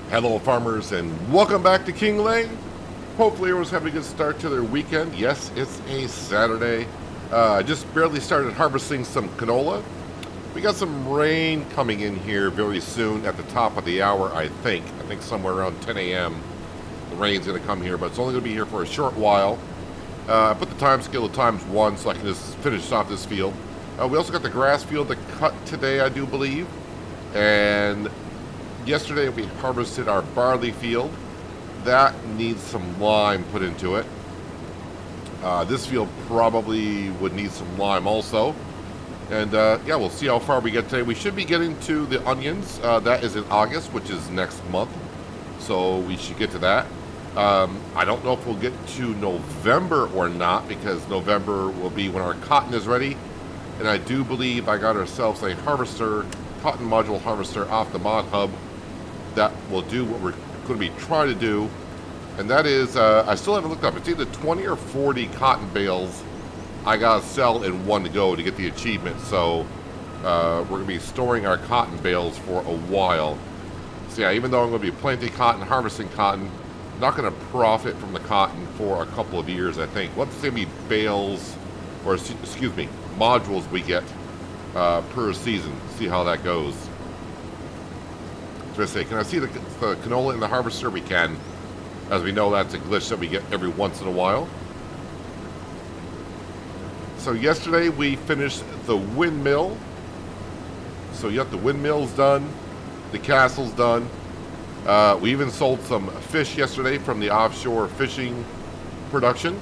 Hello farmers and welcome back to Kinlaig. Hopefully everyone's having a good start to their weekend. Yes, it's a Saturday. I just barely started harvesting some canola. We got some rain coming in here very soon at the top of the hour, I think. I think somewhere around 10 a.m. the rain's going to come here, but it's only going to be here for a short while. I put the time scale to ×1 so I can just finish off this field. We also got the grass field to cut today, I do believe. And yesterday we harvested our barley field. That needs some lime put into it. This field probably would need some lime also. And yeah, we'll see how far we get today. We should be getting to the onions. That is in August, which is next month. So we should get to that. I don't know if we'll get to November or not, because November will be when our cotton is ready. And I do believe I got ourselves a harvester, cotton module harvester off the Mod Hub that will do what we're going to be trying to do. And that is, I still haven't looked up. It's either 20 or 40 cotton bales I got to sell in one to go to get the achievement. So we're going to be storing our cotton bales for a while. So yeah, even though I'm going to be planting cotton, harvesting cotton, I'm not going to profit from the cotton for a couple of years, I think. What's going to be bales, or excuse me, modules we get per season. See how that goes. So I say, can I see the canola in the harvester? We can. As we know, that's a glitch that we get every once in a while. So yesterday we finished the windmill. So you got the windmills done, the castle's done. We even sold some fish yesterday from the offshore fishing production.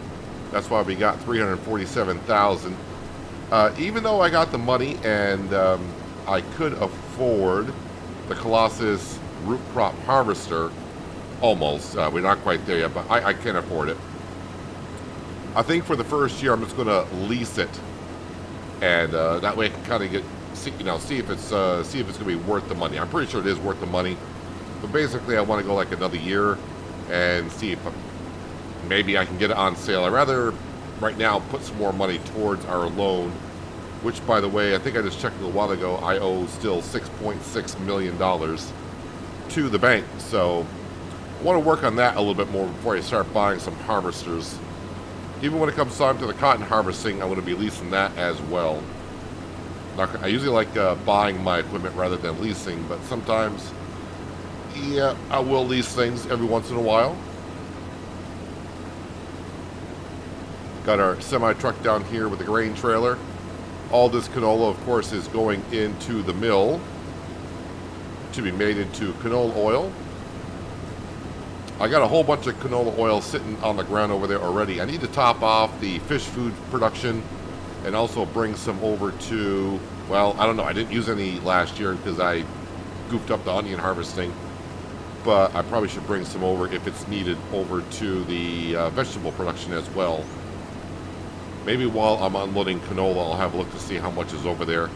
That's why we got $347,000. Even though I got the money and I could afford the Colossus root crop harvester, almost. We're not quite there yet, but I can afford it. I think for the first year I'm just going to lease it, and that way I can kind of get see if it's going to be worth the money. I'm pretty sure it is worth the money, but basically I want to go like another year and see if maybe I can get it on sale. I'd rather right now put some more money towards our loan, which, by the way, I think I just checked a little while ago, I owe still $6.6 million to the bank. So I want to work on that a little bit more before I start buying some harvesters. Even when it comes time to the cotton harvesting, I'm going to be leasing that as well. I usually like buying my equipment rather than leasing, but sometimes, yeah, I will lease things every once in a while. Got our semi-truck down here with the grain trailer. All this canola, of course, is going into the mill to be made into canola oil. I got a whole bunch of canola oil sitting on the ground over there already. I need to top off the fish food production and also bring some over to, well, I don't know. I didn't use any last year because I goofed up the onion harvesting. But I probably should bring some over if it's needed over to the vegetable production as well. Maybe while I'm unloading canola, I'll have a look to see how much is over there.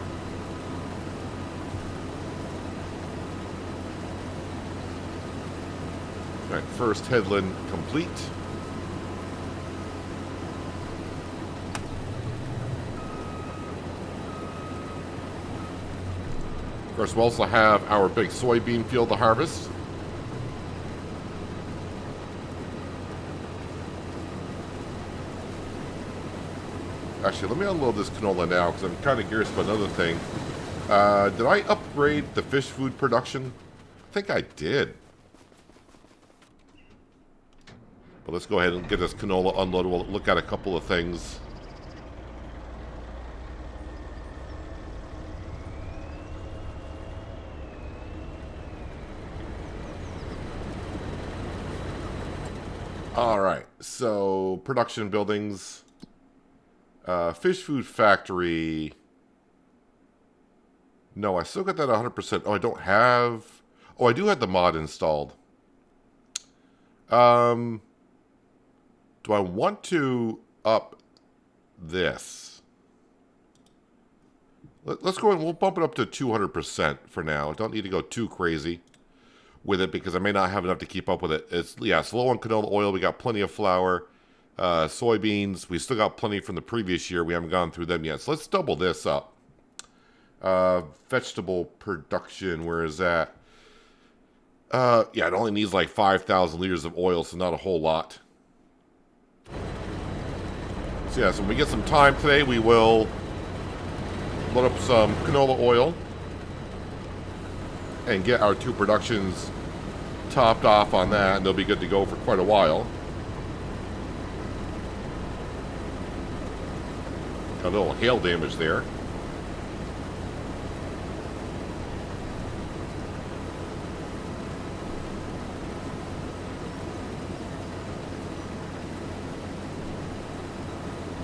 All right, first headland complete. Of course, we also have our big soybean field to harvest. Actually, let me unload this canola now because I'm kind of curious about another thing. Did I upgrade the fish food production? I think I did. But let's go ahead and get this canola unloaded. We'll look at a couple of things. All right, so production buildings. Fish food factory. No, I still got that 100%. Oh, I don't have... Oh, I do have the mod installed. Do I want to up this? Let's go and we'll bump it up to 200% for now. I don't need to go too crazy with it because I may not have enough to keep up with it. It's low on canola oil. We got plenty of flour. Soybeans, we still got plenty from the previous year. We haven't gone through them yet. So let's double this up. Vegetable production, where is that? Yeah, it only needs like 5,000 liters of oil, so not a whole lot. So yeah, so when we get some time today, we will load up some canola oil and get our 2 productions topped off on that, and they'll be good to go for quite a while. A little hail damage there.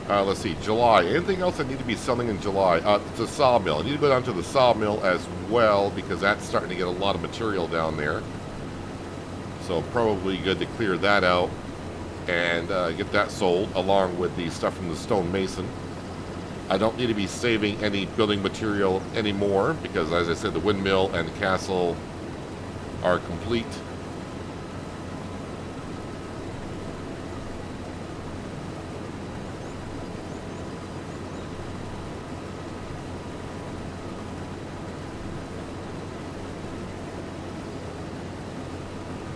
Let's see, July. Anything else I need to be selling in July? The sawmill. I need to go down to the sawmill as well because that's starting to get a lot of material down there. So probably good to clear that out and get that sold along with the stuff from the stonemason. I don't need to be saving any building material anymore because, as I said, the windmill and the castle are complete.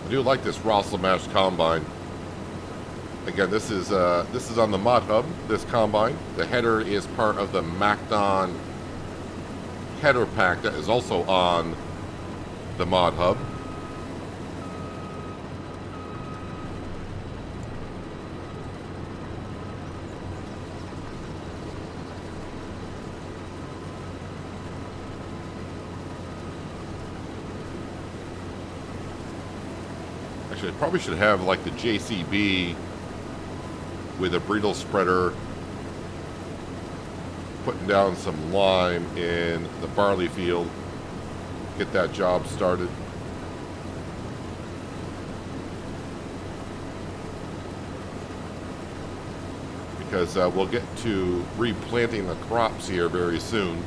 I do like this Rosslamash combine. Again, this is on the mod hub. This combine, the header is part of the Macdon header pack that is also on the mod hub. Actually, I probably should have like the JCB with a bridle spreader putting down some lime in the barley field. Get that job started. Because we'll get to replanting the crops here very soon.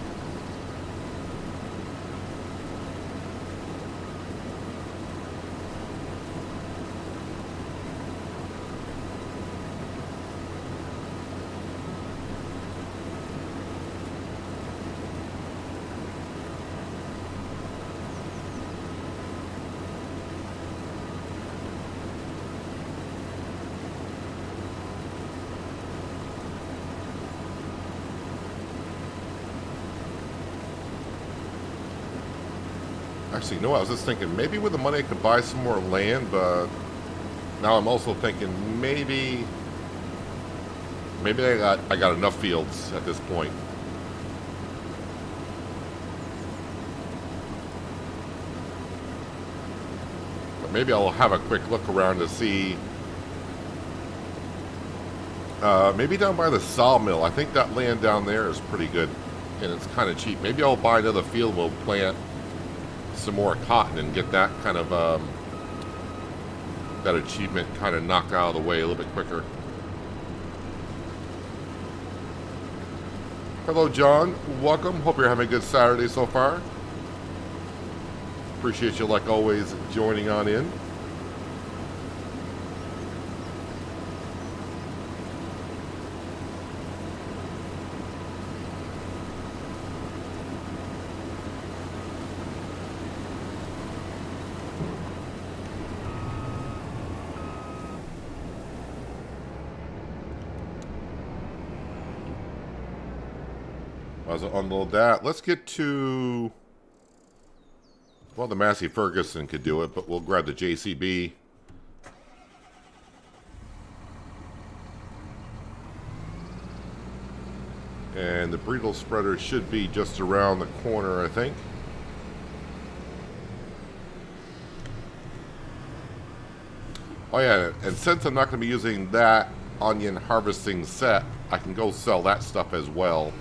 Actually, no, I was just thinking maybe with the money I could buy some more land, but now I'm also thinking maybe I got enough fields at this point. But maybe I'll have a quick look around to see. Maybe down by the sawmill. I think that land down there is pretty good, and it's kind of cheap. Maybe I'll buy another field. We'll plant some more cotton and get that kind of that achievement kind of knocked out of the way a little bit quicker. Hello, John. Welcome. Hope you're having a good Saturday so far. Appreciate you, like always, joining on in. As I unload that, let's get to, well, the Massey Ferguson could do it, but we'll grab the JCB. And the bridle spreader should be just around the corner, I think. Oh yeah, and since I'm not going to be using that onion harvesting set, I can go sell that stuff as well.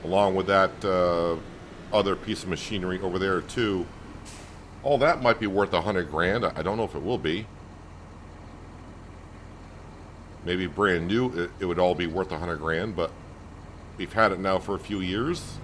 Along with that other piece of machinery over there too. All that might be worth $100,000. I don't know if it will be. Maybe brand new, it would all be worth $100,000, but we've had it now for a few years.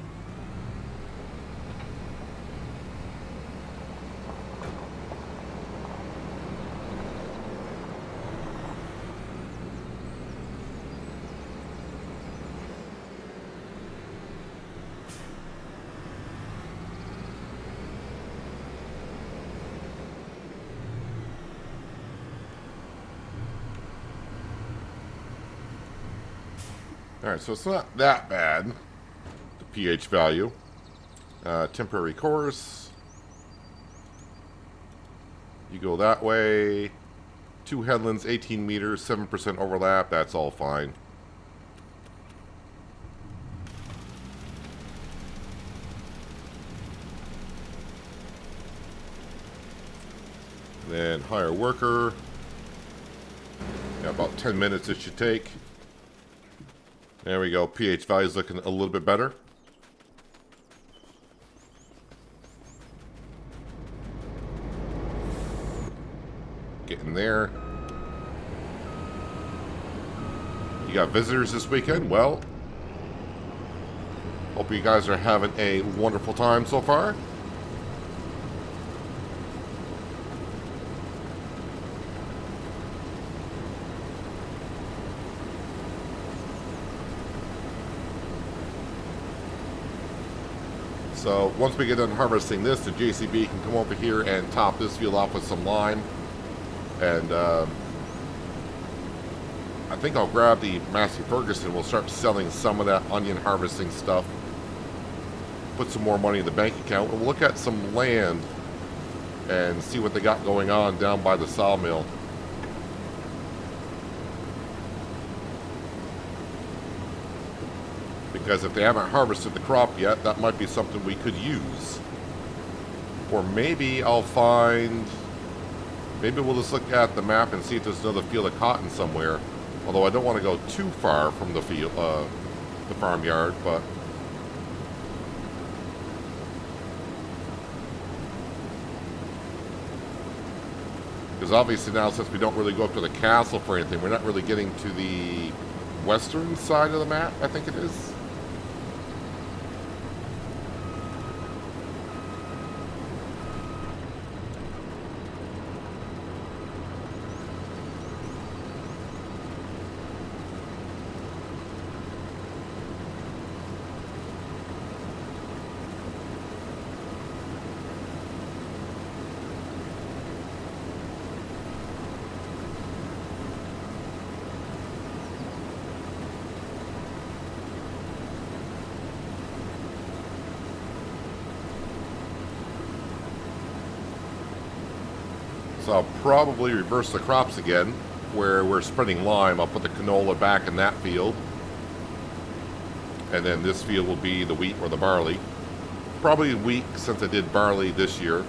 Alright, so it's not that bad, the pH value. Temporary course. You go that way. 2 headlands, 18 meters, 7% overlap. That's all fine. Then hire worker. Yeah, about 10 minutes it should take. There we go. pH value is looking a little bit better. Getting there. You got visitors this weekend? Well, hope you guys are having a wonderful time so far. So once we get done harvesting this, the JCB can come over here and top this field off with some lime. And I think I'll grab the Massey Ferguson. We'll start selling some of that onion harvesting stuff. Put some more money in the bank account. And we'll look at some land and see what they got going on down by the sawmill. Because if they haven't harvested the crop yet, that might be something we could use. Or maybe I'll find... Maybe we'll just look at the map and see if there's another field of cotton somewhere. Although I don't want to go too far from the field, the farmyard, but... Because obviously now, since we don't really go up to the castle for anything, we're not really getting to the western side of the map, I think it is. So I'll probably reverse the crops again, where we're spreading lime. I'll put the canola back in that field. And then this field will be the wheat or the barley. Probably wheat, since I did barley this year.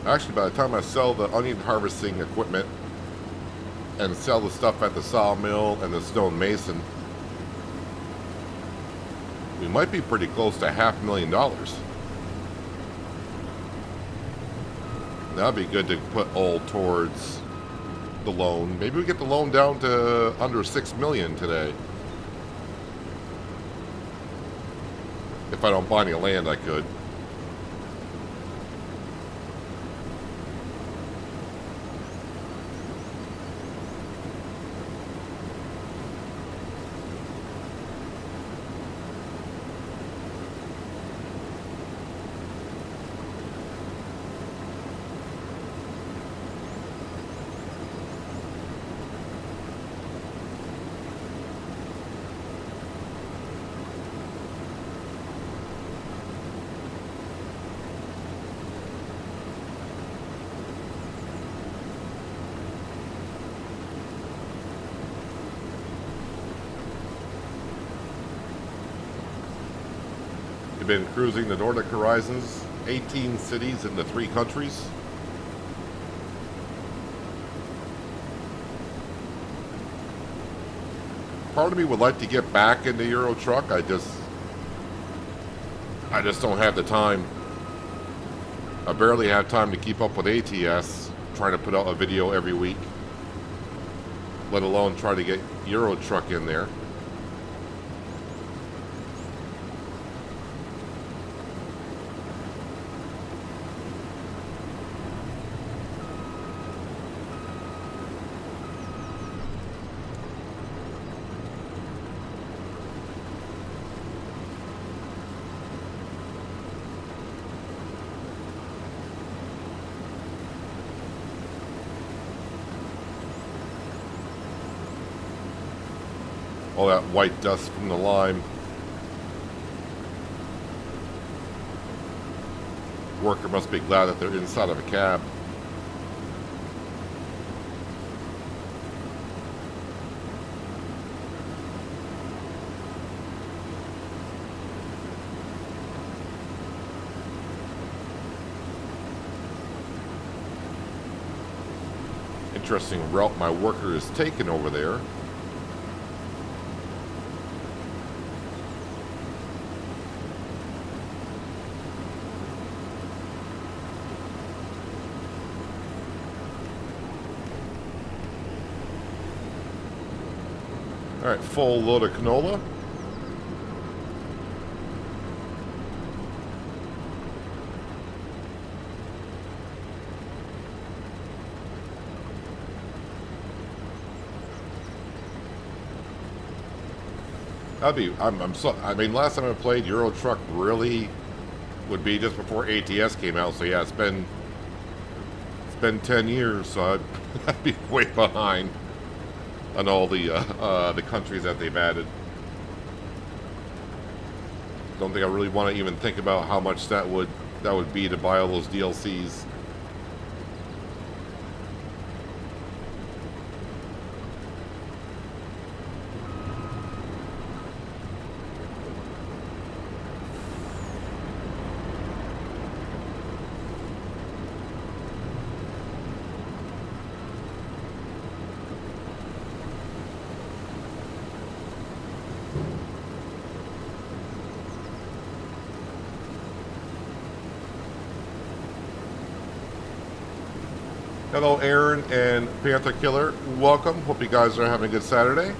Actually, by the time I sell the onion harvesting equipment and sell the stuff at the sawmill and the stone mason, we might be pretty close to $500,000. That'd be good to put all towards the loan. Maybe we get the loan down to under $6 million today. If I don't buy any land, I could. Been cruising the Nordic horizons, 18 cities in the 3 countries. part of me would like to get back into Euro Truck. I just don't have the time. I barely have time to keep up with ATS, trying to put out a video every week, let alone try to get Euro Truck in there. All that white dust from the lime. Worker must be glad that they're inside of a cab. Interesting route my worker is taking over there. All right, full load of canola. I mean, last time I played Euro Truck really would be just before ATS came out. So yeah, it's been 10 years, so I'd be way behind on all the countries that they've added. Don't think I really want to even think about how much that would be to buy all those DLCs. Hello, Aaron and Panther Killer. Welcome. Hope you guys are having a good Saturday.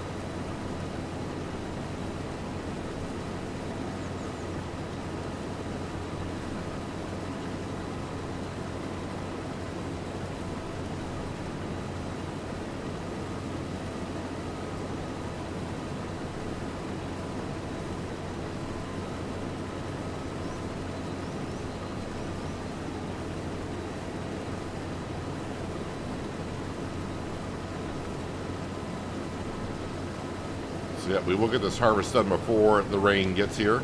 Yeah, we will get this harvest done before the rain gets here.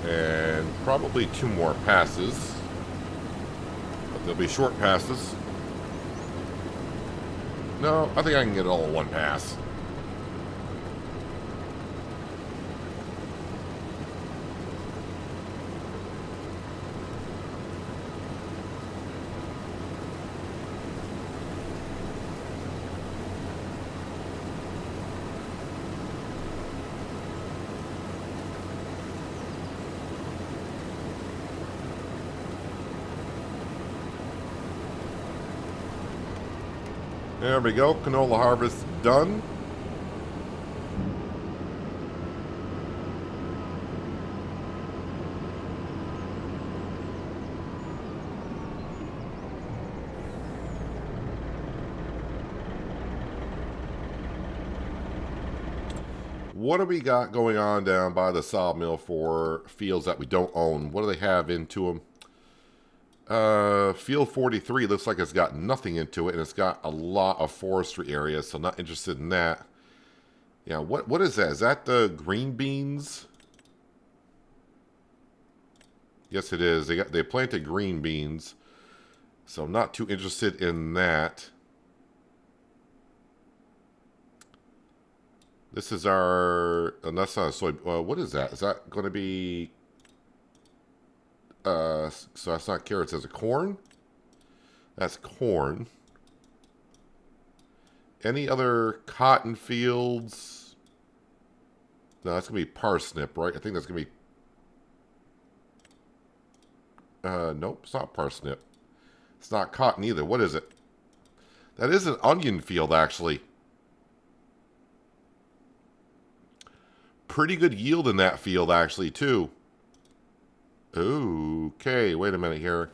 And probably 2 more passes, but they'll be short passes. No, I think I can get it all in one pass. There we go, canola harvest done. what do we got going on down by the sawmill for fields that we don't own? What do they have into them? Field 43 looks like it's got nothing into it, and it's got a lot of forestry areas, so not interested in that. Yeah, what is that? Is that the green beans? Yes, it is. They planted green beans, so I'm not too interested in that. This is our... And that's not a soy... what is that? Is that going to be... so that's not carrots. That's a corn? That's corn. Any other cotton fields? No, that's going to be parsnip, right? I think that's going to be... nope, it's not parsnip. It's not cotton either. What is it? That is an onion field, actually. Pretty good yield in that field, actually, too. Okay, wait a minute here.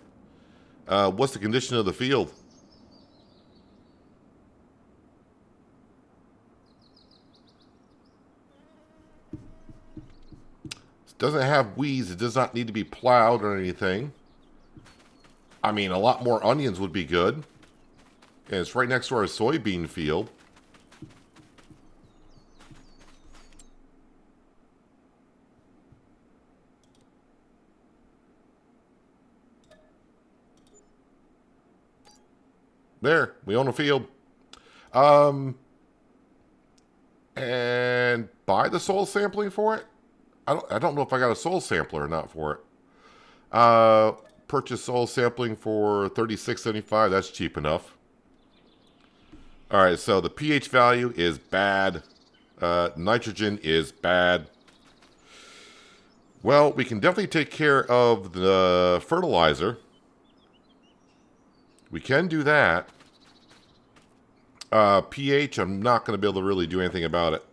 What's the condition of the field? It doesn't have weeds. It does not need to be plowed or anything. I mean, a lot more onions would be good. And it's right next to our soybean field. There, we own a field. And buy the soil sampling for it? I don't know if I got a soil sampler or not for it. Purchase soil sampling for $36.75. That's cheap enough. All right, so the pH value is bad. Nitrogen is bad. Well, we can definitely take care of the fertilizer. We can do that. pH, I'm not going to be able to really do anything about it.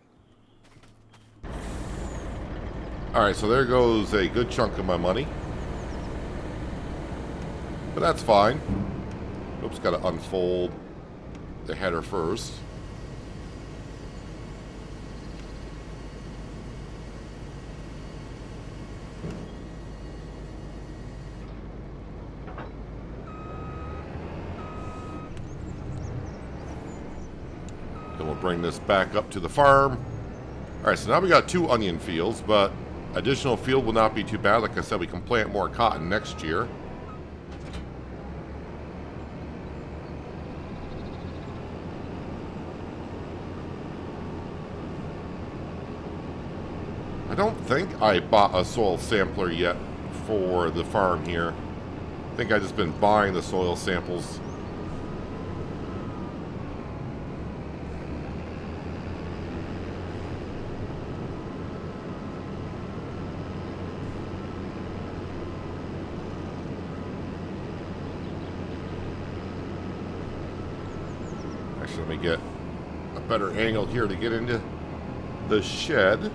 Alright, so there goes a good chunk of my money. But that's fine. Oops, got to unfold the header first. Then we'll bring this back up to the farm. Alright, so now we got 2 onion fields, but additional field will not be too bad. Like I said, we can plant more cotton next year. I don't think I bought a soil sampler yet for the farm here. I think I've just been buying the soil samples. Actually, let me get a better angle here to get into the shed.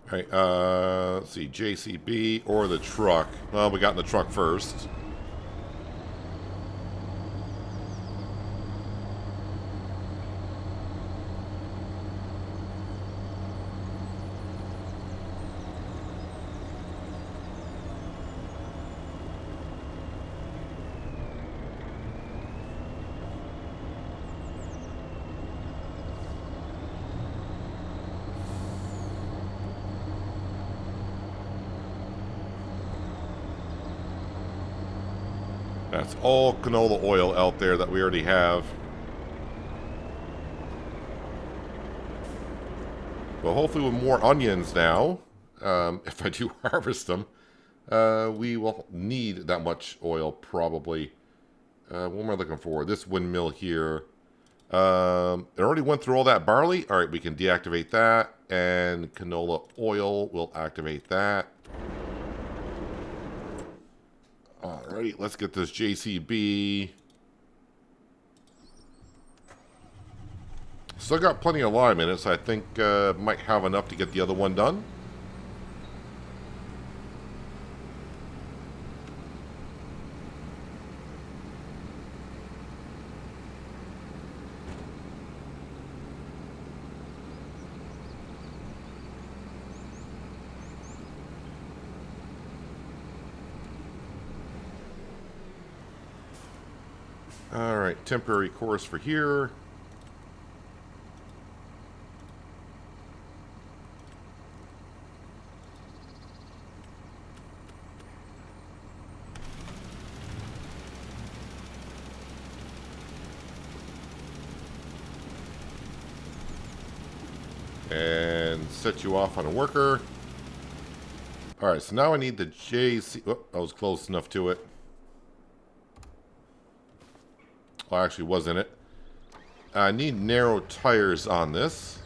Alright, let's see, JCB or the truck. Well, we got in the truck first. That's all canola oil out there that we already have. Well, hopefully with more onions now, if I do harvest them, we will need that much oil probably. What am I looking for? This windmill here. It already went through all that barley. All right, we can deactivate that. And canola oil will activate that. Alright, let's get this JCB. Still got plenty of lime in it, so I think might have enough to get the other one done. Alright, temporary course for here. And set you off on a worker. Alright, so now I need the JC... Oh, I was close enough to it. Well, I actually was in it. I need narrow tires on this.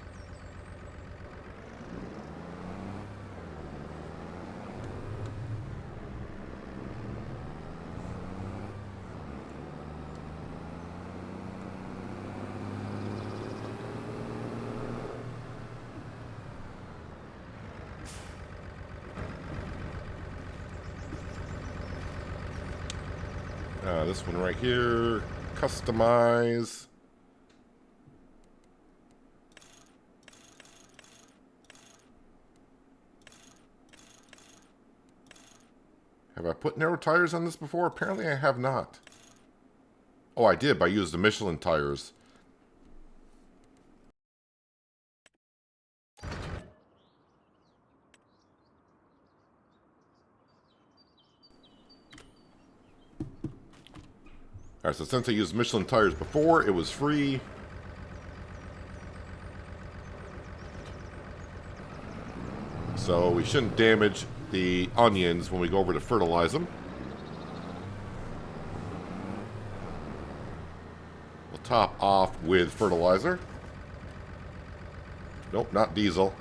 This one right here. Customize. Have I put narrow tires on this before? Apparently I have not. Oh, I did. I used the Michelin tires. Alright, so since I used Michelin tires before, it was free. So we shouldn't damage the onions when we go over to fertilize them. We'll top off with fertilizer. Nope, not diesel.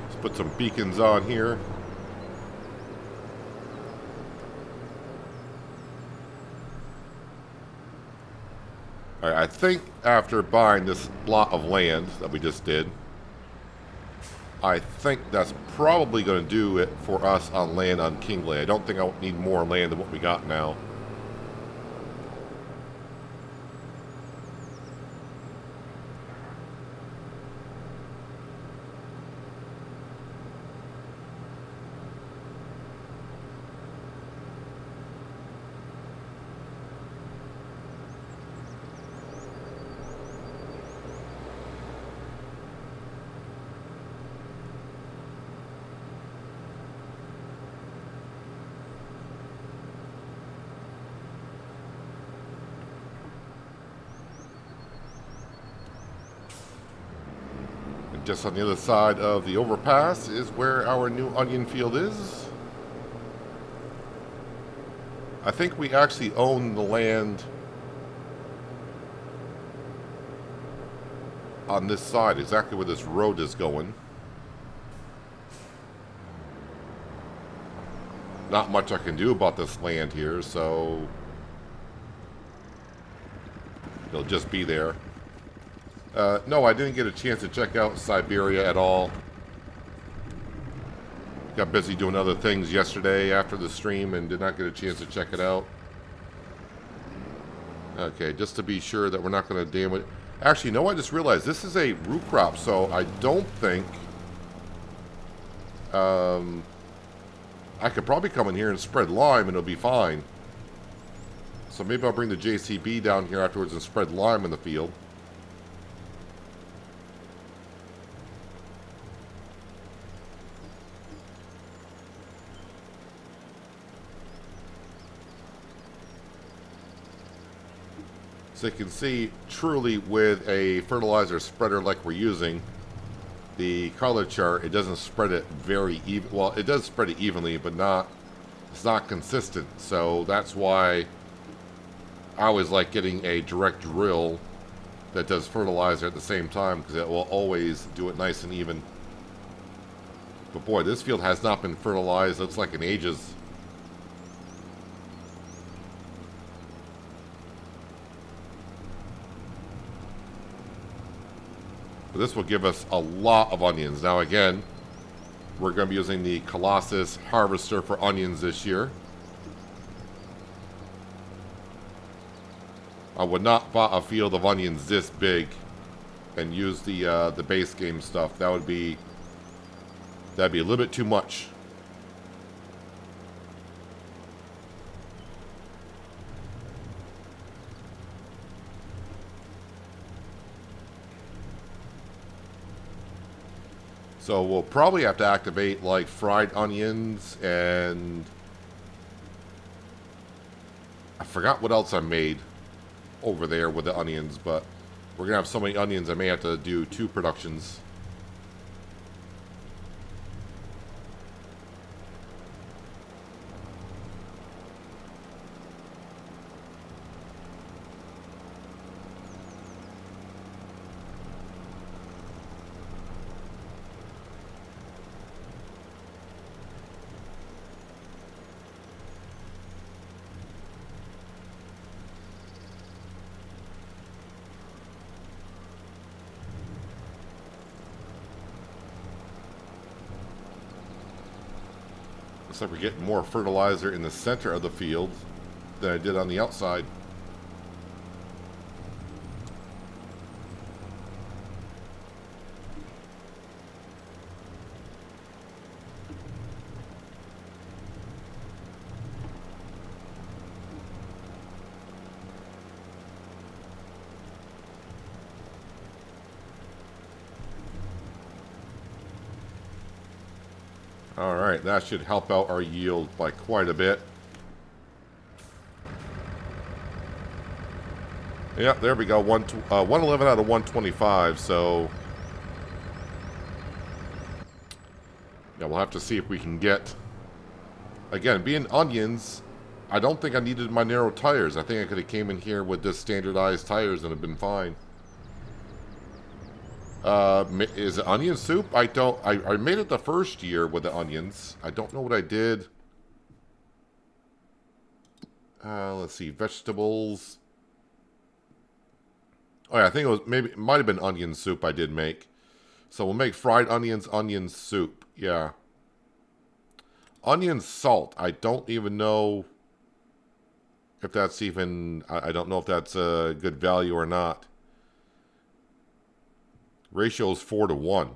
Let's put some beacons on here. Alright, I think after buying this lot of land that we just did, I think that's probably going to do it for us on land on Kinlaig. I don't think I need more land than what we got now. Just on the other side of the overpass is where our new onion field is. I think we actually own the land on this side, exactly where this road is going. Not much I can do about this land here, so it'll just be there. No, I didn't get a chance to check out Siberia at all. Got busy doing other things yesterday after the stream and did not get a chance to check it out. Okay, just to be sure that we're not going to damage... Actually, no, I just realized this is a root crop, so I don't think... I could probably come in here and spread lime and it'll be fine. So maybe I'll bring the JCB down here afterwards and spread lime in the field. So you can see, truly with a fertilizer spreader like we're using, the color chart, it doesn't spread it very even. Well, it does spread it evenly, but it's not consistent. So that's why I always like getting a direct drill that does fertilizer at the same time, because it will always do it nice and even. But boy, this field has not been fertilized, looks like in ages. But this will give us a lot of onions. Now again, we're going to be using the Colossus harvester for onions this year. I would not buy a field of onions this big and use the base game stuff. That'd be a little bit too much. So we'll probably have to activate like fried onions, and I forgot what else I made over there with the onions, but we're gonna have so many onions I may have to do 2 productions. Looks like we're getting more fertilizer in the center of the field than I did on the outside. Alright, that should help out our yield by quite a bit. Yeah, there we go. 111 out of 125, so... yeah, we'll have to see if we can get... Again, being onions, I don't think I needed my narrow tires. I think I could have came in here with just standardized tires and have been fine. Is it onion soup? I made it the first year with the onions. I don't know what I did. Let's see, vegetables. Oh yeah, I think it might have been onion soup I did make. So we'll make fried onions, onion soup. Yeah. Onion salt. I don't even know if that's even, I don't know if that's a good value or not. Ratio is 4 to 1.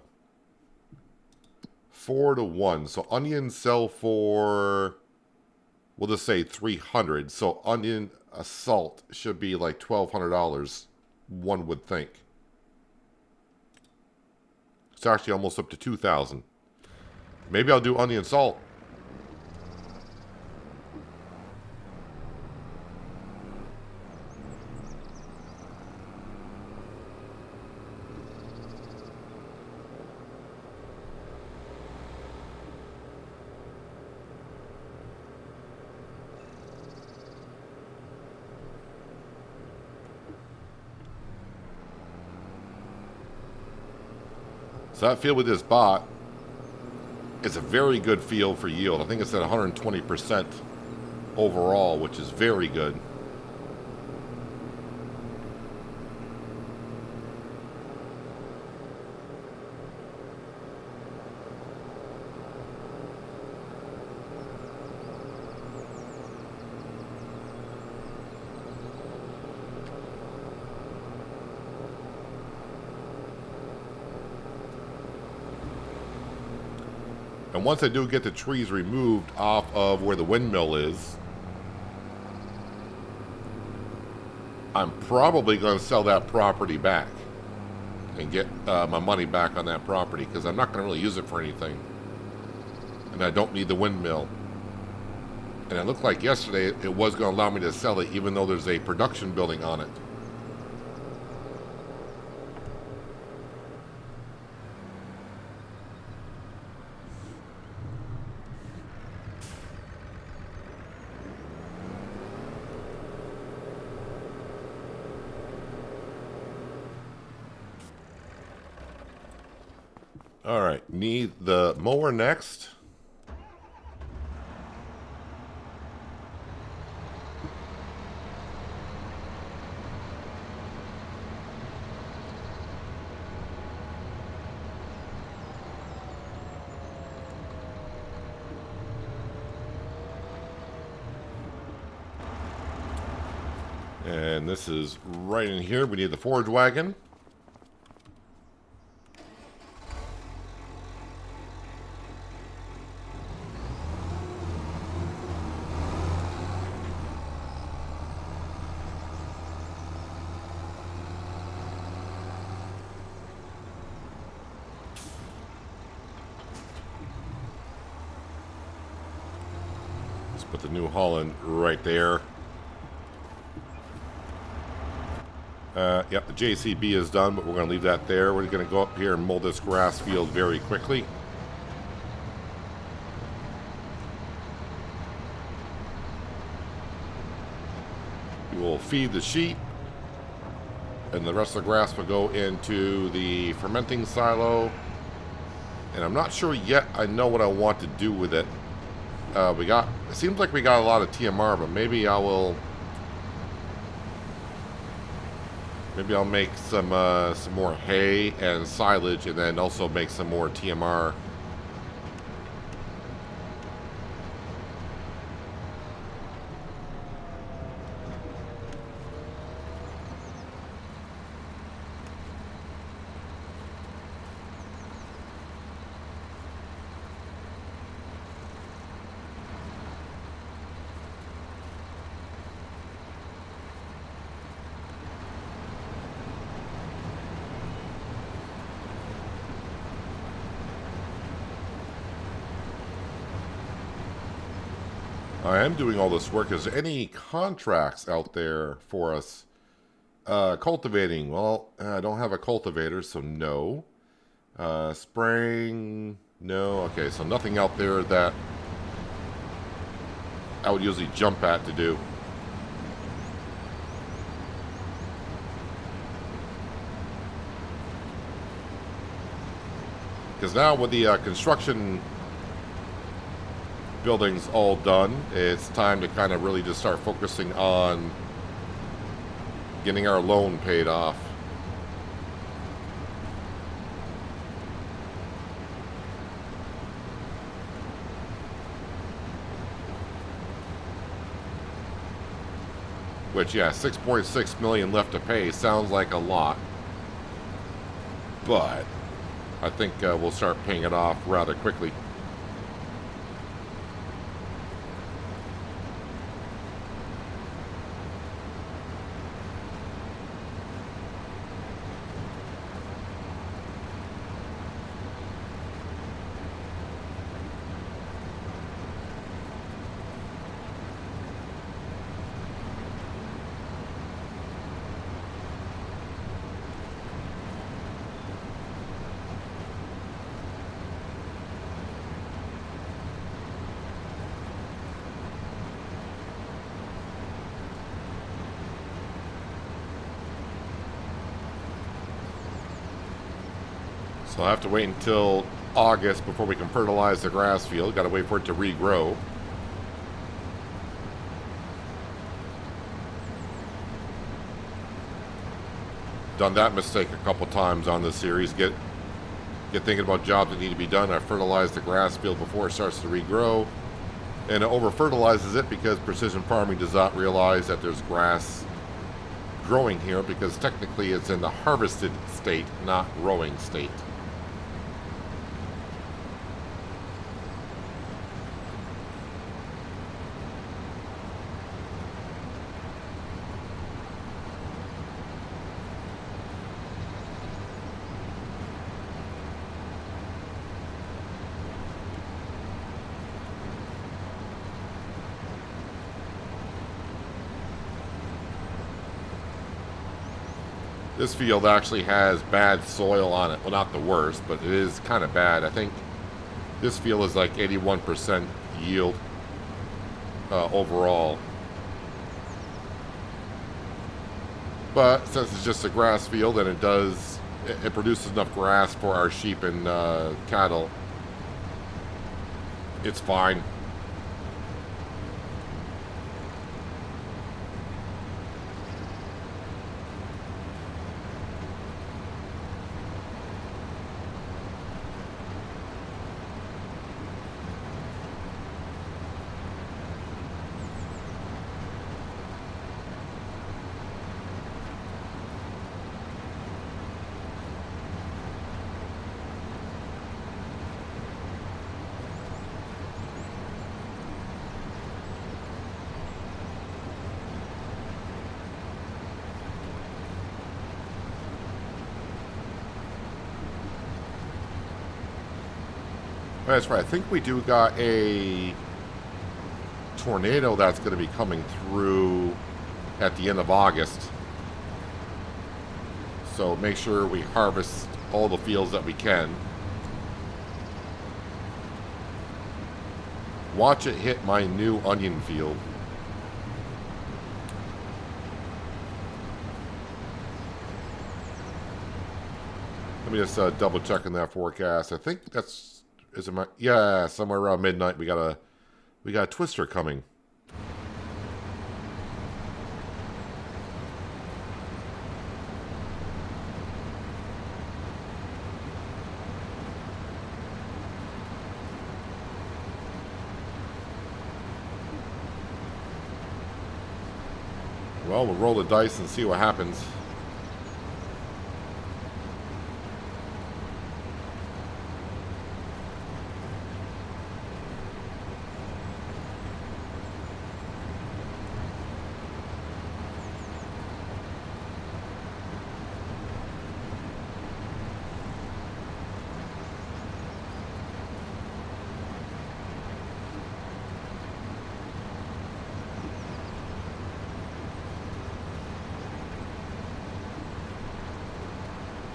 4 to 1. So onions sell for, we'll just say 300. So onion salt should be like $1,200, one would think. It's actually almost up to 2,000. Maybe I'll do onion salt. So that field with this bot is a very good field for yield. I think it's at 120% overall, which is very good. And once I do get the trees removed off of where the windmill is, I'm probably going to sell that property back and get my money back on that property, because I'm not going to really use it for anything. And I don't need the windmill. And it looked like yesterday it was going to allow me to sell it, even though there's a production building on it. All right, need the mower next. And this is right in here. We need the forage wagon. Put the New Holland right there. Yep, the JCB is done, but we're going to leave that there. We're going to go up here and mold this grass field very quickly. We will feed the sheep, and the rest of the grass will go into the fermenting silo. And I'm not sure yet I know what I want to do with it. It seems like we got a lot of TMR, but maybe I'll make some more hay and silage, and then also make some more TMR. I am doing all this work. Is there any contracts out there for us? Cultivating. Well, I don't have a cultivator, so no. Spraying. No. Okay, so nothing out there that I would usually jump at to do. Because now with the construction buildings all done, it's time to kind of really just start focusing on getting our loan paid off. Which, yeah, 6.6 million left to pay sounds like a lot, but I think we'll start paying it off rather quickly. So I'll have to wait until August before we can fertilize the grass field. Got to wait for it to regrow. Done that mistake a couple times on this series. Get thinking about jobs that need to be done. I fertilize the grass field before it starts to regrow, and it over fertilizes it because precision farming does not realize that there's grass growing here, because technically it's in the harvested state, not growing state. This field actually has bad soil on it. Well, not the worst, but it is kind of bad. I think this field is like 81% yield overall. But since it's just a grass field and it produces enough grass for our sheep and cattle, it's fine. That's right. I think we do got a tornado that's going to be coming through at the end of August. So make sure we harvest all the fields that we can. Watch it hit my new onion field. Let me just double check in that forecast. I think that's yeah, somewhere around midnight we got a twister coming. Well, we'll roll the dice and see what happens.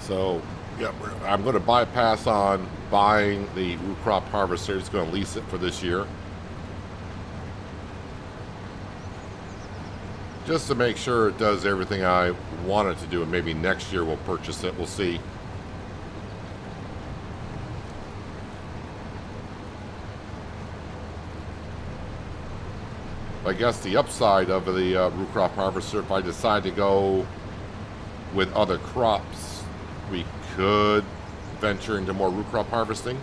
So, yeah, I'm going to bypass on buying the root crop harvester. Just going to lease it for this year. Just to make sure it does everything I want it to do, and maybe next year we'll purchase it. We'll see. I guess the upside of the root crop harvester, if I decide to go with other crops, we could venture into more root crop harvesting.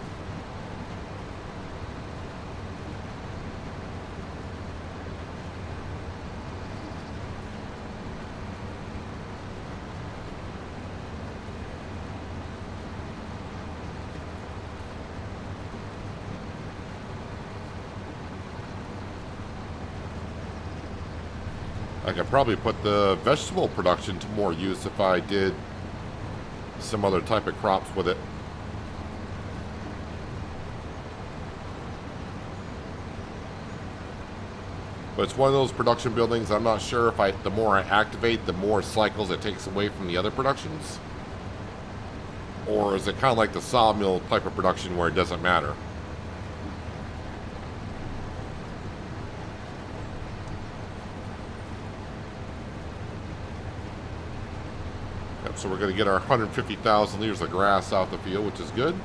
I could probably put the vegetable production to more use if I did some other type of crops with it. But it's one of those production buildings, I'm not sure if the more I activate, the more cycles it takes away from the other productions. Or is it kind of like the sawmill type of production where it doesn't matter? So we're going to get our 150,000 liters of grass out the field, which is good.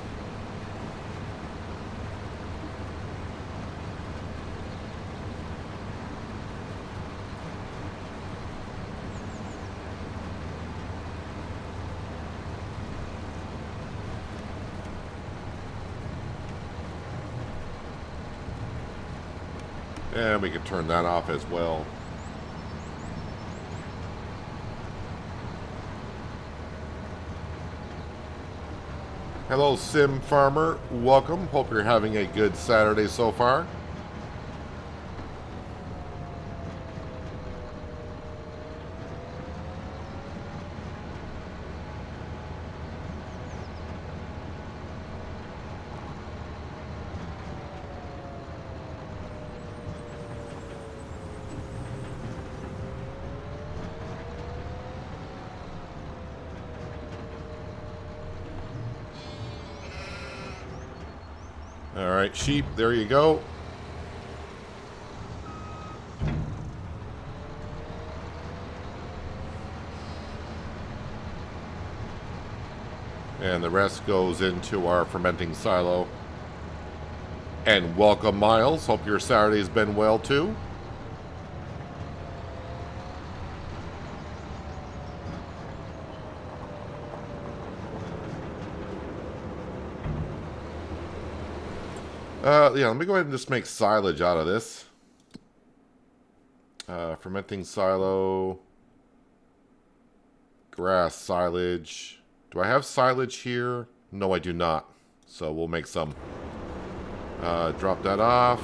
And we can turn that off as well. Hello, Sim Farmer. Welcome. Hope you're having a good Saturday so far. All right, sheep, there you go. And the rest goes into our fermenting silo. And welcome, Miles. Hope your Saturday's been well, too. Yeah, let me go ahead and just make silage out of this. Fermenting silo. Grass silage. Do I have silage here? No, I do not. So we'll make some. Drop that off.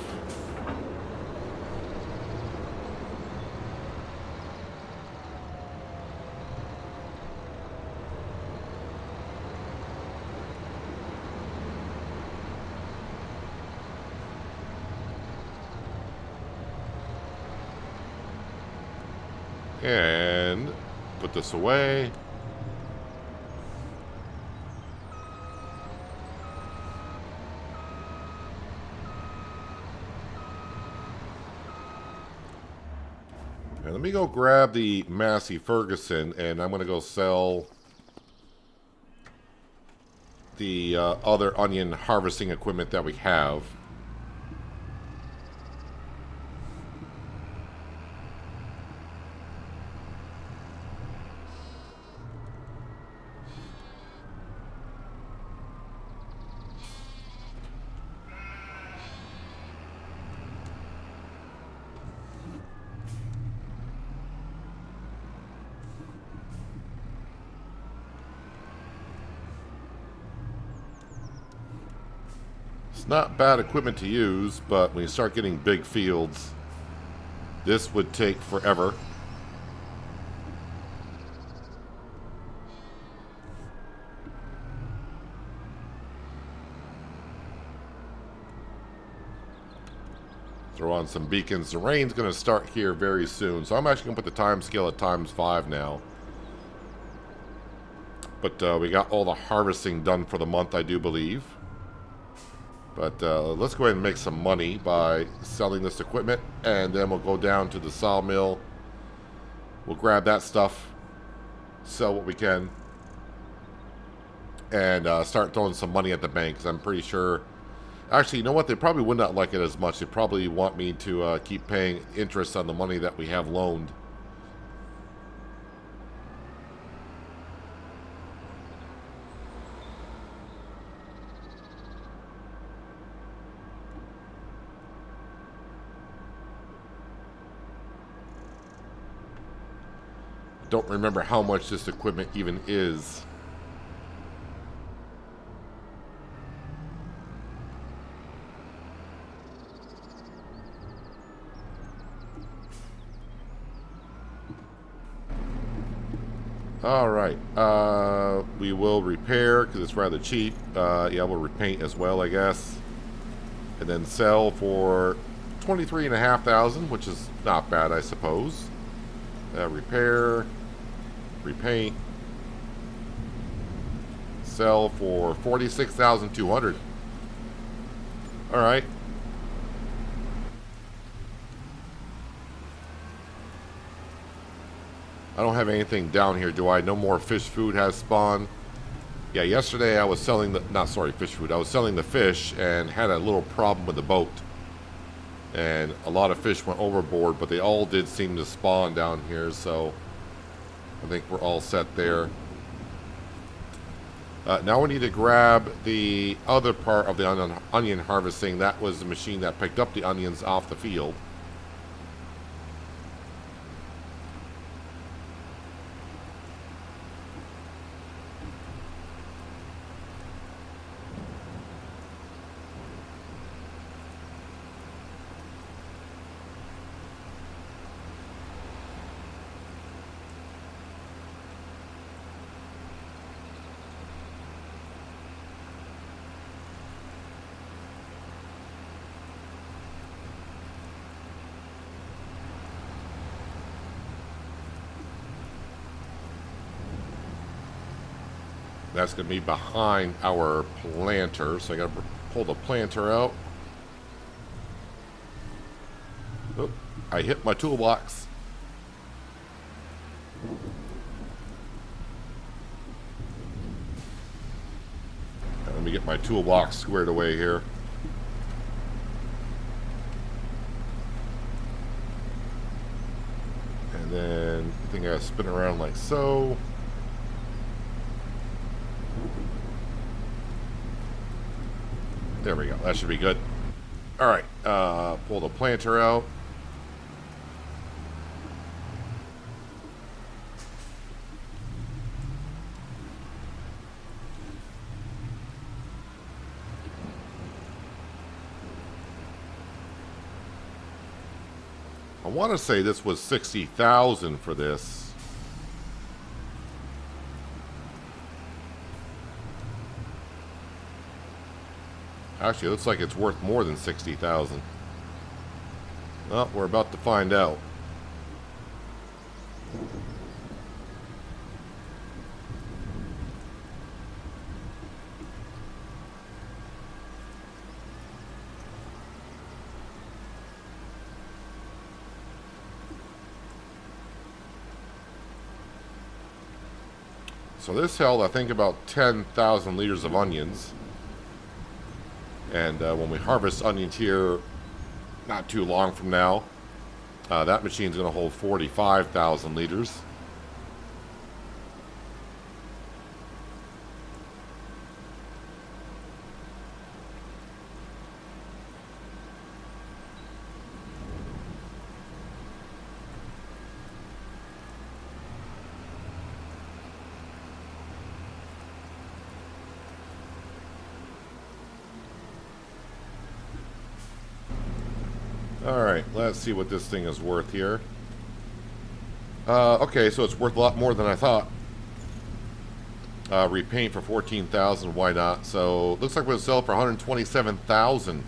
And put this away. And let me go grab the Massey Ferguson, and I'm going to go sell the other onion harvesting equipment that we have. It's not bad equipment to use, but when you start getting big fields, this would take forever. Throw on some beacons. The rain's going to start here very soon, so I'm actually going to put the time scale at ×5 now. But we got all the harvesting done for the month, I do believe. But let's go ahead and make some money by selling this equipment, and then we'll go down to the sawmill. We'll grab that stuff, sell what we can, and start throwing some money at the bank, because I'm pretty sure... Actually, you know what? They probably would not like it as much. They probably want me to keep paying interest on the money that we have loaned. Don't remember how much this equipment even is. Alright, we will repair because it's rather cheap. Yeah, we'll repaint as well, I guess. And then sell for $23,500, which is not bad, I suppose. Repair, repaint, sell for $46,200. Alright. I don't have anything down here, do I? No more fish food has spawned. Yeah, yesterday I was selling the... Not, sorry, fish food. I was selling the fish and had a little problem with the boat. And a lot of fish went overboard, but they all did seem to spawn down here, so... I think we're all set there. Now we need to grab the other part of the onion harvesting. That was the machine that picked up the onions off the field. That's going to be behind our planter, so I got to pull the planter out. Oh, I hit my toolbox. Let me get my toolbox squared away here. And then I think I gotta spin around like so. There we go. That should be good. All right. Pull the planter out. I want to say this was 60,000 for this. Actually, it looks like it's worth more than 60,000. Well, we're about to find out. So this held, I think, about 10,000 liters of onions. And when we harvest onions here, not too long from now, that machine's going to hold 45,000 liters. Alright, let's see what this thing is worth here. Okay, so it's worth a lot more than I thought. Repaint for 14,000, why not? So, looks like we'll sell it for 127,000.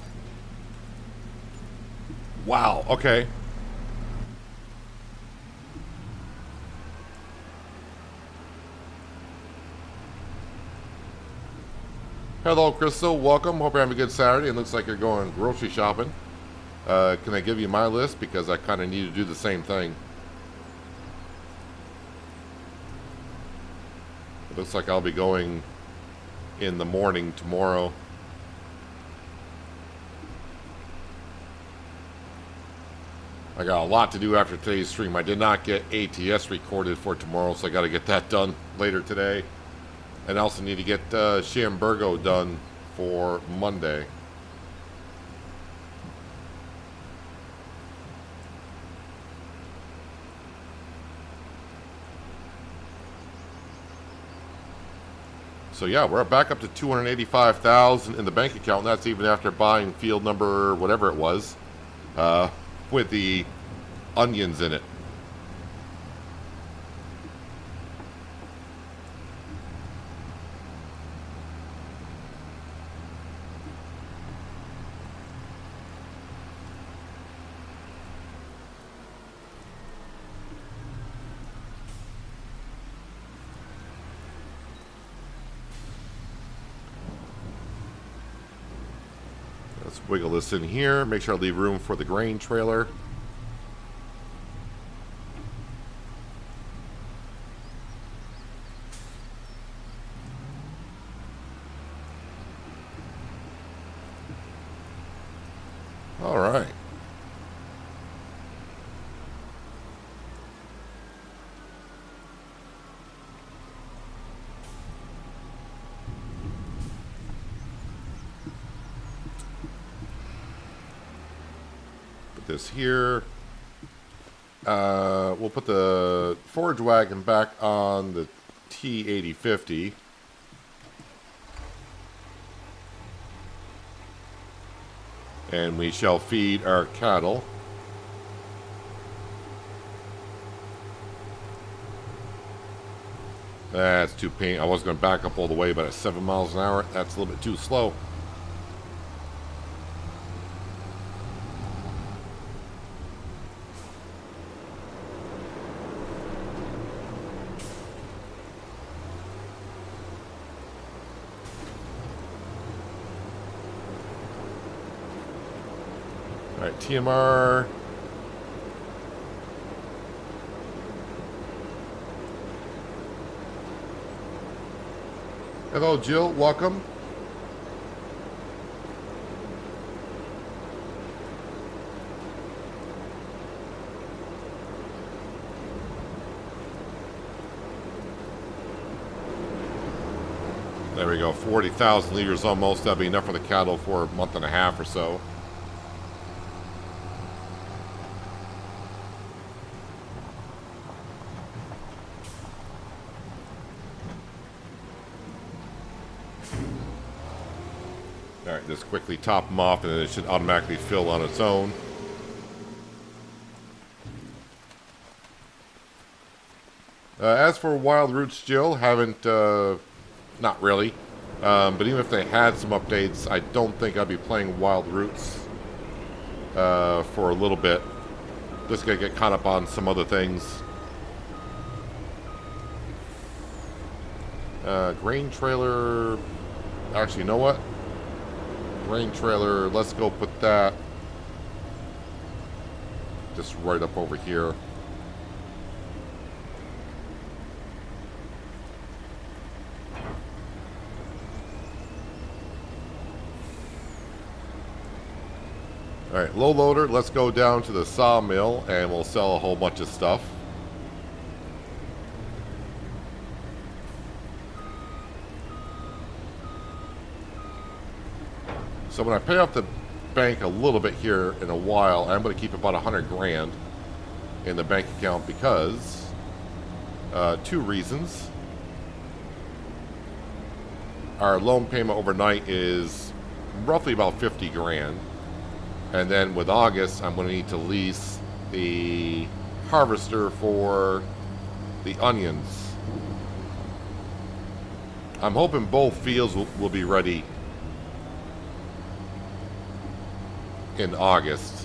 Wow, okay. Hello, Crystal. Welcome. Hope you're having a good Saturday. It looks like you're going grocery shopping. Can I give you my list? Because I kind of need to do the same thing. It looks like I'll be going in the morning tomorrow. I got a lot to do after today's stream. I did not get ATS recorded for tomorrow, so I got to get that done later today. And I also need to get Shamburgo done for Monday. So yeah, we're back up to 285,000 in the bank account, and that's even after buying field number whatever it was, with the onions in it. Let's wiggle this in here. Make sure I leave room for the grain trailer. All right. This here. We'll put the forage wagon back on the T8050. And we shall feed our cattle. That's too painful. I was going to back up all the way, but at 7 miles an hour, that's a little bit too slow. All right, TMR. Hello, Jill. Welcome. There we go. 40,000 liters almost. That'll be enough for the cattle for a month and a half or so. Alright, just quickly top them off, and then it should automatically fill on its own. As for wild roots, Jill, haven't, not really. But even if they had some updates, I don't think I'd be playing wild roots for a little bit. Just gonna get caught up on some other things. Grain trailer. Actually, you know what? Grain trailer, let's go put that just right up over here. All right, low loader, let's go down to the sawmill and we'll sell a whole bunch of stuff. So when I pay off the bank a little bit here in a while, I'm going to keep about 100 grand in the bank account because two reasons. Our loan payment overnight is roughly about 50 grand. And then with August, I'm going to need to lease the harvester for the onions. I'm hoping both fields will be ready in August.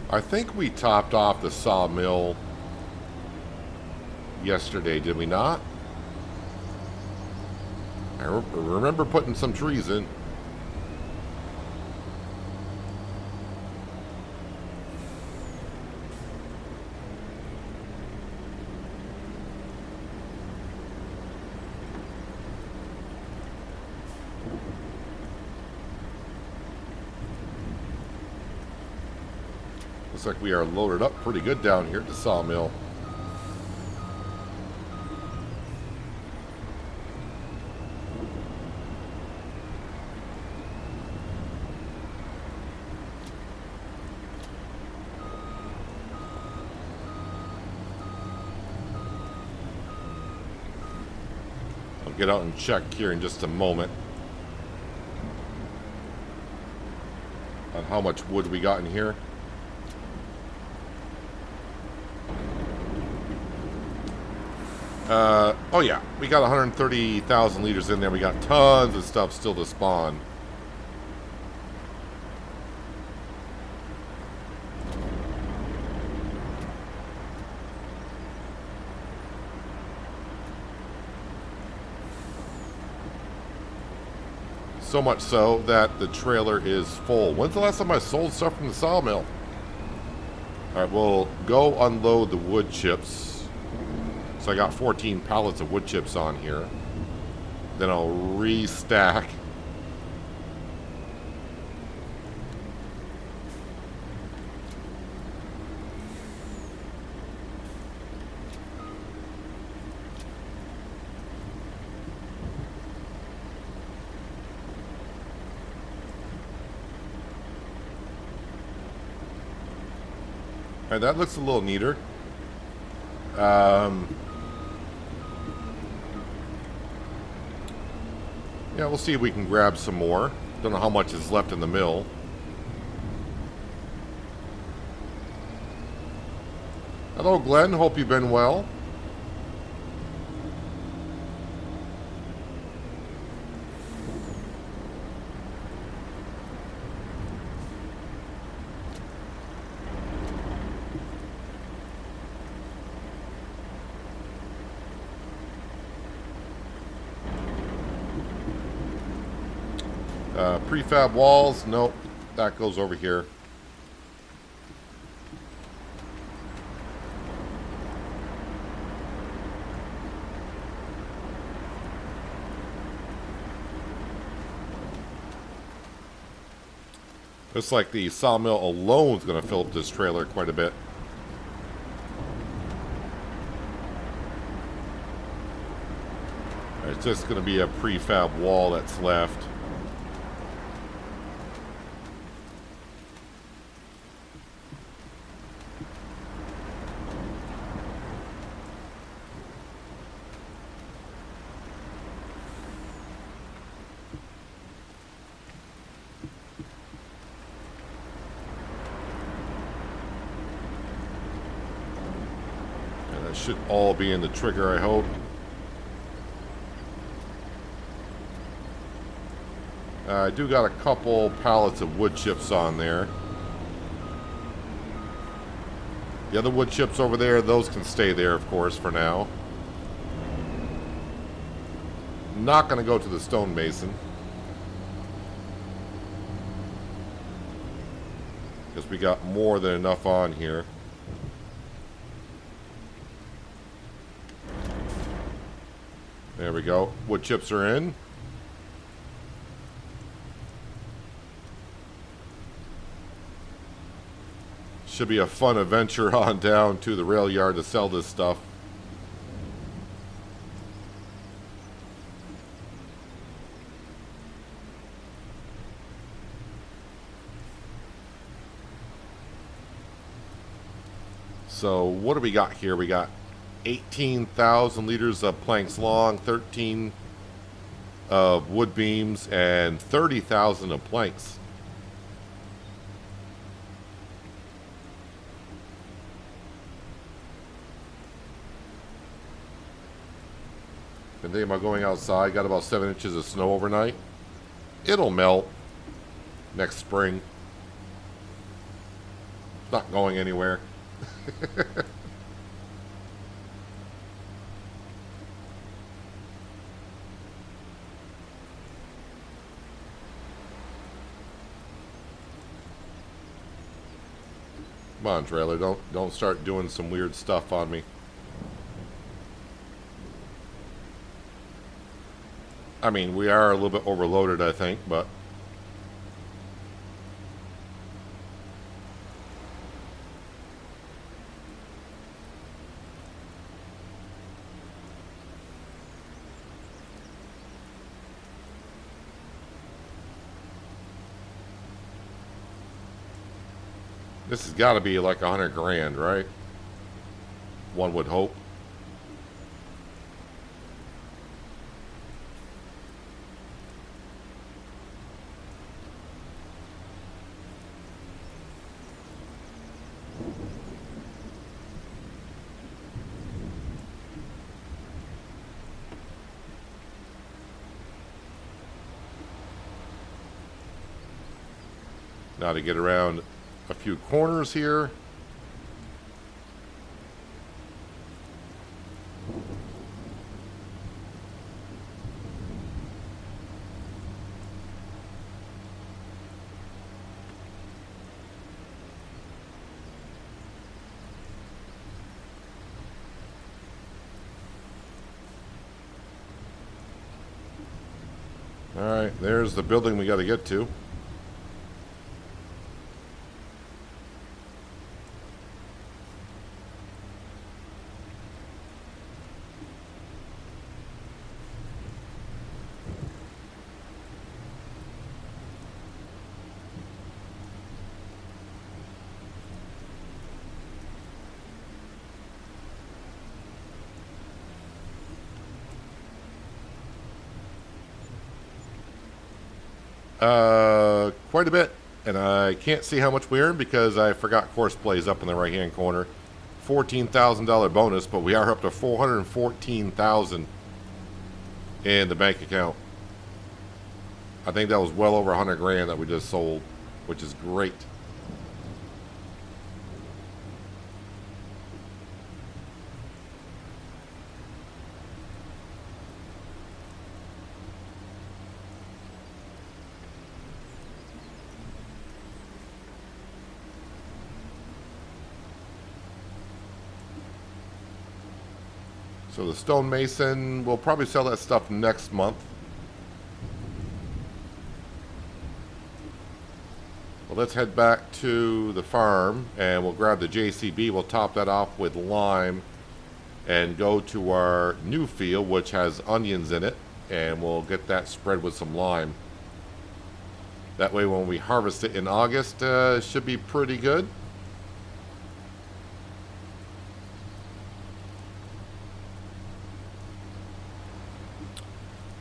I think we topped off the sawmill yesterday, did we not? I remember putting some trees in. Looks like we are loaded up pretty good down here at the sawmill. I'll get out and check here in just a moment on how much wood we got in here. Oh yeah, we got 130,000 liters in there. We got tons of stuff still to spawn. So much so that the trailer is full. When's the last time I sold stuff from the sawmill? Alright, we'll go unload the wood chips. So I got 14 pallets of wood chips on here. Then I'll restack. Alright, that looks a little neater. Yeah, we'll see if we can grab some more. Don't know how much is left in the mill. Hello, Glenn. Hope you've been well. Prefab walls, nope, that goes over here. Looks like the sawmill alone is going to fill up this trailer quite a bit. It's just going to be a prefab wall that's left. That should all be in the trigger, I hope. I do got a couple pallets of wood chips on there. The other wood chips over there, those can stay there, of course, for now. Not going to go to the stonemason. Because we got more than enough on here. There we go. Wood chips are in. Should be a fun adventure on down to the rail yard to sell this stuff. So what do we got here? We got 18,000 liters of planks long, 13 of wood beams, and 30,000 of planks. Been thinking about going outside. Got about 7 inches of snow overnight. It'll melt next spring. It's not going anywhere. Come on, trailer, don't start doing some weird stuff on me. I mean, we are a little bit overloaded, I think, but this has got to be like 100 grand, right? One would hope. Now to get around a few corners here. All right, there's the building we got to get to. Quite a bit, and I can't see how much we earned because I forgot course plays up in the right hand corner. $14,000 bonus, but we are up to $414,000 in the bank account. I think that was well over 100 grand that we just sold, which is great. So the stonemason, we'll probably sell that stuff next month. Well, let's head back to the farm and we'll grab the JCB. We'll top that off with lime and go to our new field, which has onions in it, and we'll get that spread with some lime. That way when we harvest it in August, it should be pretty good.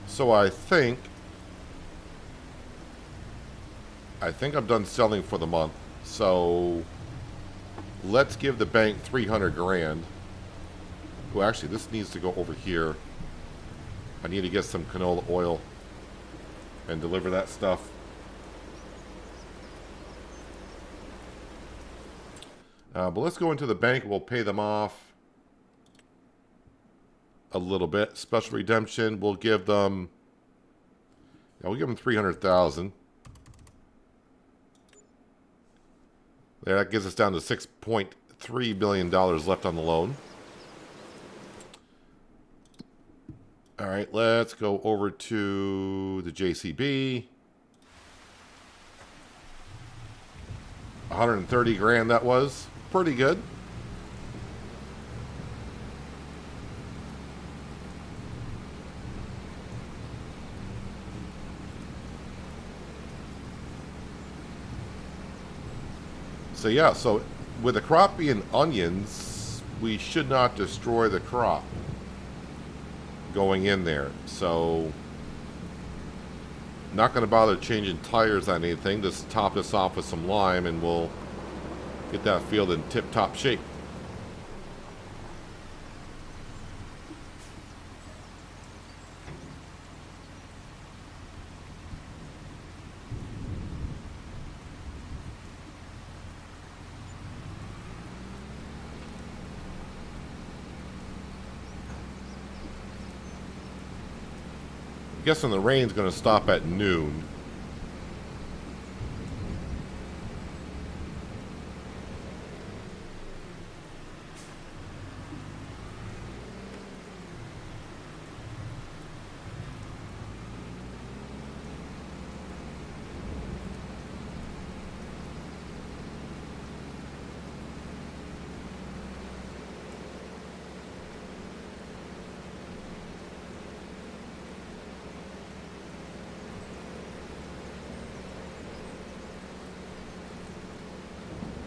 So I think I'm done selling for the month. So let's give the bank 300 grand. Oh, actually, this needs to go over here. I need to get some canola oil and deliver that stuff. But let's go into the bank. We'll pay them off a little bit. Special redemption. We'll give them. Yeah, we'll give them 300,000. There, that gives us down to $6.3 billion left on the loan. All right, let's go over to the JCB. 130 grand that was. Pretty good. So yeah, so with the crop being onions, we should not destroy the crop going in there. So not going to bother changing tires on anything. Just top this off with some lime and we'll get that field in tip-top shape. I'm guessing the rain's going to stop at noon.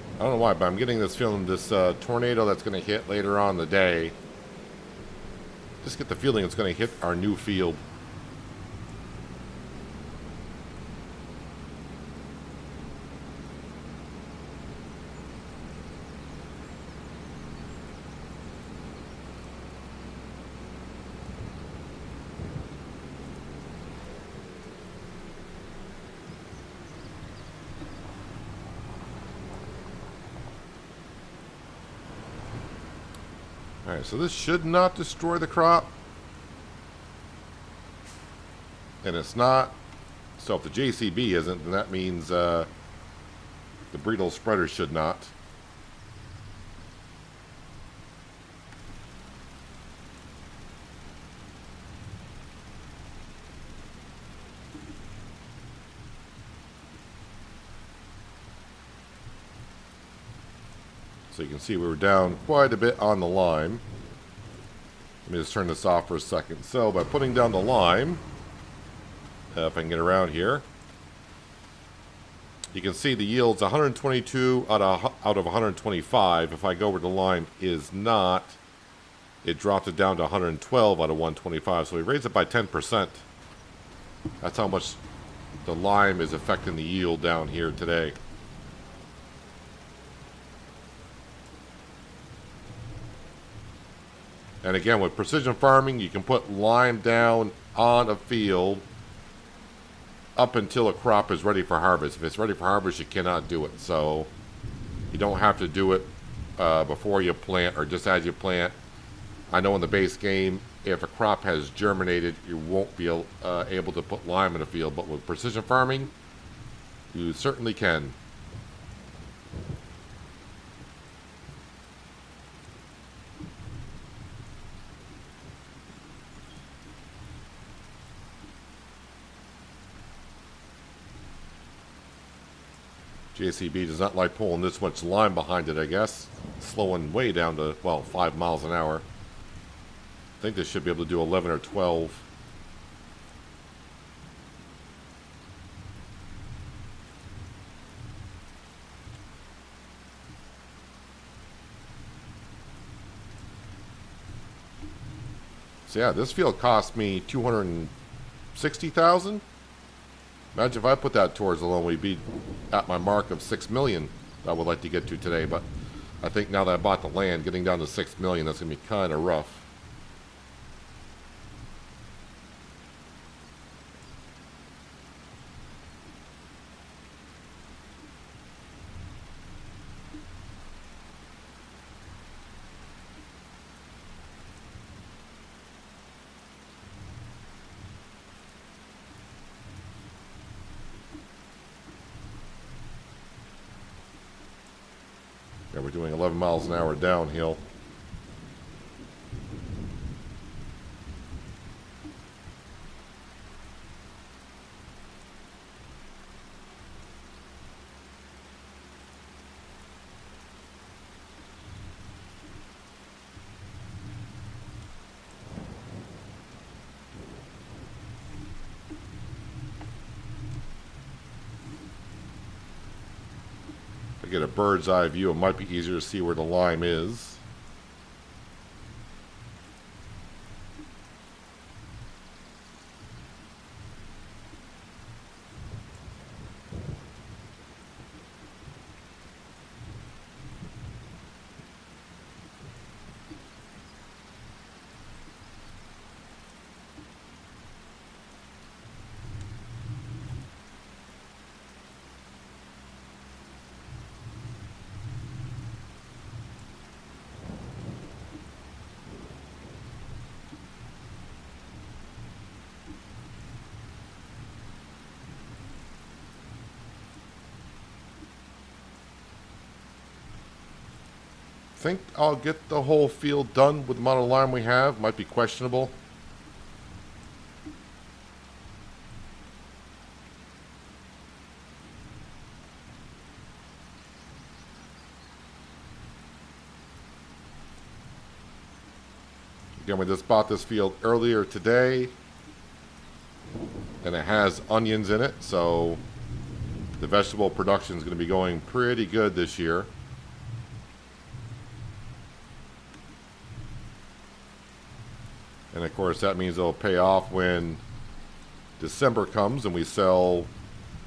I don't know why, but I'm getting this feeling this tornado that's going to hit later on in the day. Just get the feeling it's going to hit our new field. Alright, so this should not destroy the crop. And it's not. So if the JCB isn't, then that means the Bredal spreader should not. So you can see we were down quite a bit on the lime. Let me just turn this off for a second. So by putting down the lime, if I can get around here, you can see the yield's 122 out of 125. If I go where the lime is not, it dropped it down to 112 out of 125. So we raised it by 10%. That's how much the lime is affecting the yield down here today. And again, with precision farming, you can put lime down on a field up until a crop is ready for harvest. If it's ready for harvest, you cannot do it. So you don't have to do it before you plant or just as you plant. I know in the base game, if a crop has germinated, you won't be able to put lime in a field. But with precision farming, you certainly can. JCB does not like pulling this much lime behind it, I guess. Slowing way down to, well, 5 miles an hour. I think this should be able to do 11 or 12. So yeah, this field cost me $260,000. Imagine if I put that towards the loan, we'd be at my mark of $6 million that I would like to get to today. But I think now that I bought the land, getting down to 6 million, that's going to be kind of rough. Yeah, we're doing 11 miles an hour downhill. To get a bird's eye view, it might be easier to see where the lime is. Think I'll get the whole field done with the amount of lime we have. Might be questionable. Again, we just bought this field earlier today, and it has onions in it, so the vegetable production is going to be going pretty good this year. And of course, that means it'll pay off when December comes and we sell.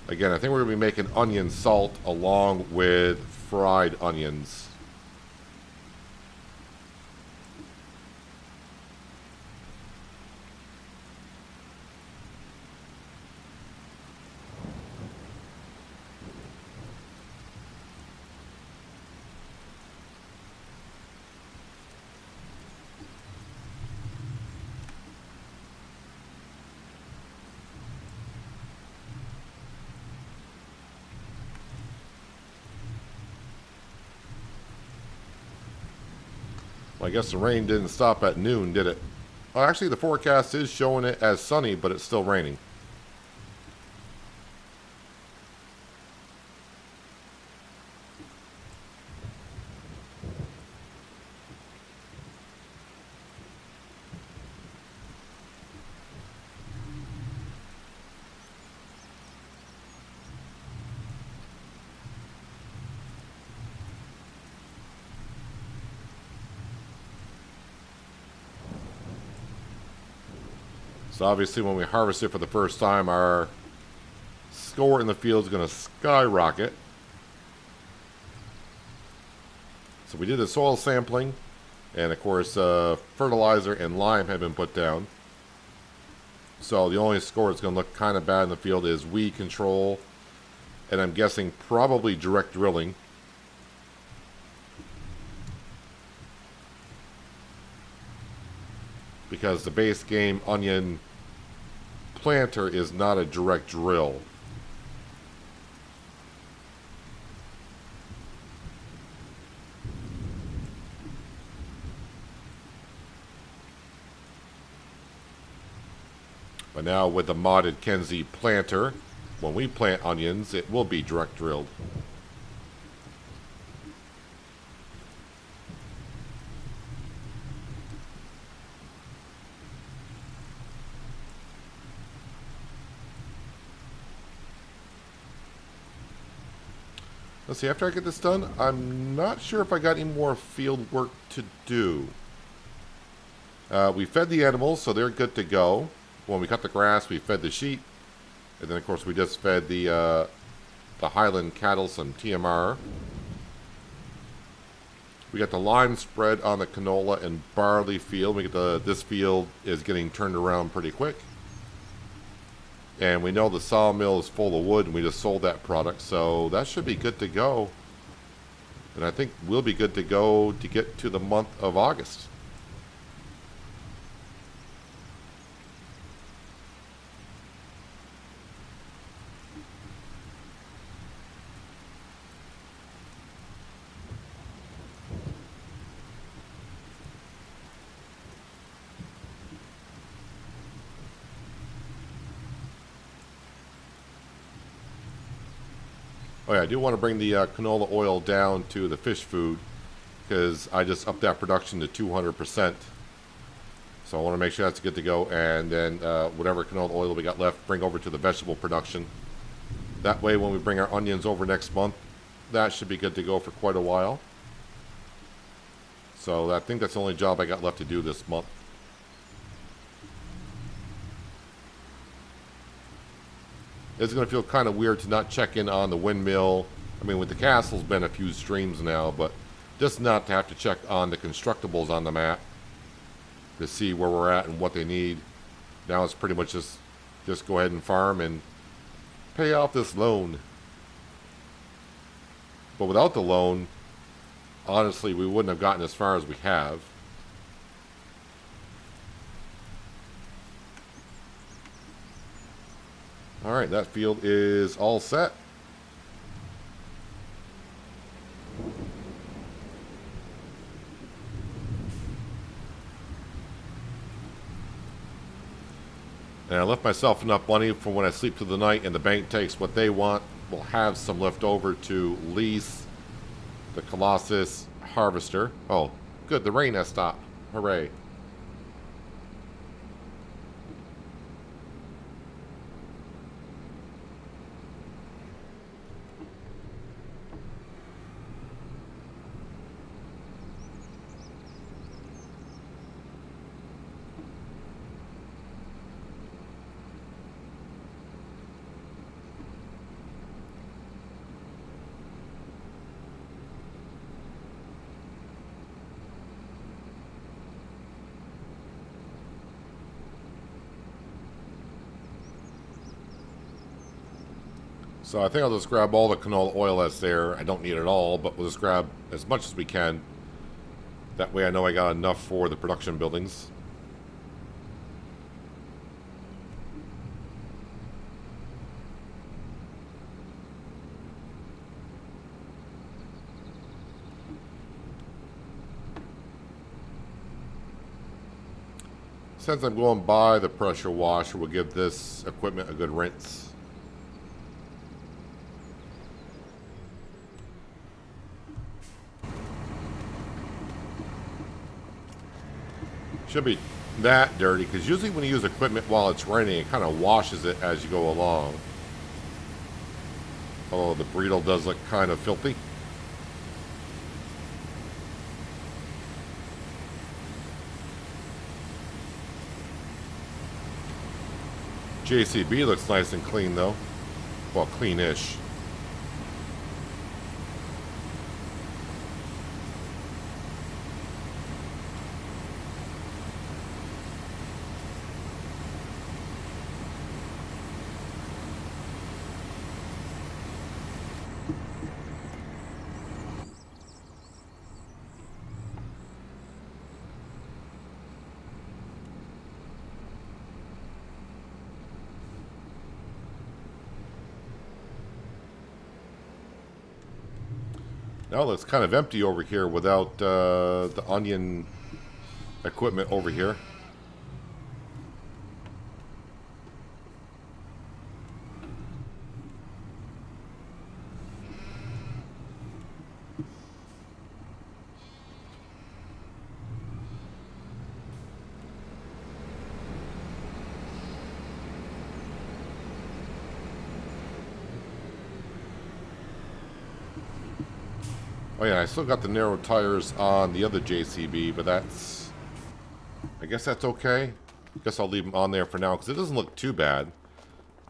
Again, I think we're going to be making onion salt along with fried onions. Well, I guess the rain didn't stop at noon, did it? Well, actually, the forecast is showing it as sunny, but it's still raining. So obviously when we harvest it for the first time, our score in the field is going to skyrocket. So we did the soil sampling, and of course fertilizer and lime have been put down. So the only score that's going to look kind of bad in the field is weed control, and I'm guessing probably direct drilling. Because the base game onion planter is not a direct drill. But now with the modded Kenzie planter, when we plant onions, it will be direct drilled. Let's see, after I get this done, I'm not sure if I got any more field work to do. We fed the animals, so they're good to go. When we cut the grass, we fed the sheep. And then, of course, we just fed the Highland cattle some TMR. We got the lime spread on the canola and barley field. This field is getting turned around pretty quick. And we know the sawmill is full of wood, and we just sold that product, so that should be good to go. And I think we'll be good to go to get to the month of August. Oh yeah, I do want to bring the canola oil down to the fish food because I just upped that production to 200%. So I want to make sure that's good to go, and then whatever canola oil we got left, bring over to the vegetable production. That way when we bring our onions over next month, that should be good to go for quite a while. So I think that's the only job I got left to do this month. It's going to feel kind of weird to not check in on the windmill. I mean, with the castle's been a few streams now, but just not to have to check on the constructibles on the map to see where we're at and what they need. Now it's pretty much just go ahead and farm and pay off this loan. But without the loan, honestly, we wouldn't have gotten as far as we have. Alright, that field is all set. And I left myself enough money for when I sleep through the night and the bank takes what they want. We'll have some left over to lease the Colossus harvester. Oh, good, the rain has stopped. Hooray. So I think I'll just grab all the canola oil that's there. I don't need it all, but we'll just grab as much as we can. That way I know I got enough for the production buildings. Since I'm going by the pressure washer, we'll give this equipment a good rinse. Should be that dirty, because usually when you use equipment while it's raining, it kind of washes it as you go along. Although the burrito does look kind of filthy. JCB looks nice and clean though. Well, clean-ish. Now it's kind of empty over here without the onion equipment over here. Oh yeah, I still got the narrow tires on the other JCB, but that's... I guess that's okay. I guess I'll leave them on there for now, because it doesn't look too bad.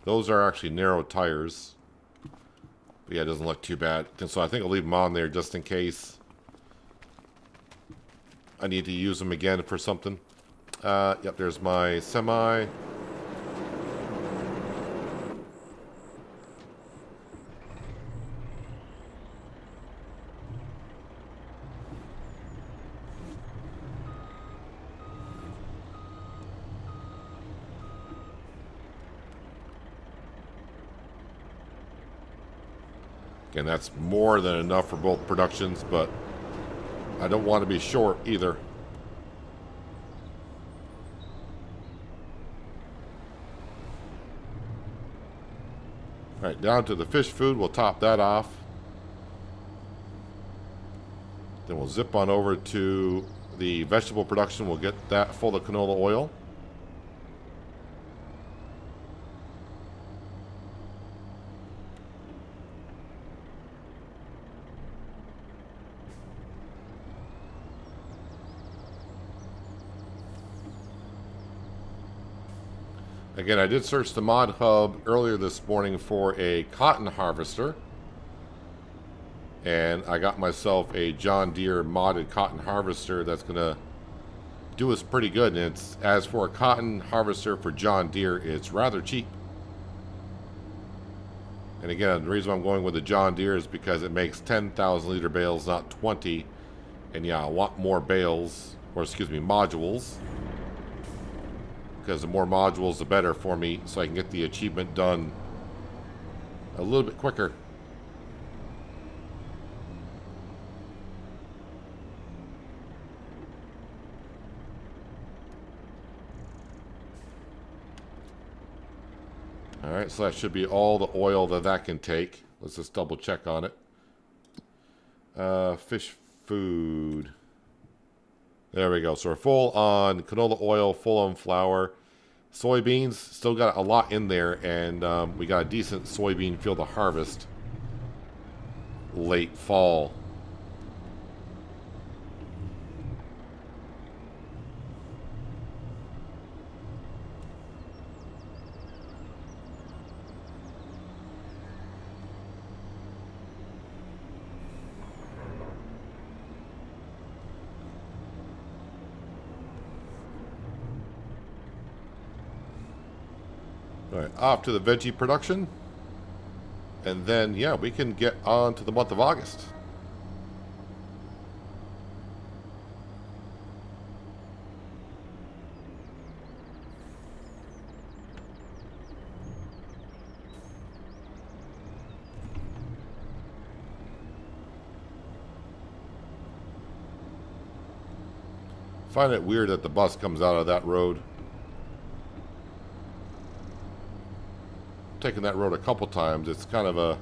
Those are actually narrow tires. But yeah, it doesn't look too bad. And so I think I'll leave them on there just in case I need to use them again for something. Yep, there's my semi. Again, that's more than enough for both productions, but I don't want to be short either. Alright, down to the fish food. We'll top that off. Then we'll zip on over to the vegetable production. We'll get that full of canola oil. Again, I did search the mod hub earlier this morning for a cotton harvester, and I got myself a John Deere modded cotton harvester that's going to do us pretty good. And it's, as for a cotton harvester for John Deere, it's rather cheap. And again, the reason I'm going with the John Deere is because it makes 10,000 liter bales, not 20. And yeah, I want more bales, or excuse me, modules. Because the more modules, the better for me, so I can get the achievement done a little bit quicker. Alright, so that should be all the oil that can take. Let's just double check on it. Fish food. There we go. So we're full on canola oil, full on flour. Soybeans, still got a lot in there, and we got a decent soybean field to harvest late fall. Alright, off to the veggie production. And then, yeah, we can get on to the month of August. Find it weird that the bus comes out of that road. Taken that road a couple times. It's kind of a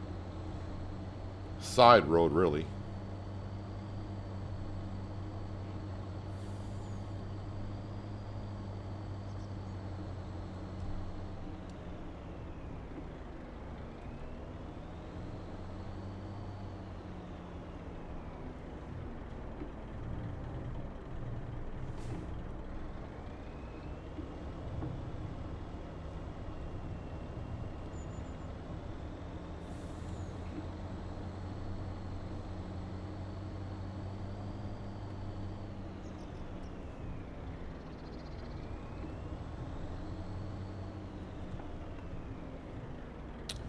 side road, really.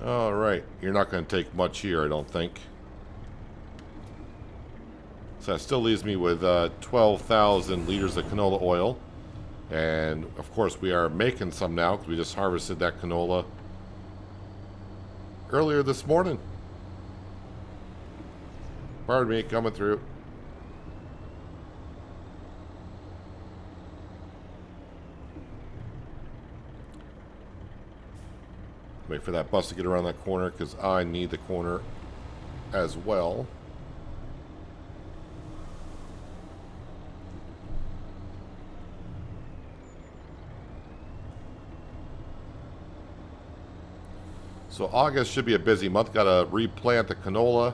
All right, you're not going to take much here, I don't think. So that still leaves me with 12,000 liters of canola oil. And, of course, we are making some now because we just harvested that canola earlier this morning. Pardon me, coming through. Wait for that bus to get around that corner because I need the corner as well. So August should be a busy month. Got to replant the canola.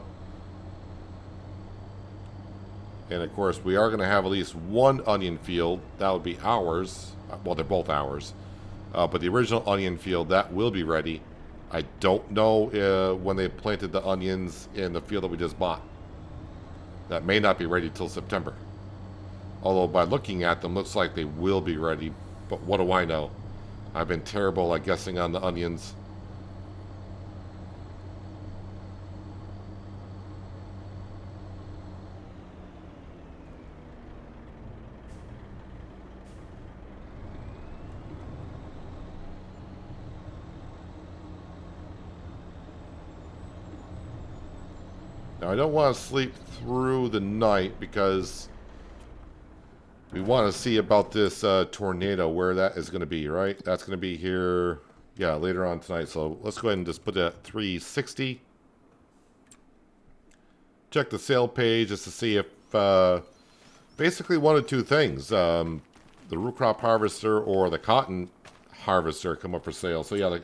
And of course, we are going to have at least one onion field. That would be ours. Well, they're both ours. But the original onion field, that will be ready. I don't know when they planted the onions in the field that we just bought. That may not be ready till September. Although by looking at them, looks like they will be ready. But what do I know? I've been terrible at guessing on the onions. Now, I don't want to sleep through the night because we want to see about this tornado, where that is going to be, right? That's going to be here, yeah, later on tonight. So let's go ahead and just put it at 360. Check the sale page just to see if basically one of two things. The root crop harvester or the cotton harvester come up for sale. So yeah,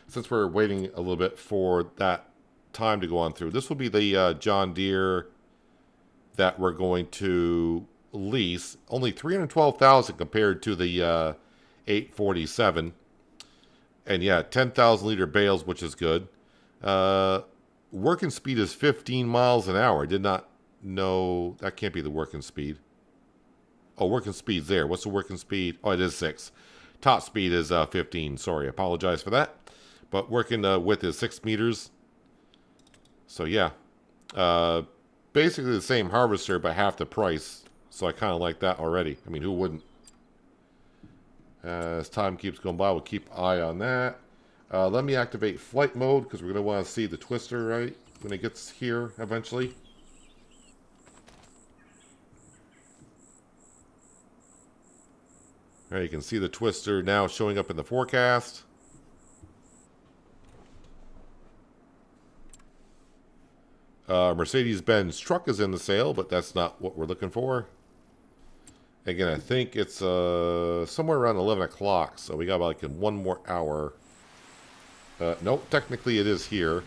since we're waiting a little bit for that time to go on through, this will be the John Deere that we're going to lease. Only 312,000 compared to the 847, and yeah, 10,000 liter bales, which is good. Working speed is 15 miles an hour. I did not know that. Can't be the working speed. Oh, working speed's there. What's the working speed? Oh, it is 6. Top speed is 15. Sorry, apologize for that. But working width is 6 meters. So yeah, basically the same harvester, but half the price. So I kind of like that already. I mean, who wouldn't? As time keeps going by, we'll keep an eye on that. Let me activate flight mode because we're going to want to see the twister, right, when it gets here eventually. All right, you can see the twister now showing up in the forecast. Mercedes-Benz truck is in the sale, but that's not what we're looking for. Again, I think it's somewhere around 11 o'clock, so we got like 1 more hour. Nope, technically it is here.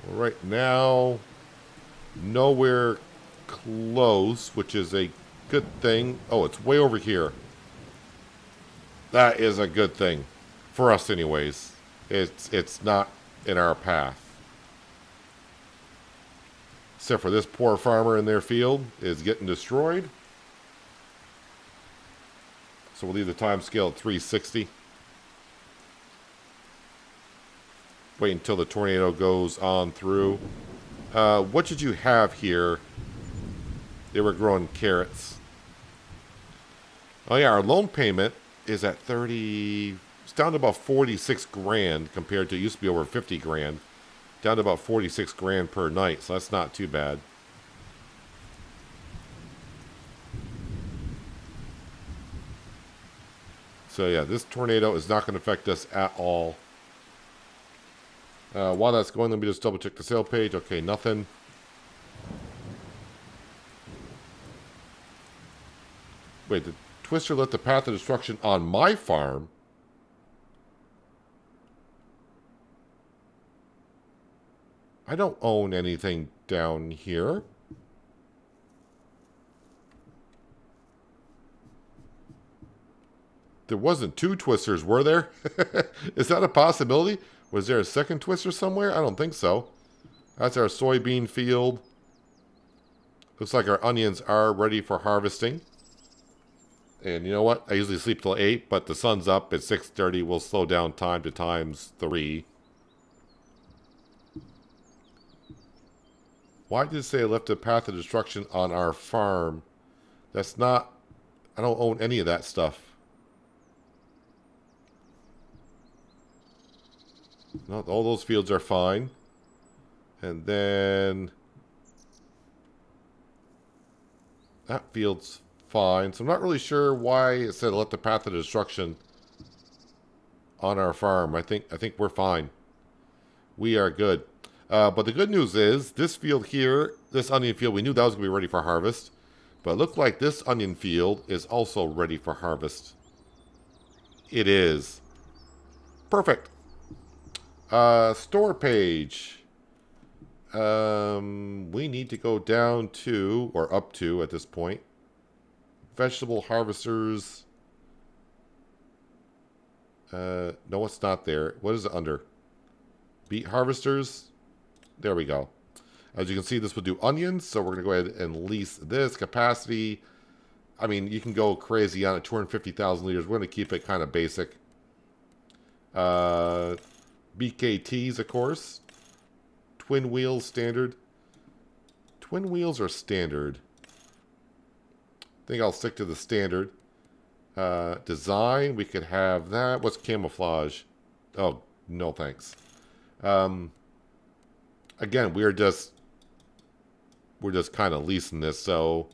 Right now, nowhere close, which is a good thing. Oh, it's way over here. That is a good thing. For us anyways. It's not in our path. Except for this poor farmer in their field is getting destroyed. So we'll leave the time scale at 360. Wait until the tornado goes on through. What did you have here? They were growing carrots. Oh yeah, our loan payment is at 30. It's down to about 46 grand compared to, it used to be over 50 grand. Down to about 46 grand per night, so that's not too bad. So yeah, this tornado is not going to affect us at all. While that's going, let me just double check the sale page. Okay, nothing. Wait, the twister left the path of destruction on my farm? I don't own anything down here. There wasn't 2 twisters, were there? Is that a possibility? Was there a second twister somewhere? I don't think so. That's our soybean field. Looks like our onions are ready for harvesting. And you know what? I usually sleep till 8, but the sun's up at 6:30. We'll slow down time to ×3. Why did it say I left a path of destruction on our farm? That's not... I don't own any of that stuff. No, all those fields are fine. And then... that field's fine. So I'm not really sure why it said let the path of destruction on our farm. I think we're fine. We are good. But the good news is, this field here, this onion field, we knew that was going to be ready for harvest. But it looked like this onion field is also ready for harvest. It is. Perfect. Store page. We need to go down to, or up to at this point, vegetable harvesters. No, it's not there. What is it under? Beet harvesters. There we go. As you can see, this will do onions, so we're going to go ahead and lease this capacity. I mean, you can go crazy on it, 250,000 liters. We're going to keep it kind of basic. BKTs, of course. Twin wheels, standard. Twin wheels are standard. I think I'll stick to the standard. Design, we could have that. What's camouflage? Oh, no thanks. Again, we're just kind of leasing this, so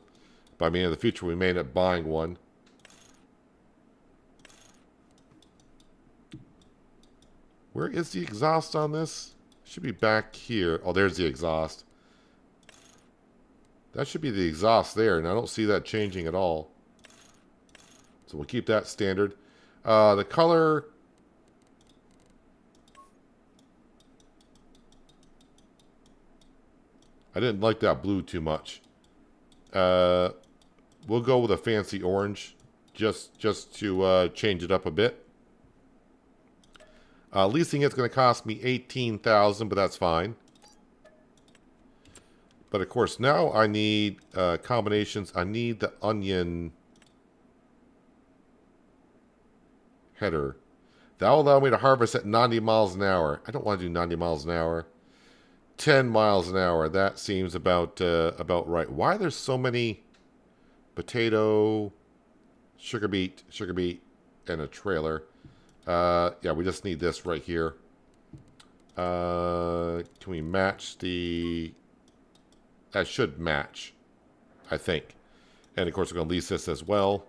by the end of the future, we may end up buying one. Where is the exhaust on this? Should be back here. Oh, there's the exhaust. That should be the exhaust there, and I don't see that changing at all. So we'll keep that standard. The color... I didn't like that blue too much. We'll go with a fancy orange, just to change it up a bit. Leasing it's going to cost me $18,000, but that's fine. But of course, now I need combinations. I need the onion header. That will allow me to harvest at 90 miles an hour. I don't want to do 90 miles an hour. 10 miles an hour. That seems about right. Why there's so many potato, sugar beet, and a trailer? Yeah, we just need this right here. Can we match the... That should match, I think. And of course, we're going to lease this as well.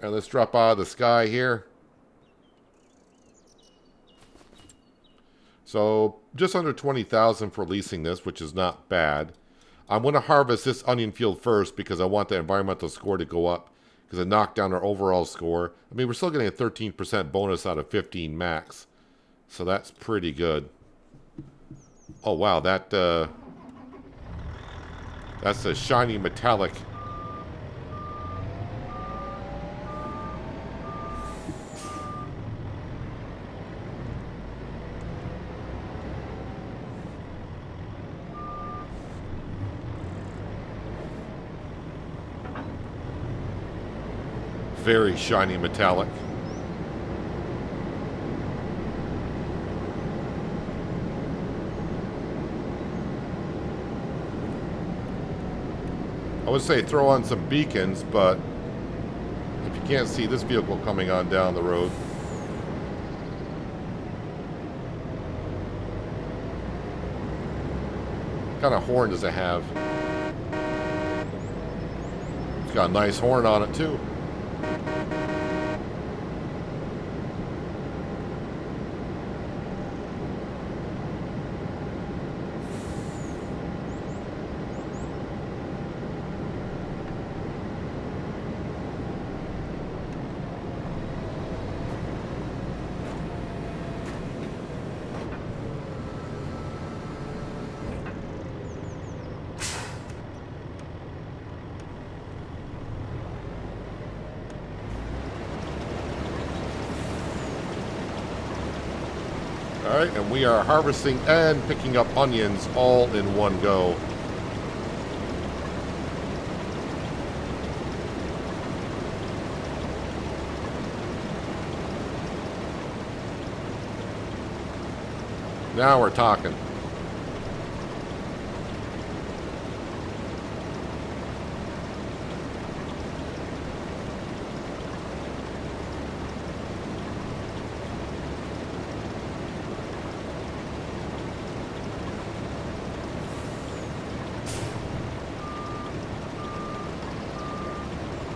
And let's drop out of the sky here. So just under 20,000 for leasing this, which is not bad. I'm going to harvest this onion field first because I want the environmental score to go up because it knocked down our overall score. I mean, we're still getting a 13% bonus out of 15 max. So that's pretty good. Oh, wow. That's a shiny metallic. Very shiny metallic. I would say throw on some beacons, but if you can't see this vehicle coming on down the road. What kind of horn does it have? It's got a nice horn on it too. Alright, and we are harvesting and picking up onions all in one go. Now we're talking.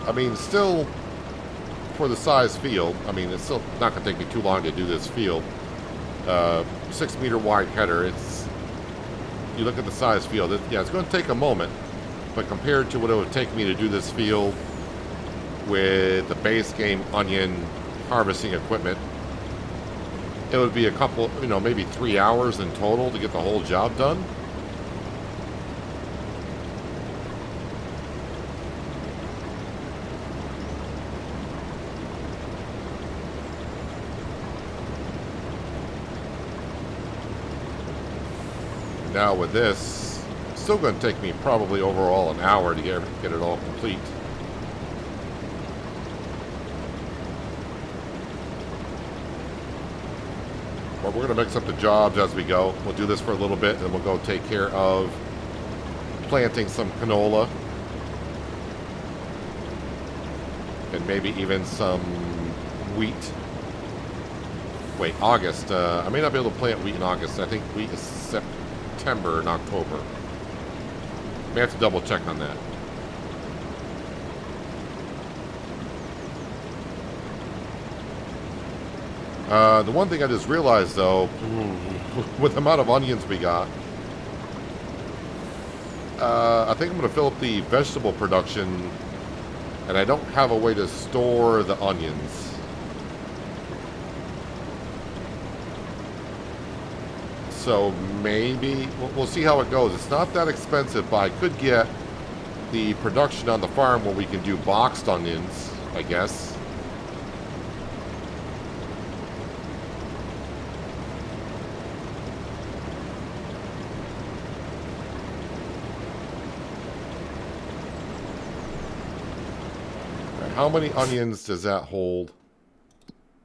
I mean, still, for the size field, I mean, it's still not going to take me too long to do this field. 6 meter wide header, it's, you look at the size field, yeah, it's going to take a moment, but compared to what it would take me to do this field with the base game onion harvesting equipment, it would be a couple, you know, maybe 3 hours in total to get the whole job done. Now with this, it's still going to take me probably overall an hour to get it all complete. But we're going to mix up the jobs as we go. We'll do this for a little bit, and then we'll go take care of planting some canola. And maybe even some wheat. Wait, August. I may not be able to plant wheat in August. I think wheat is September and October. May have to double check on that. The one thing I just realized, though, with the amount of onions we got, I think I'm going to fill up the vegetable production, and I don't have a way to store the onions. So maybe, we'll see how it goes. It's not that expensive, but I could get the production on the farm where we can do boxed onions, I guess. How many onions does that hold?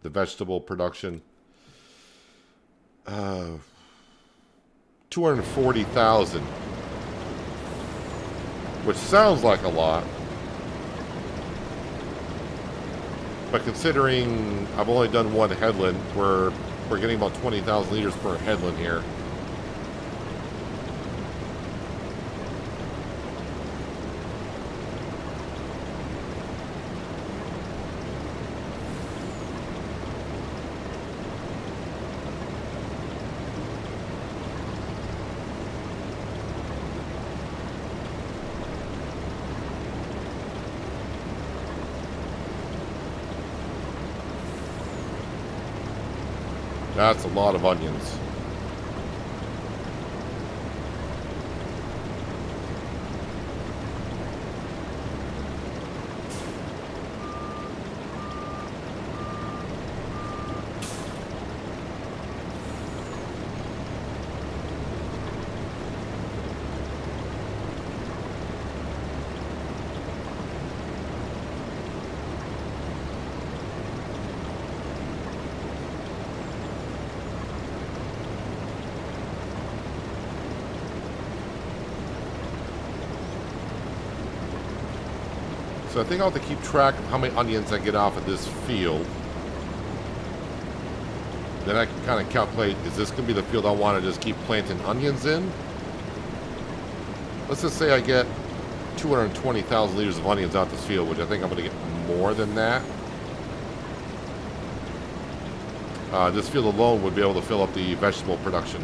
The vegetable production? 240,000. Which sounds like a lot. But considering I've only done one headland, we're getting about 20,000 liters per headland here. That's a lot of onions. So I think I'll have to keep track of how many onions I get off of this field. Then I can kind of calculate, is this going to be the field I want to just keep planting onions in? Let's just say I get 220,000 liters of onions out this field, which I think I'm going to get more than that. This field alone would be able to fill up the vegetable production.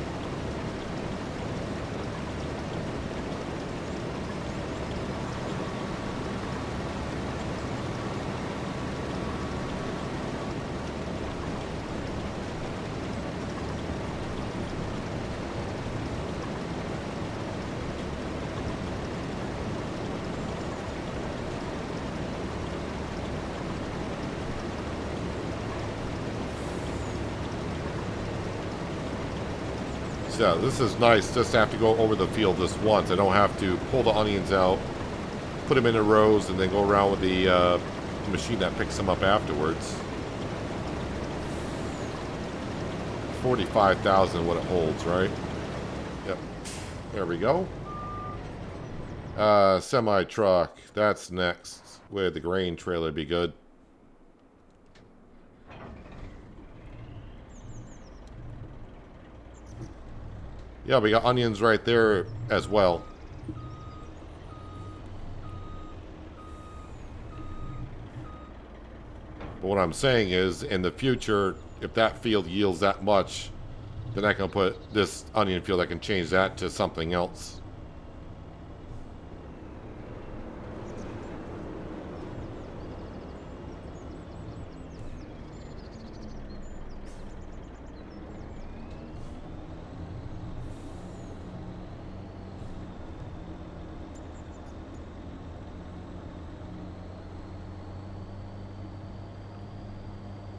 Yeah, this is nice just to have to go over the field this once. I don't have to pull the onions out, put them in a rows, and then go around with the machine that picks them up afterwards. 45,000 what it holds, right? Yep. There we go. Semi-truck. That's next. Where the grain trailer be good. Yeah, we got onions right there as well. But what I'm saying is, in the future, if that field yields that much, then I can put this onion field, I can change that to something else.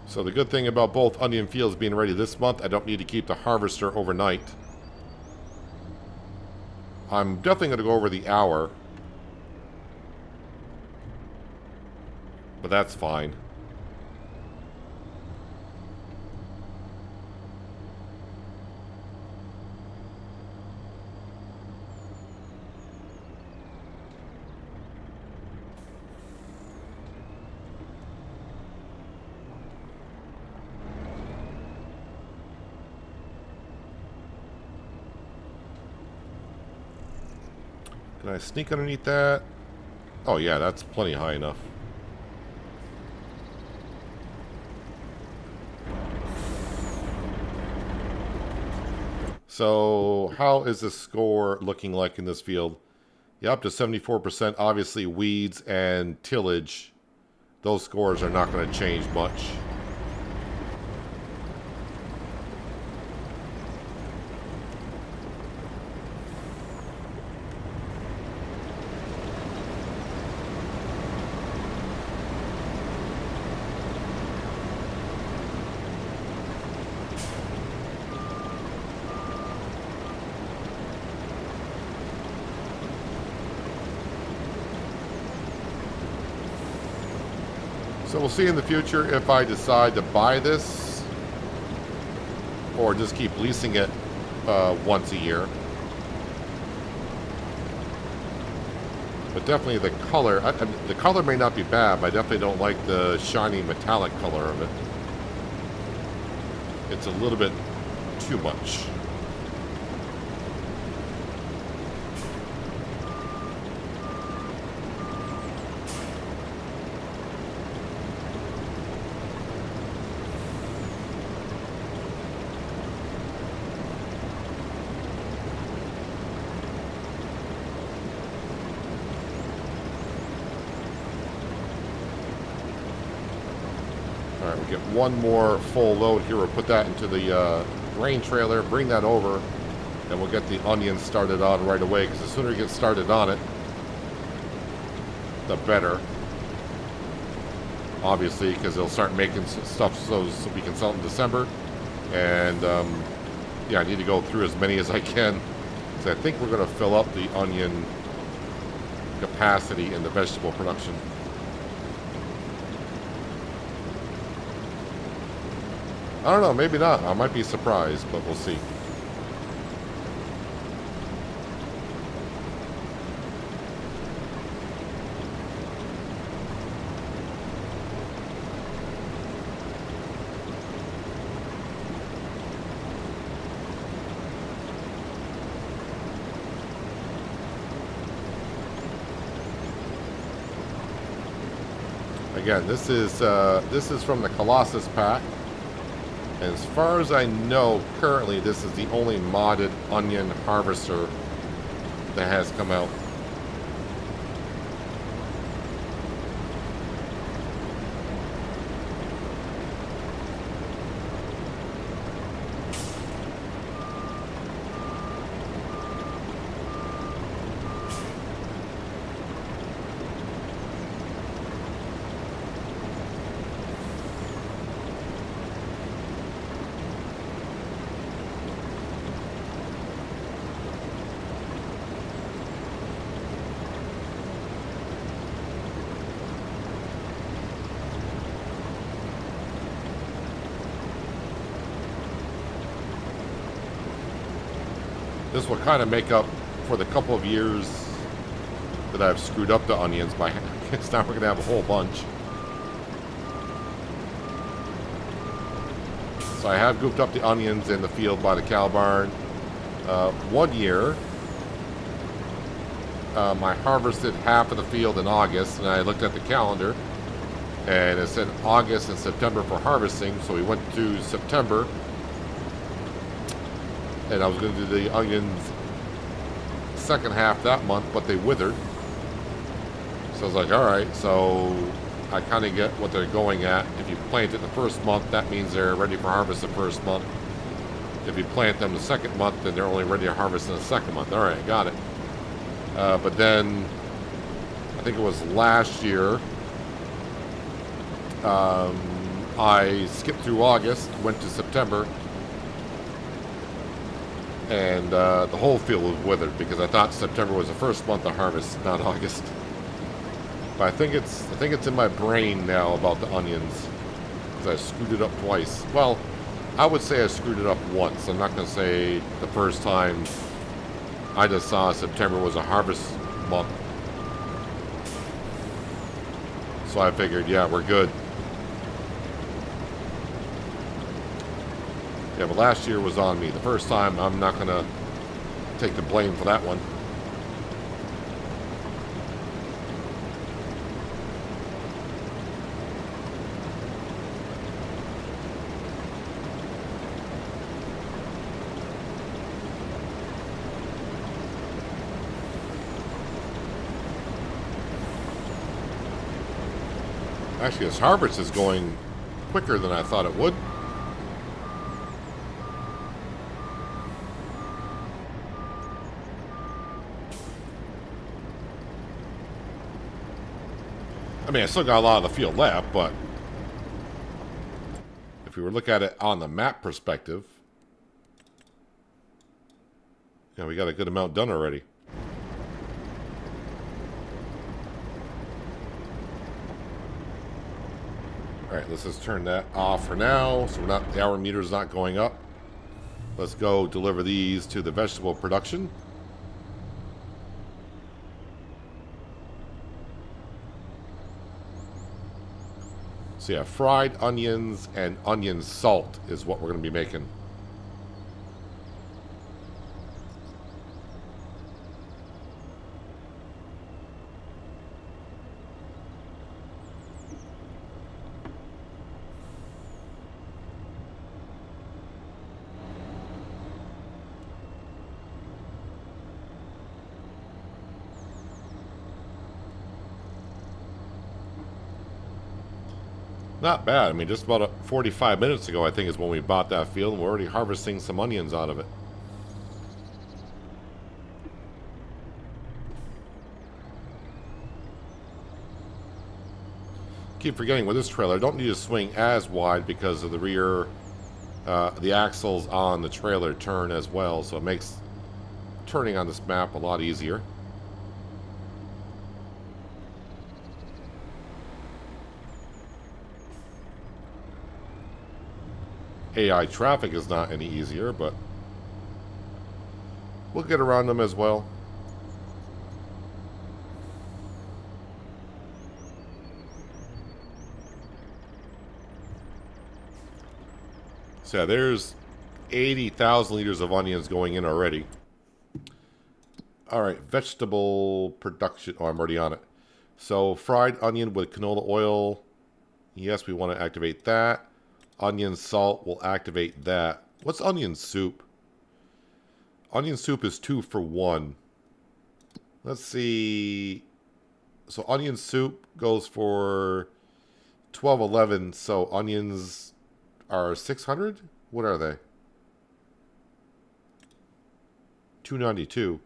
So the good thing about both onion fields being ready this month, I don't need to keep the harvester overnight. I'm definitely going to go over the hour. But that's fine. Can I sneak underneath that? Oh yeah, that's plenty high enough. So how is the score looking like in this field? Yeah, up to 74%. Obviously weeds and tillage, those scores are not going to change much. So we'll see in the future if I decide to buy this or just keep leasing it once a year. But definitely the color, the color may not be bad, but I definitely don't like the shiny metallic color of it. It's a little bit too much. All right, we'll get one more full load here. We'll put that into the grain trailer, bring that over, and we'll get the onions started on right away, because the sooner you get started on it, the better. Obviously, because they'll start making stuff so we can sell it in December. And yeah, I need to go through as many as I can, because I think we're going to fill up the onion capacity in the vegetable production. I don't know, maybe not. I might be surprised, but we'll see. Again, this is from the Colossus pack. And as far as I know, currently this is the only modded onion harvester that has come out. This will kind of make up for the couple of years that I've screwed up the onions by because now we're going to have a whole bunch. So I have goofed up the onions in the field by the cow barn. One year, I harvested half of the field in August, and I looked at the calendar, and it said August and September for harvesting, so we went to September. And I was going to do the onions second half that month, but they withered. So I was like, all right, so I kind of get what they're going at. If you plant it the first month, that means they're ready for harvest the first month. If you plant them the second month, then they're only ready to harvest in the second month. All right, got it. But then, I think it was last year, I skipped through August, went to September, And the whole field was withered because I thought September was the first month of harvest, not August. But I think it's in my brain now about the onions because I screwed it up twice. Well, I would say I screwed it up once. I'm not going to say the first time. I just saw September was a harvest month. So I figured, yeah, we're good. Yeah, but last year was on me. The first time, I'm not going to take the blame for that one. Actually, this harvest is going quicker than I thought it would. I mean, I still got a lot of the field left, but if we were to look at it on the map perspective, yeah, we got a good amount done already. Alright, let's just turn that off for now, so the hour meter's not going up. Let's go deliver these to the vegetable production. So yeah, fried onions and onion salt is what we're going to be making. Not bad. I mean, just about 45 minutes ago, I think, is when we bought that field, and we're already harvesting some onions out of it. Keep forgetting with this trailer, I don't need to swing as wide because of the rear, the axles on the trailer turn as well, so it makes turning on this map a lot easier. AI traffic is not any easier, but we'll get around them as well. So yeah, there's 80,000 liters of onions going in already. All right, vegetable production. Oh, I'm already on it. So fried onion with canola oil. Yes, we want to activate that. Onion salt will activate that. What's onion soup? Onion soup is 2 for 1. Let's see. So onion soup goes for $12.11. So onions are 600. What are they? $2.92.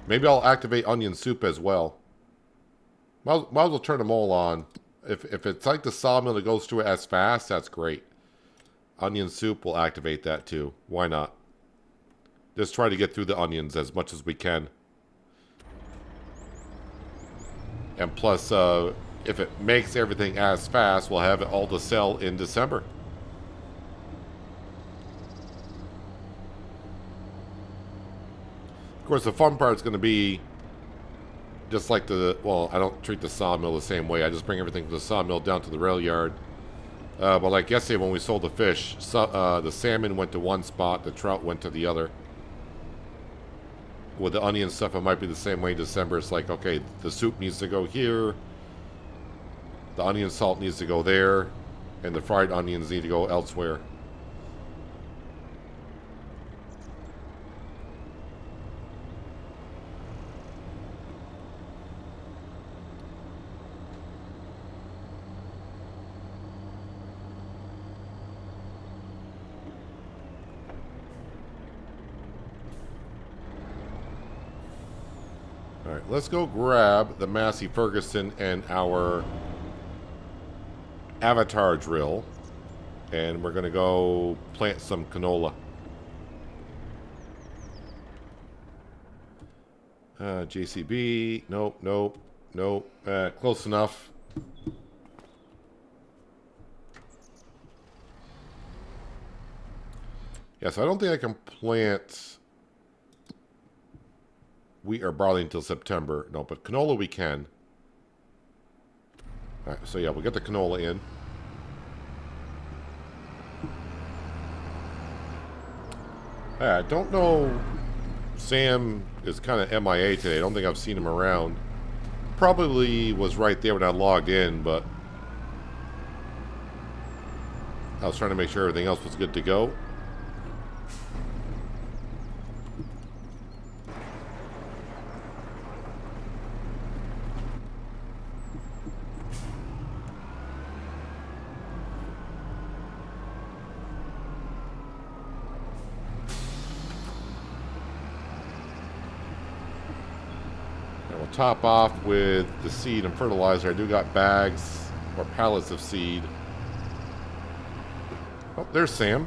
Maybe I'll activate onion soup as well. Might as well turn them all on. If it's like the sawmill that goes through it as fast, that's great. Onion soup will activate that too. Why not? Just try to get through the onions as much as we can. And plus, if it makes everything as fast, we'll have it all to sell in December. Of course, the fun part is going to be just like well, I don't treat the sawmill the same way. I just bring everything from the sawmill down to the rail yard. But like yesterday when we sold the fish, the salmon went to one spot, the trout went to the other. With the onion stuff, it might be the same way in December. It's like, okay, the soup needs to go here, the onion salt needs to go there, and the fried onions need to go elsewhere. Alright, let's go grab the Massey Ferguson and our Avatar drill. And we're going to go plant some canola. JCB. Nope, nope, nope. Close enough. Yes, I don't think I can plant wheat or barley until September. No, but canola we can. All right, so yeah, we'll get the canola in. I don't know. Sam is kind of MIA today. I don't think I've seen him around. Probably was right there when I logged in, but I was trying to make sure everything else was good to go. Top off with the seed and fertilizer. I do got bags or pallets of seed. Oh, there's Sam.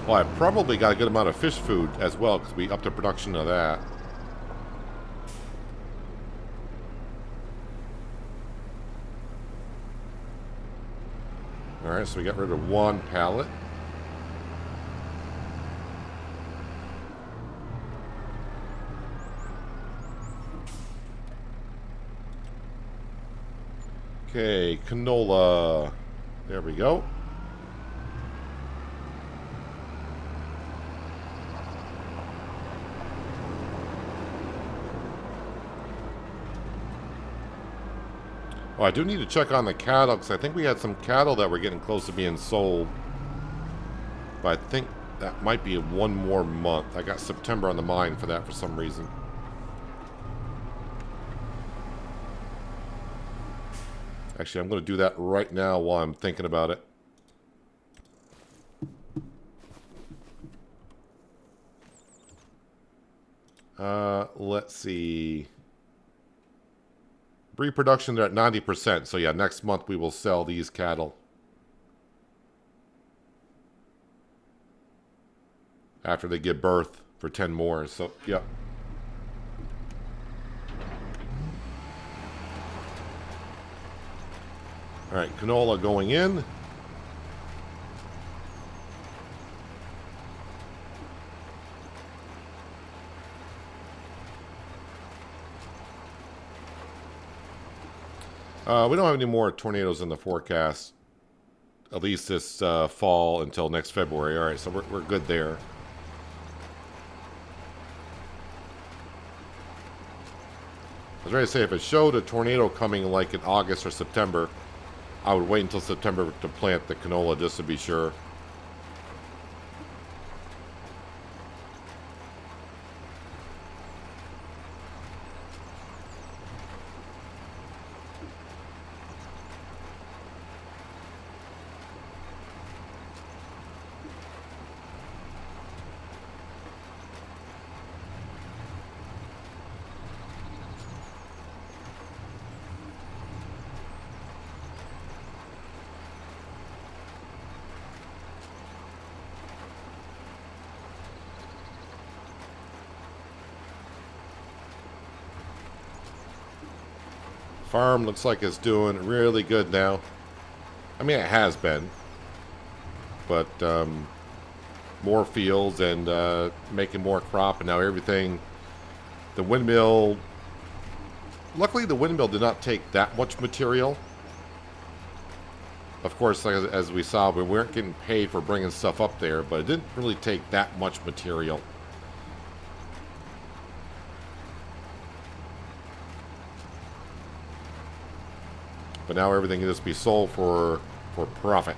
Well, I probably got a good amount of fish food as well because we upped the production of that. Alright, so we got rid of one pallet. Okay, canola. There we go. Oh, I do need to check on the cattle, because I think we had some cattle that were getting close to being sold. But I think that might be one more month. I got September on the mind for that for some reason. Actually, I'm going to do that right now while I'm thinking about it. Let's see. Reproduction, they're at 90%. So yeah, next month we will sell these cattle. After they give birth for 10 more. So, yeah. Alright, canola going in. We don't have any more tornadoes in the forecast, at least this fall until next February. All right, so we're good there. I was ready to say, if it showed a tornado coming like in August or September, I would wait until September to plant the canola just to be sure. Farm looks like it's doing really good now. I mean, it has been. But more fields and making more crop, and now everything. The windmill. Luckily, the windmill did not take that much material. Of course, like, as we saw, we weren't getting paid for bringing stuff up there, but it didn't really take that much material. But now everything can just be sold for profit.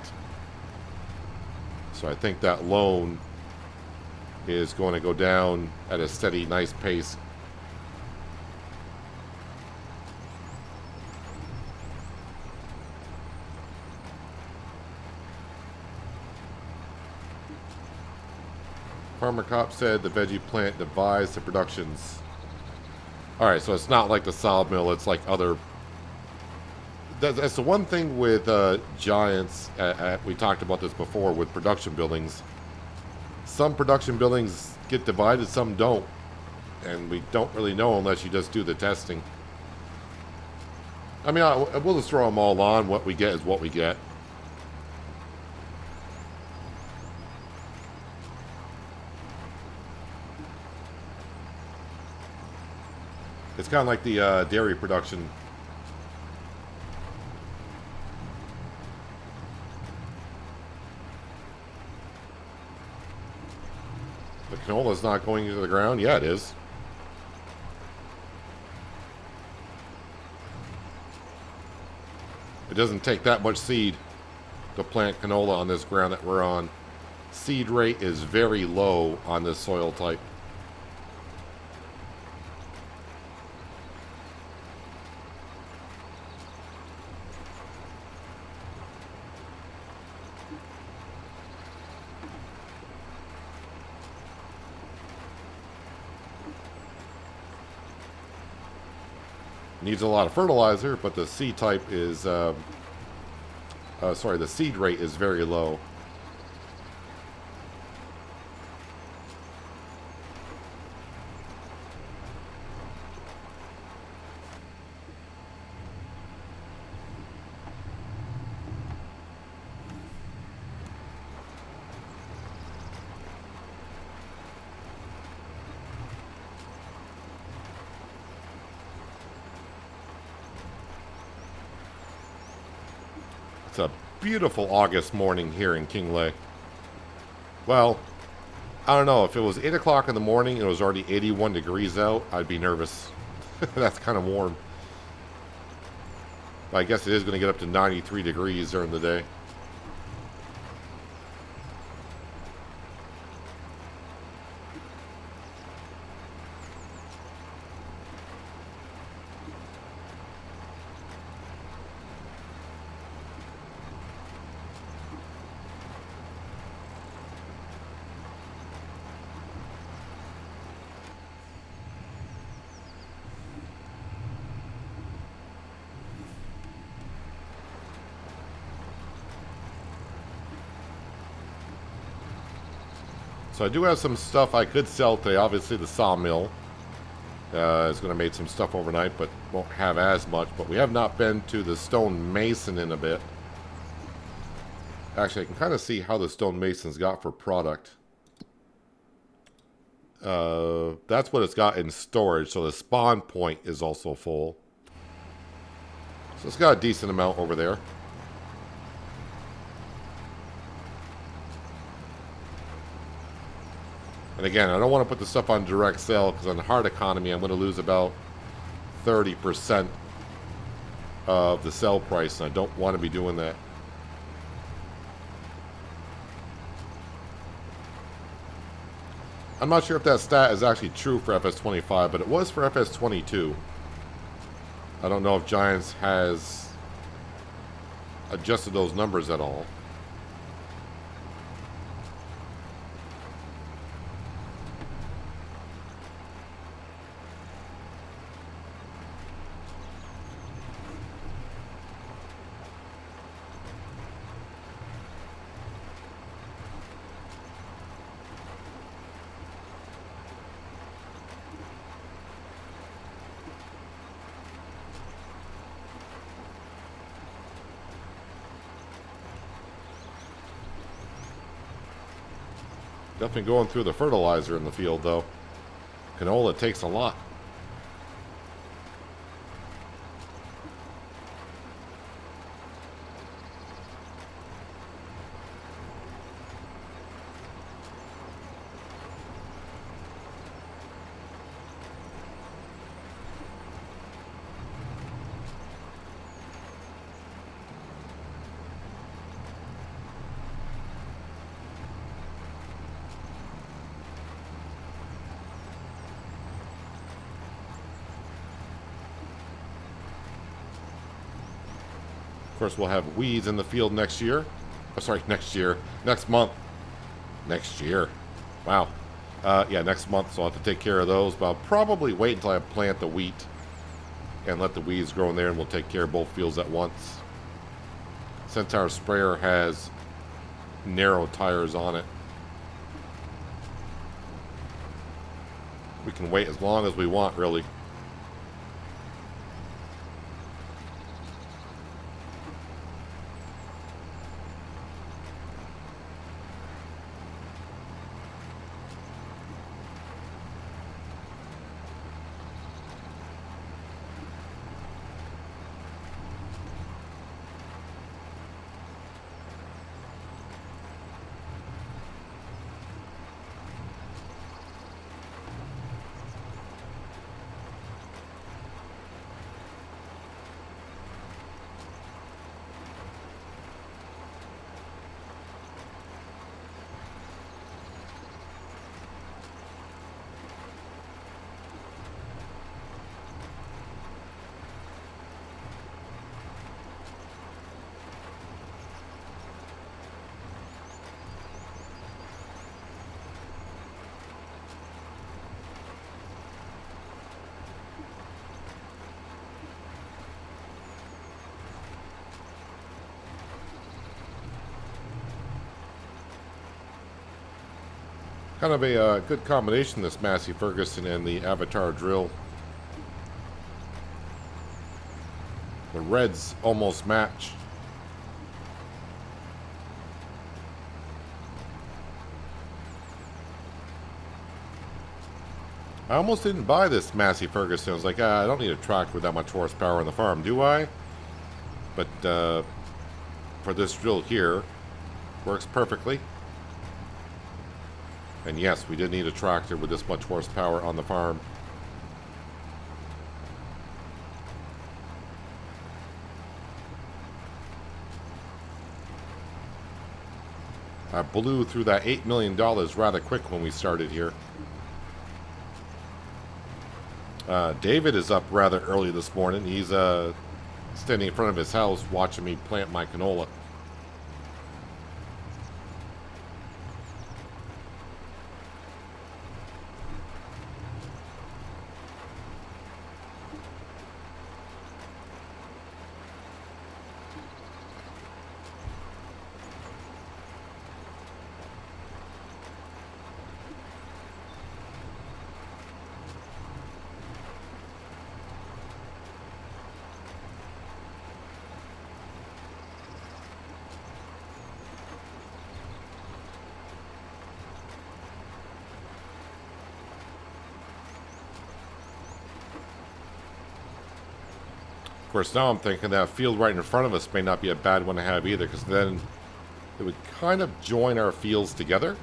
So I think that loan is going to go down at a steady, nice pace. Farmer Cop said the veggie plant divides the productions. Alright, so it's not like the sawmill, it's like other... That's the one thing with Giants, we talked about this before, with production buildings. Some production buildings get divided, some don't. And we don't really know unless you just do the testing. I mean, we'll just throw them all on. What we get is what we get. It's kind of like the dairy production. The canola's not going into the ground? Yeah, it is. It doesn't take that much seed to plant canola on this ground that we're on. Seed rate is very low on this soil type. Needs a lot of fertilizer, but the seed type is, the seed rate is very low. It's a beautiful August morning here in Kinlaig. Well, I don't know. If it was 8 o'clock in the morning and it was already 81 degrees out, I'd be nervous. That's kind of warm. But I guess it is going to get up to 93 degrees during the day. So I do have some stuff I could sell today. Obviously, the sawmill is going to make some stuff overnight, but won't have as much. But we have not been to the stone mason in a bit. Actually, I can kind of see how the stone mason's got for product. That's what it's got in storage. So the spawn point is also full. So it's got a decent amount over there. And again, I don't want to put the stuff on direct sale because on the hard economy, I'm going to lose about 30% of the sell price, and I don't want to be doing that. I'm not sure if that stat is actually true for FS25, but it was for FS22. I don't know if Giants has adjusted those numbers at all. Definitely going through the fertilizer in the field, though. Canola takes a lot. Of course, we'll have weeds in the field next year. Oh, sorry, next year. Next month. Next year. Wow. Yeah, next month, so I'll have to take care of those. But I'll probably wait until I plant the wheat and let the weeds grow in there, and we'll take care of both fields at once. Since our sprayer has narrow tires on it, we can wait as long as we want, really. Kind of a good combination, this Massey Ferguson and the Avatar drill. The reds almost match. I almost didn't buy this Massey Ferguson. I was like, I don't need a tractor with that much horsepower on the farm, do I? But for this drill here, works perfectly. And yes, we did need a tractor with this much horsepower on the farm. I blew through that $8 million rather quick when we started here. David is up rather early this morning. He's standing in front of his house watching me plant my canola. Of course, now I'm thinking that field right in front of us may not be a bad one to have either, because then it would kind of join our fields together.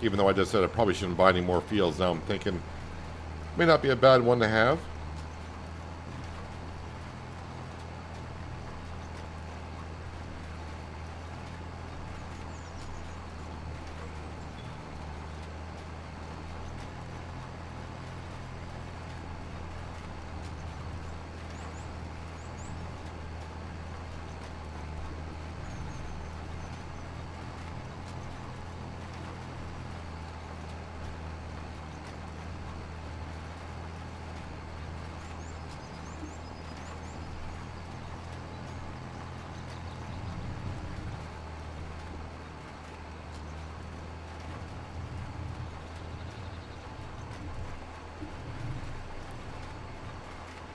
Even though I just said I probably shouldn't buy any more fields, now I'm thinking it may not be a bad one to have.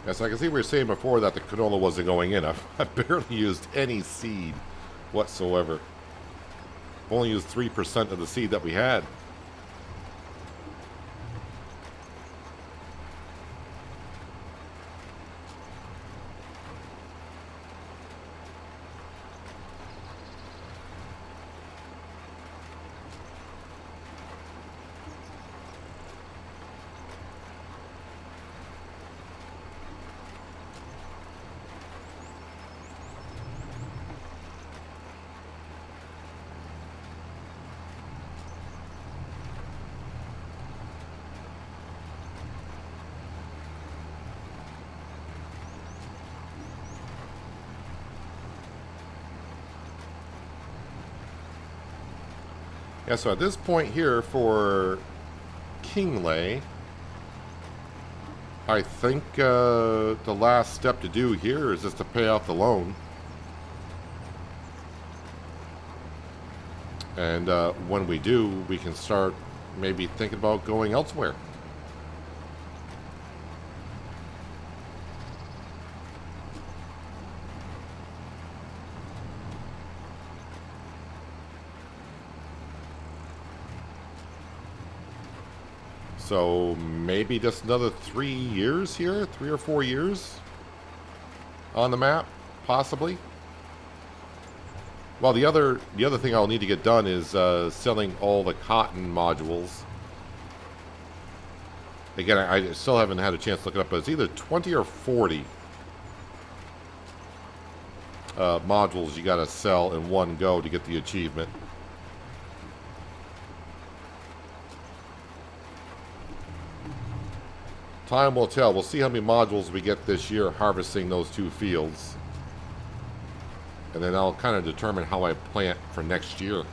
Yes, I can see we were saying before that the canola wasn't going in. I've barely used any seed whatsoever. I've only used 3% of the seed that we had. Yeah, so at this point here for Kinlaig, I think the last step to do here is just to pay off the loan. And when we do, we can start maybe thinking about going elsewhere. So maybe just another 3 years here, 3 or 4 years on the map, possibly. Well, the other thing I'll need to get done is selling all the cotton modules. Again, I still haven't had a chance to look it up, but it's either 20 or 40 modules you got to sell in one go to get the achievement. Time will tell. We'll see how many modules we get this year harvesting those 2 fields. And then I'll kind of determine how I plant for next year.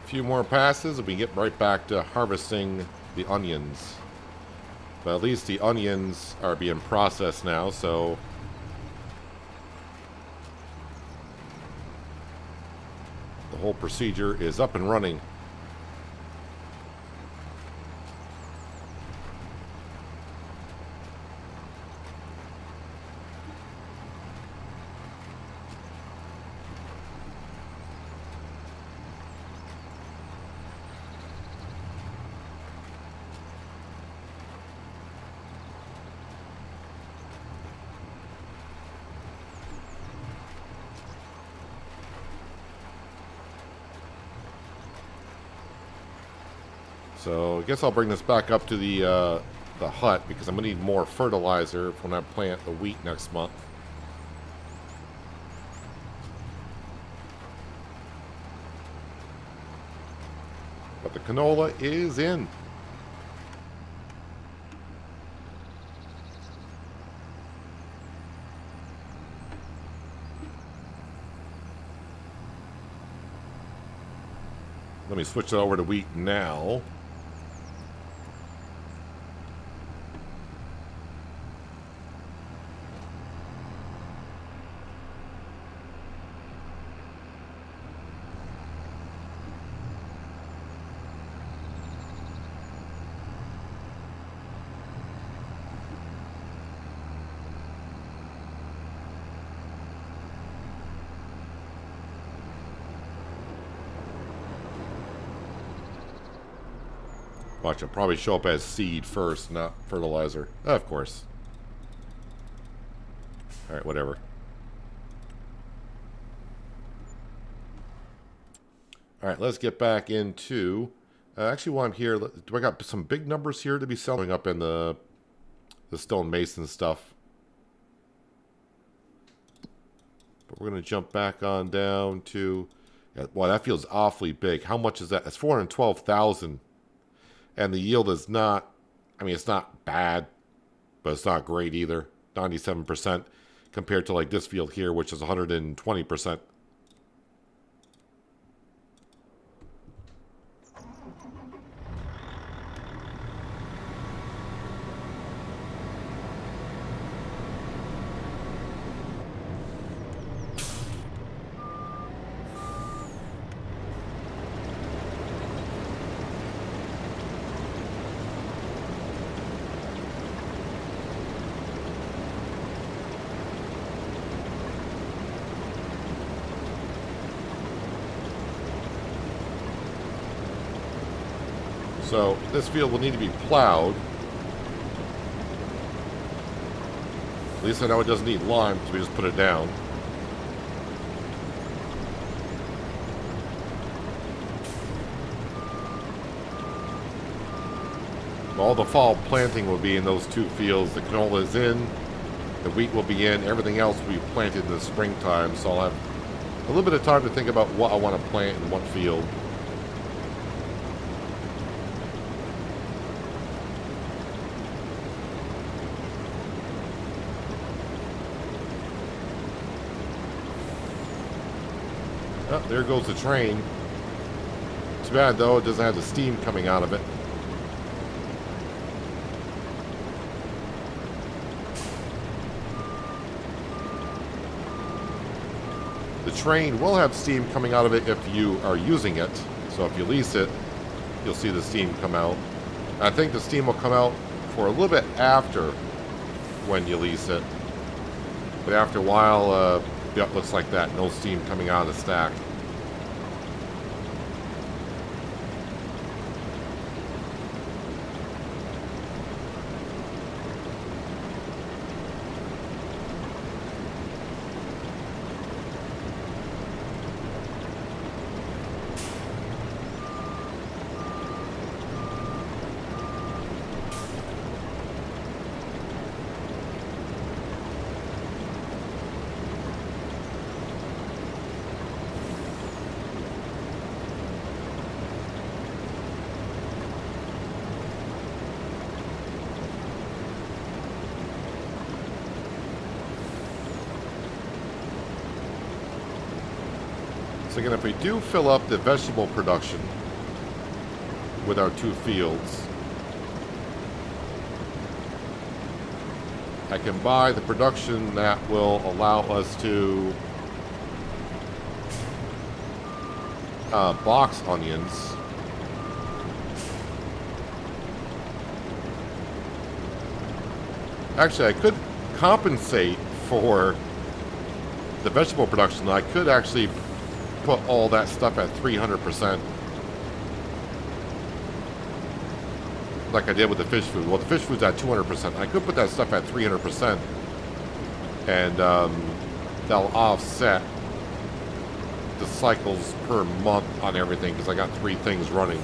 Few more passes and we get right back to harvesting the onions. But at least the onions are being processed now, so the whole procedure is up and running. So I guess I'll bring this back up to the hut because I'm going to need more fertilizer when I plant the wheat next month. But the canola is in. Let me switch it over to wheat now. Watch, it'll probably show up as seed first, not fertilizer. Of course. Alright, whatever. Alright, let's get back into... actually, while I'm here, do I got some big numbers here to be selling up in the stonemason stuff? But we're going to jump back on down to... Yeah, wow, that feels awfully big. How much is that? That's 412,000. And the yield is not, I mean, it's not bad, but it's not great either. 97% compared to like this field here, which is 120%. So this field will need to be plowed. At least I know it doesn't need lime because we just put it down. All the fall planting will be in those two fields. The canola is in, the wheat will be in, everything else will be planted in the springtime. So I'll have a little bit of time to think about what I want to plant in what field. Oh, there goes the train. Too bad though, it doesn't have the steam coming out of it. The train will have steam coming out of it if you are using it. So if you lease it, you'll see the steam come out. I think the steam will come out for a little bit after when you lease it. But after a while, it looks like that. No steam coming out of the stack. So again, if we do fill up the vegetable production with our two fields, I can buy the production that will allow us to box onions. Actually, I could compensate for the vegetable production. I could actually put all that stuff at 300%. Like I did with the fish food. Well, the fish food's at 200%. I could put that stuff at 300%. And that'll offset the cycles per month on everything because I got 3 things running.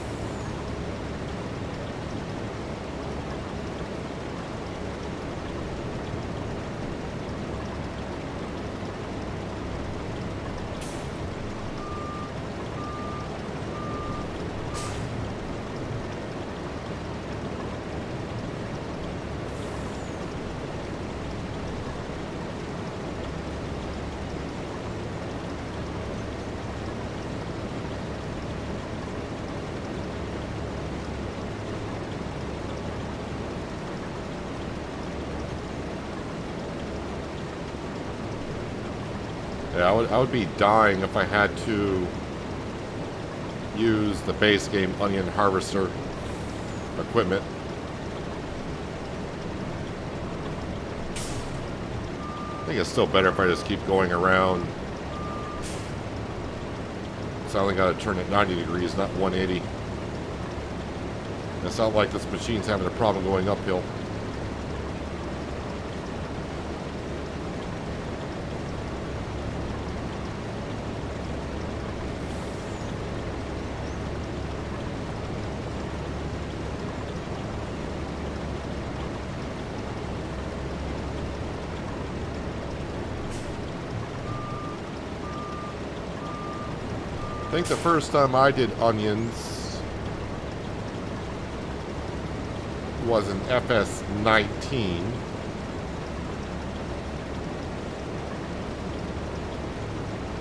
Yeah, I would be dying if I had to use the base game onion harvester equipment. I think it's still better if I just keep going around. So I only got to turn it 90 degrees, not 180. It's not like this machine's having a problem going uphill. I think the first time I did onions was in FS19.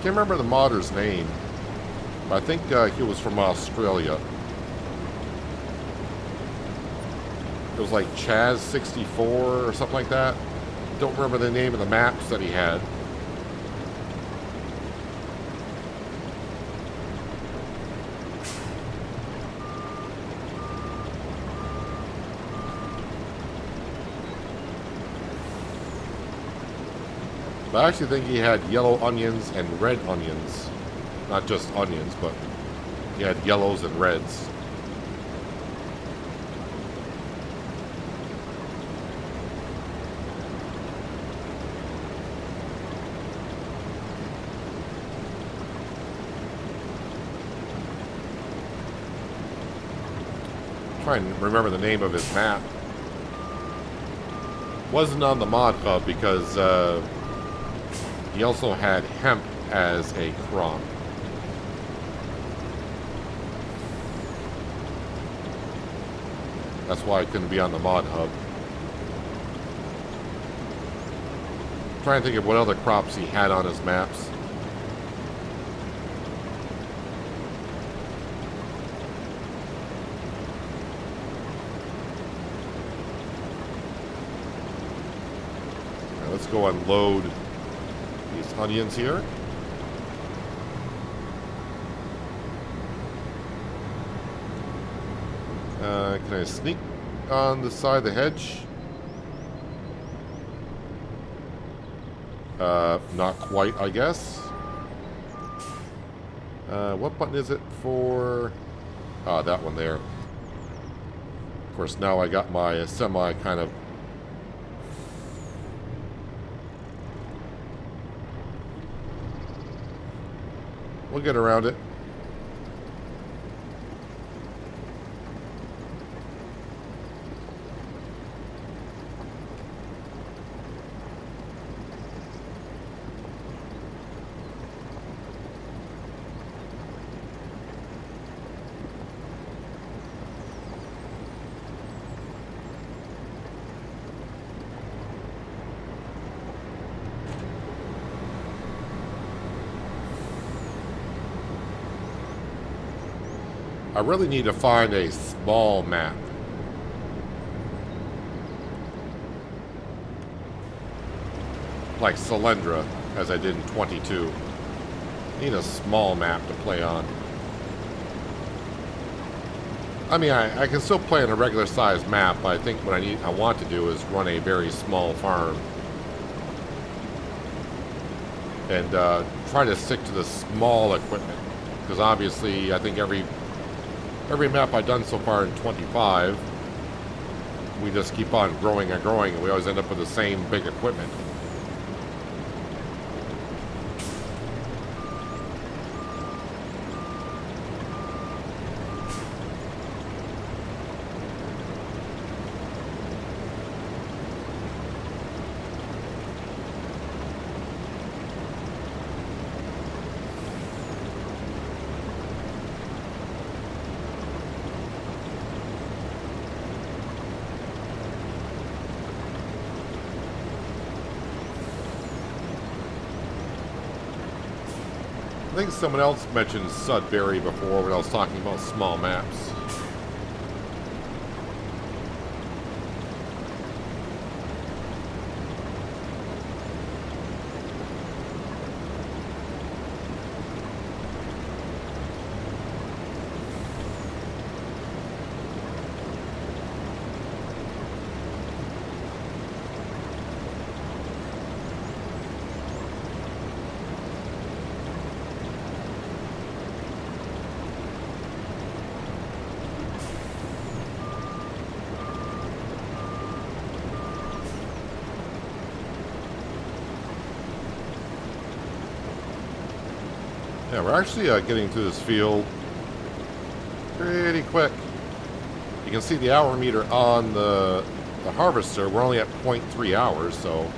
Can't remember the modder's name, but I think he was from Australia. It was like Chaz64 or something like that. Don't remember the name of the maps that he had. But I actually think he had yellow onions and red onions. Not just onions, but he had yellows and reds. trying to remember the name of his map. Wasn't on the mod hub because he also had hemp as a crop. That's why it couldn't be on the mod hub. I'm trying to think of what other crops he had on his maps. Now let's go unload these onions here. Can I sneak on the side of the hedge? Not quite, I guess. What button is it for? Ah, that one there. Of course, now I got my semi kind of... We'll get around it. I really need to find a small map. Like Solyndra, as I did in 22. Need a small map to play on. I mean, I can still play on a regular sized map, but I think what I want to do is run a very small farm. And try to stick to the small equipment. Because obviously, I think every map I've done so far in 25, we just keep on growing and growing, and we always end up with the same big equipment. I think someone else mentioned Sudbury before when I was talking about small maps. Yeah, we're actually getting through this field pretty quick. You can see the hour meter on the harvester. We're only at 0.3 hours, so...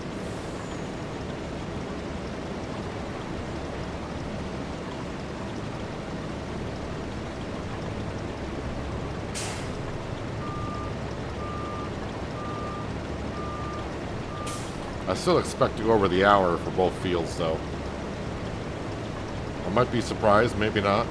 I still expect to go over the hour for both fields, though. I might be surprised, maybe not.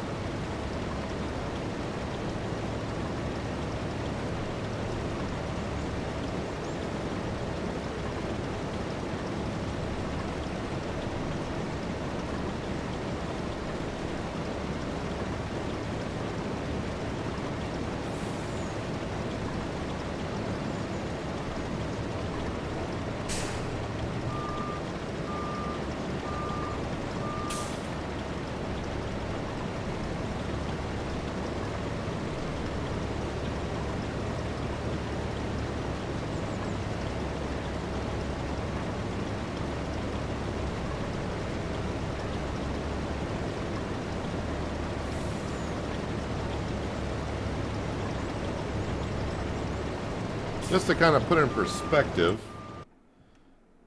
Just to kind of put in perspective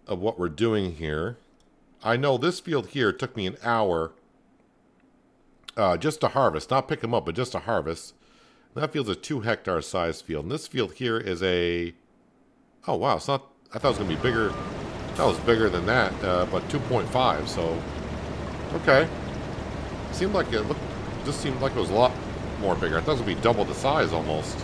of what we're doing here, I know this field here took me an hour just to harvest, not pick them up, but just to harvest. That field's a 2 hectare size field. And this field here is a, oh wow, it's not, I thought it was going to be bigger. That was bigger than that, but 2.5, so, okay. Seemed like it looked, just seemed like it was a lot more bigger. I thought it was going to be double the size almost.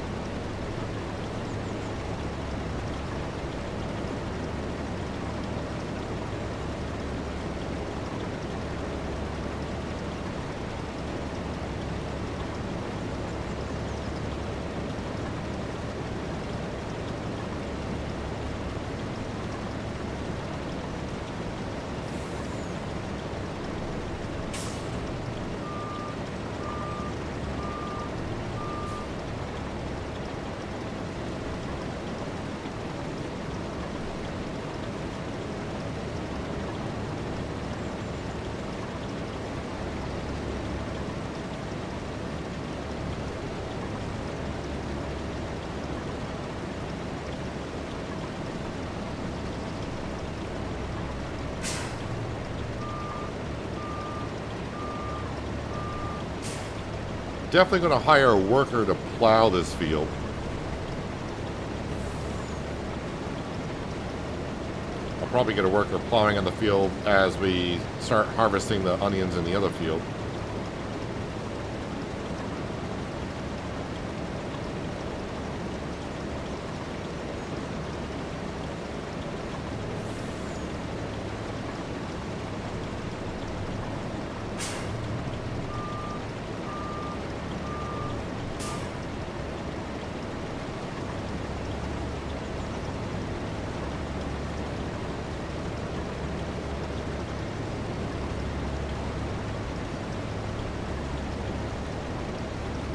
Definitely going to hire a worker to plow this field. I'll probably get a worker plowing on the field as we start harvesting the onions in the other field.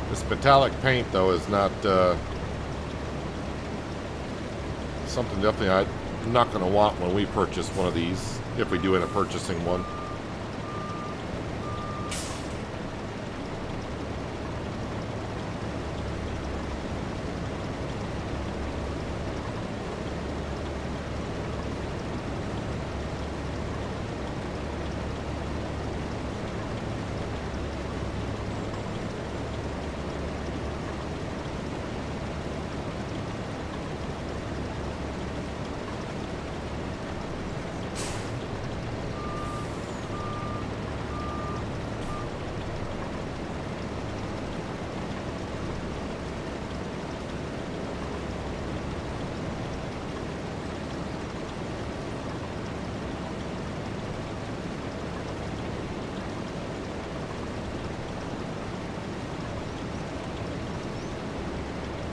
This metallic paint, though, is not something definitely I'm not going to want when we purchase one of these, if we do end up purchasing one.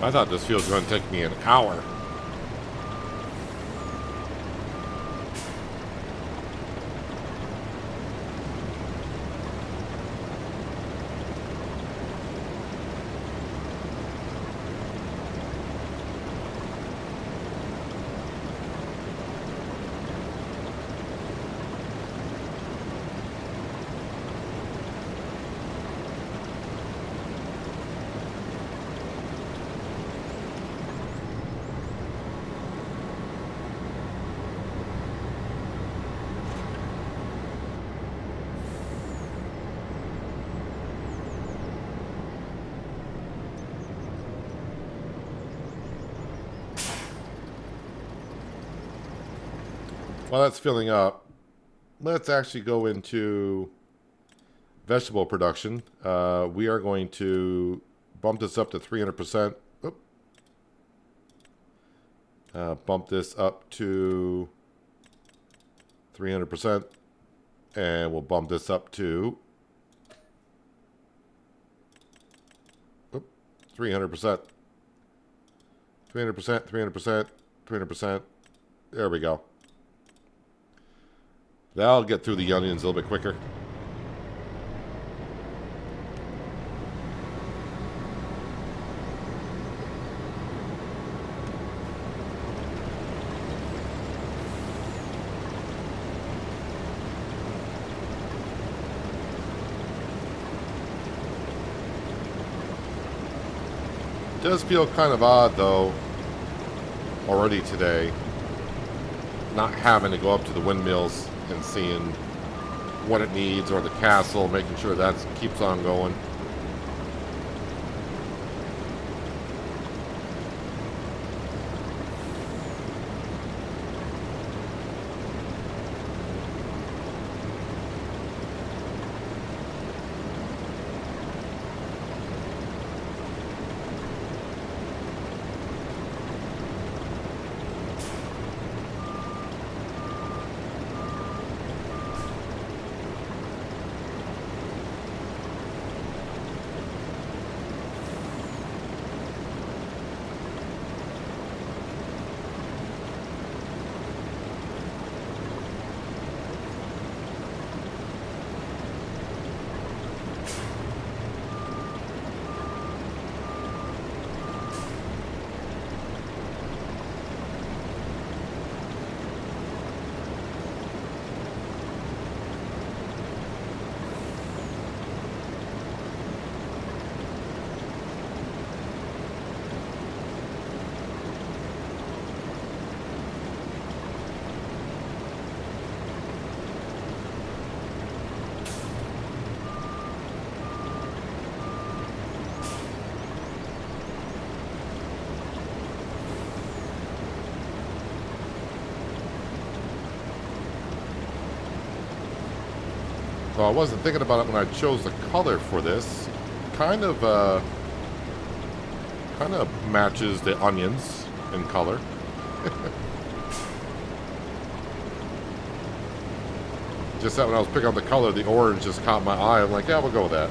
I thought this field was going to take me an hour. While that's filling up, let's actually go into vegetable production. We are going to bump this up to 300%. Bump this up to 300%. And we'll bump this up to 300%. 300%, 300%, 300%. There we go. That'll get through the onions a little bit quicker. It does feel kind of odd, though, already today, not having to go up to the windmills and seeing what it needs, or the castle, making sure that keeps on going. So I wasn't thinking about it when I chose the color for this. Kind of matches the onions in color. Just that when I was picking out the color, the orange just caught my eye. I'm like, yeah, we'll go with that.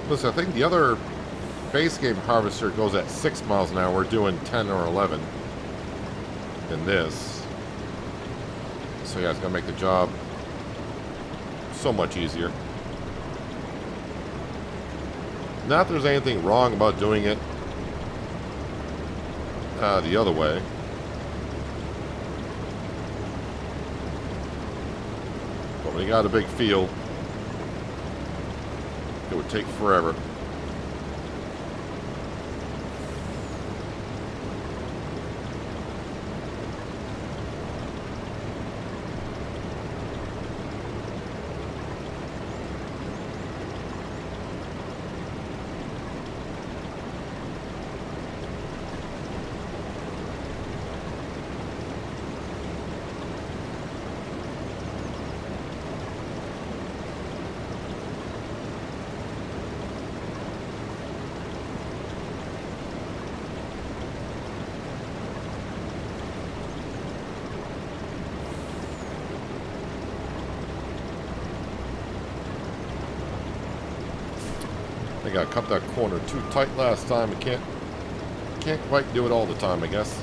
Listen, I think the other base game harvester goes at 6 miles an hour. We're doing 10 or 11 in this. So yeah, it's going to make the job so much easier. Not that there's anything wrong about doing it the other way. But when you got a big field, it would take forever. I think I cut that corner too tight last time. I can't quite do it all the time, I guess.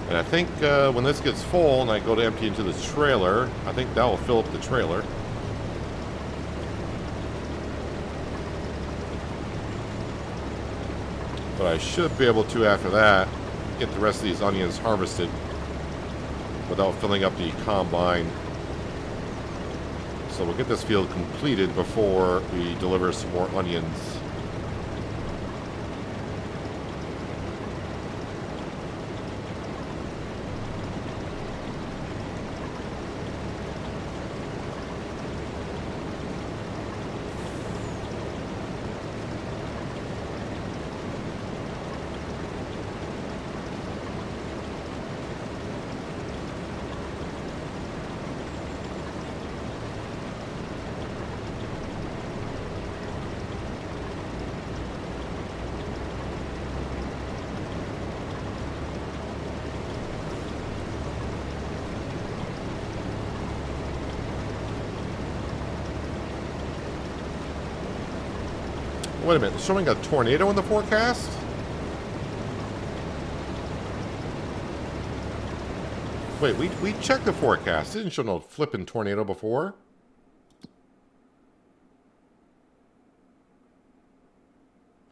And I think when this gets full and I go to empty into this trailer, I think that will fill up the trailer. But I should be able to, after that, get the rest of these onions harvested without filling up the combine. So we'll get this field completed before we deliver some more onions. Wait a minute, it's showing a tornado in the forecast? Wait, we checked the forecast. It didn't show no flipping tornado before.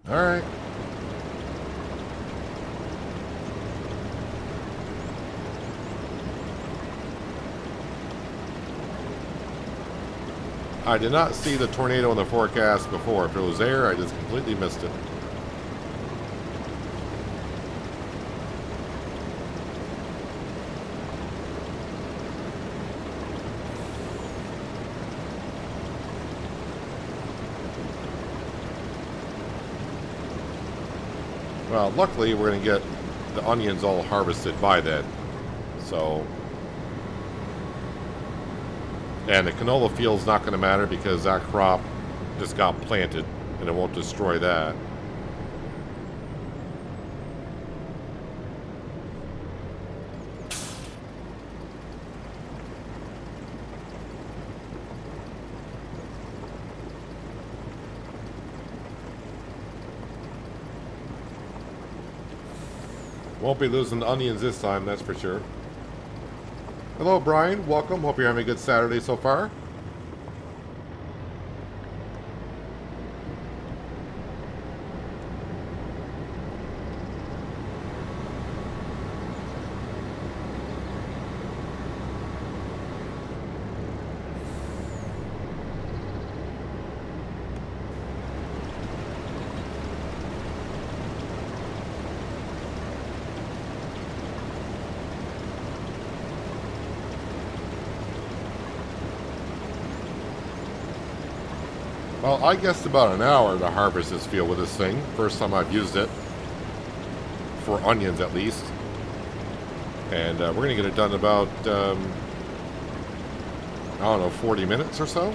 Alright. I did not see the tornado in the forecast before. If it was there, I just completely missed it. Well, luckily, we're going to get the onions all harvested by then. So... And the canola field's not going to matter because that crop just got planted and it won't destroy that. Won't be losing the onions this time, that's for sure. Hello, Brian. Welcome. Hope you're having a good Saturday so far. Well, I guessed about an hour to harvest this field with this thing. First time I've used it. For onions, at least. And we're going to get it done in about, I don't know, 40 minutes or so.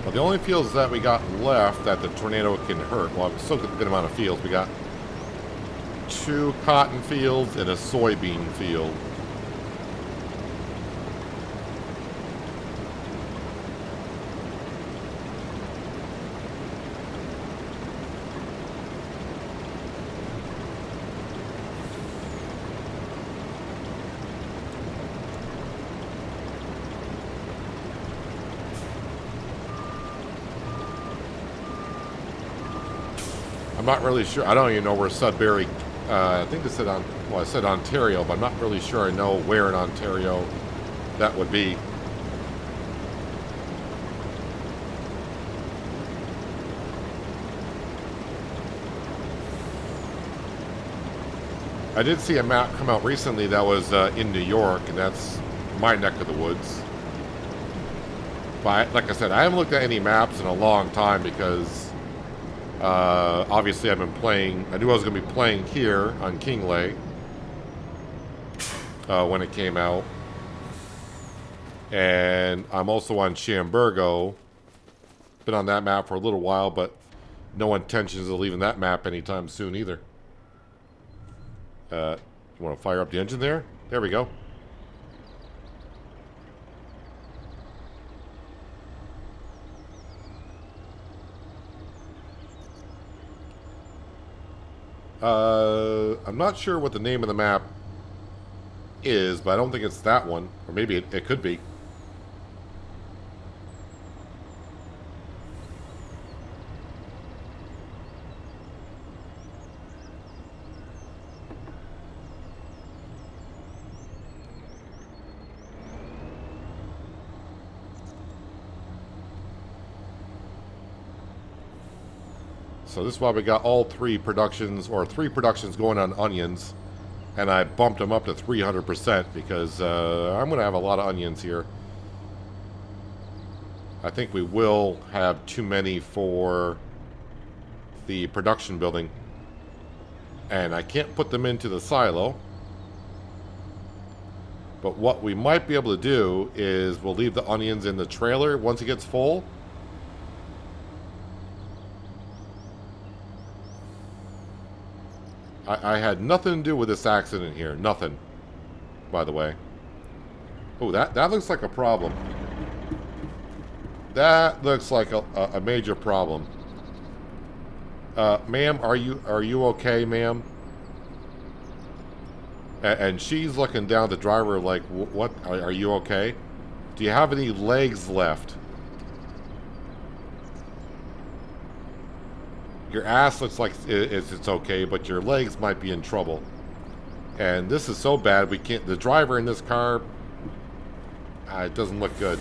Well, the only fields that we got left that the tornado can hurt, well, it's still a good amount of fields. We got 2 cotton fields and a soybean field. I'm not really sure. I don't even know where Sudbury, I think it said I said Ontario, but I'm not really sure I know where in Ontario that would be. I did see a map come out recently that was in New York, and that's my neck of the woods. But like I said, I haven't looked at any maps in a long time because obviously I've been playing. I knew I was going to be playing here on Kinlaig. when it came out. And I'm also on Shamburgo. Been on that map for a little while, but no intentions of leaving that map anytime soon either. You want to fire up the engine there? There we go. I'm not sure what the name of the map is, but I don't think it's that one. Or maybe it could be. So this is why we got all three productions going on onions. And I bumped them up to 300% because I'm going to have a lot of onions here. I think we will have too many for the production building. And I can't put them into the silo. But what we might be able to do is we'll leave the onions in the trailer once it gets full. I had nothing to do with this accident here. Nothing, by the way. Oh, that looks like a problem. That looks like a major problem. Ma'am, are you okay, ma'am? And she's looking down the driver like, what? Are you okay? Do you have any legs left? Your ass looks like it's okay, but your legs might be in trouble. And this is so bad, we can't... The driver in this car... it doesn't look good.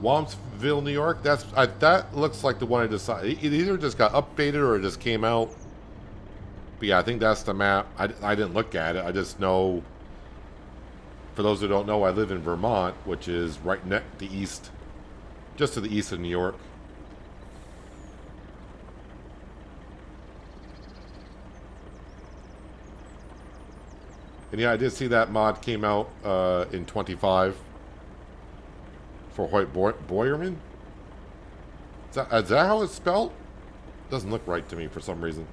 Wampsville, New York? That looks like the one I decided... It either just got updated or it just came out. But yeah, I think that's the map. I didn't look at it. I just know... For those who don't know, I live in Vermont, which is right next to the east, just to the east of New York. And yeah, I did see that mod came out in 25 for Hoyt Boyerman. Is that how it's spelled? Doesn't look right to me for some reason.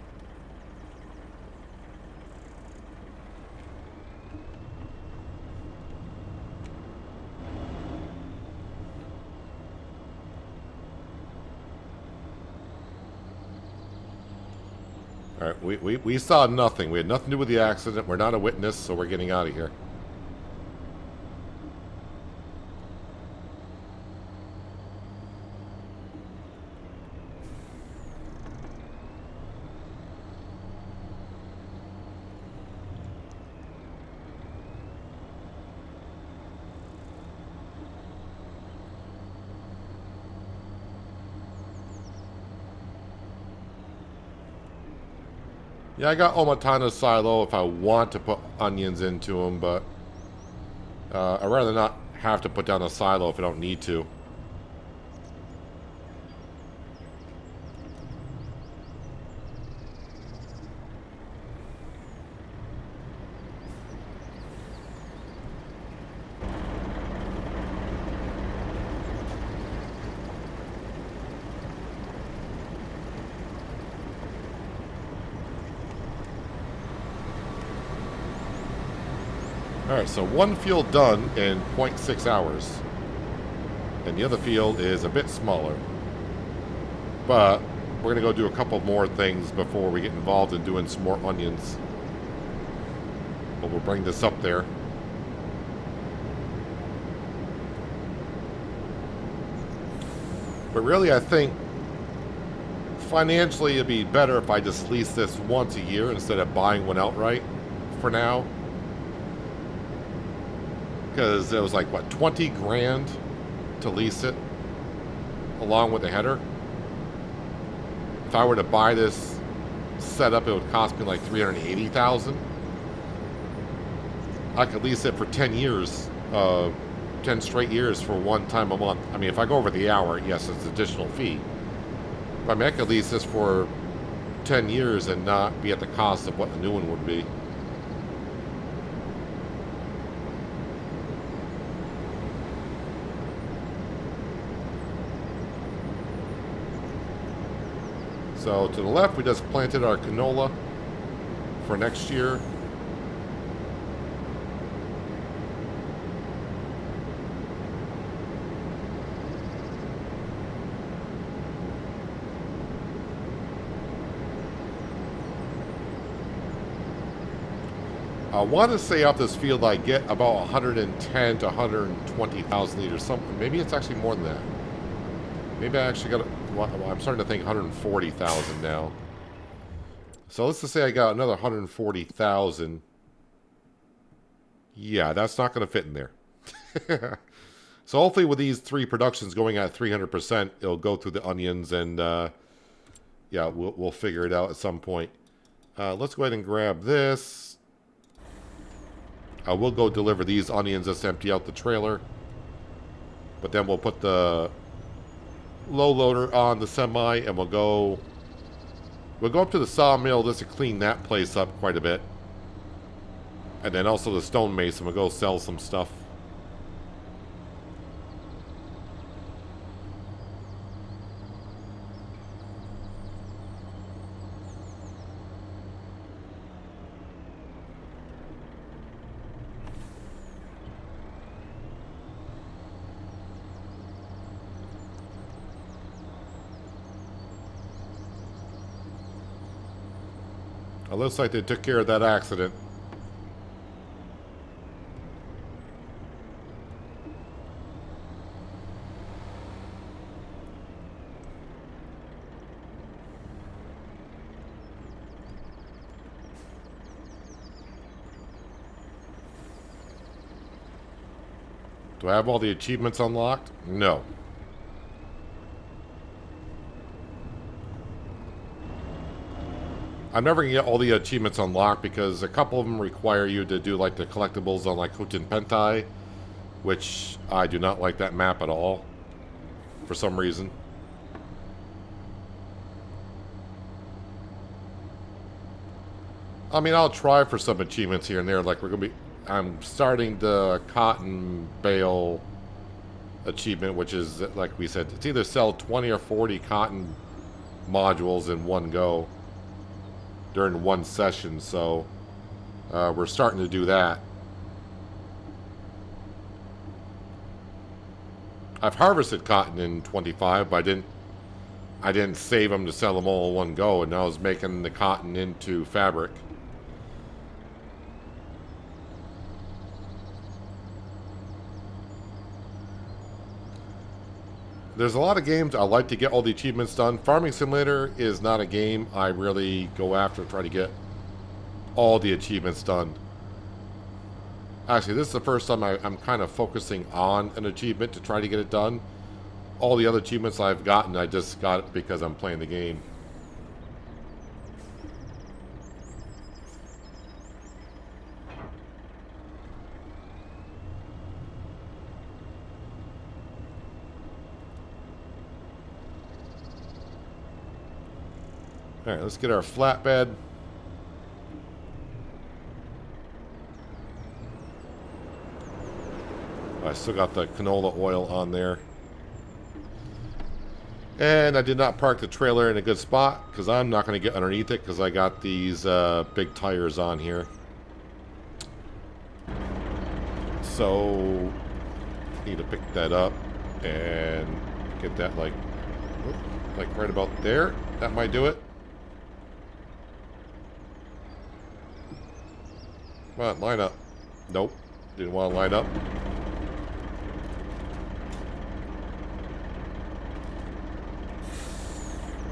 Alright, we saw nothing. We had nothing to do with the accident. We're not a witness, so we're getting out of here. Yeah, I got Omatana's silo if I want to put onions into them, but I'd rather not have to put down a silo if I don't need to. Alright, so one field done in 0.6 hours. And the other field is a bit smaller. But we're going to go do a couple more things before we get involved in doing some more onions. But we'll bring this up there. But really, I think financially it'd be better if I just lease this once a year instead of buying one outright for now. Because it was like, what, 20 grand to lease it along with the header. If I were to buy this setup, it would cost me like $380,000. I could lease it for 10 years, 10 straight years for one time a month. I mean, if I go over the hour, yes, it's an additional fee. I mean, I could lease this for 10 years and not be at the cost of what the new one would be. So to the left, we just planted our canola for next year. I want to say off this field I get about 110 to 120,000 liters. Something. Maybe it's actually more than that. Maybe I actually got. Well, I'm starting to think 140,000 now. So let's just say I got another 140,000. Yeah, that's not going to fit in there. So hopefully with these 3 productions going at 300%, it'll go through the onions and yeah, we'll figure it out at some point. Let's go ahead and grab this. I will go deliver these onions just to empty out the trailer. But then we'll put the low loader on the semi and we'll go up to the sawmill just to clean that place up quite a bit. And then also the stonemason, we'll go sell some stuff. It looks like they took care of that accident. Do I have all the achievements unlocked? No. I'm never going to get all the achievements unlocked because a couple of them require you to do like the collectibles on like Hutin Pentai, which I do not like that map at all for some reason. I mean, I'll try for some achievements here and there. Like I'm starting the cotton bale achievement, which is, like we said, it's either sell 20 or 40 cotton modules in one go during one session, so we're starting to do that. I've harvested cotton in 25, but I didn't save them to sell them all in one go, and I was making the cotton into fabric. There's a lot of games I like to get all the achievements done. Farming Simulator is not a game I really go after and try to get all the achievements done. Actually, this is the first time I'm kind of focusing on an achievement to try to get it done. All the other achievements I've gotten, I just got it because I'm playing the game. Alright, let's get our flatbed. I still got the canola oil on there. And I did not park the trailer in a good spot because I'm not going to get underneath it because I got these big tires on here. So, need to pick that up and get that like right about there. That might do it. Come on, line up. Nope. Didn't want to line up.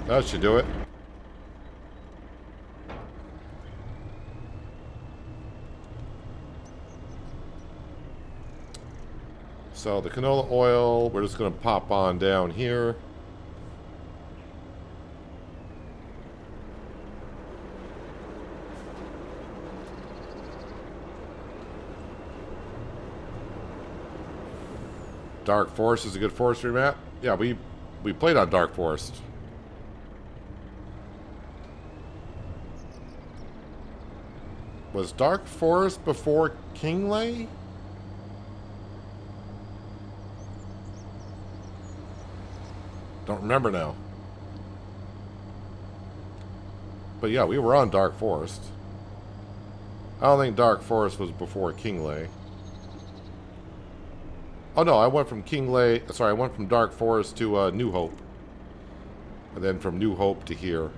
That should do it. So the canola oil, we're just going to pop on down here. Dark Forest is a good forestry map. Yeah, we played on Dark Forest. Was Dark Forest before Kinlaig? Don't remember now. But yeah, we were on Dark Forest. I don't think Dark Forest was before Kinlaig. Oh no, I went from Kinlaig. Sorry, I went from Dark Forest to New Hope. And then from New Hope to here.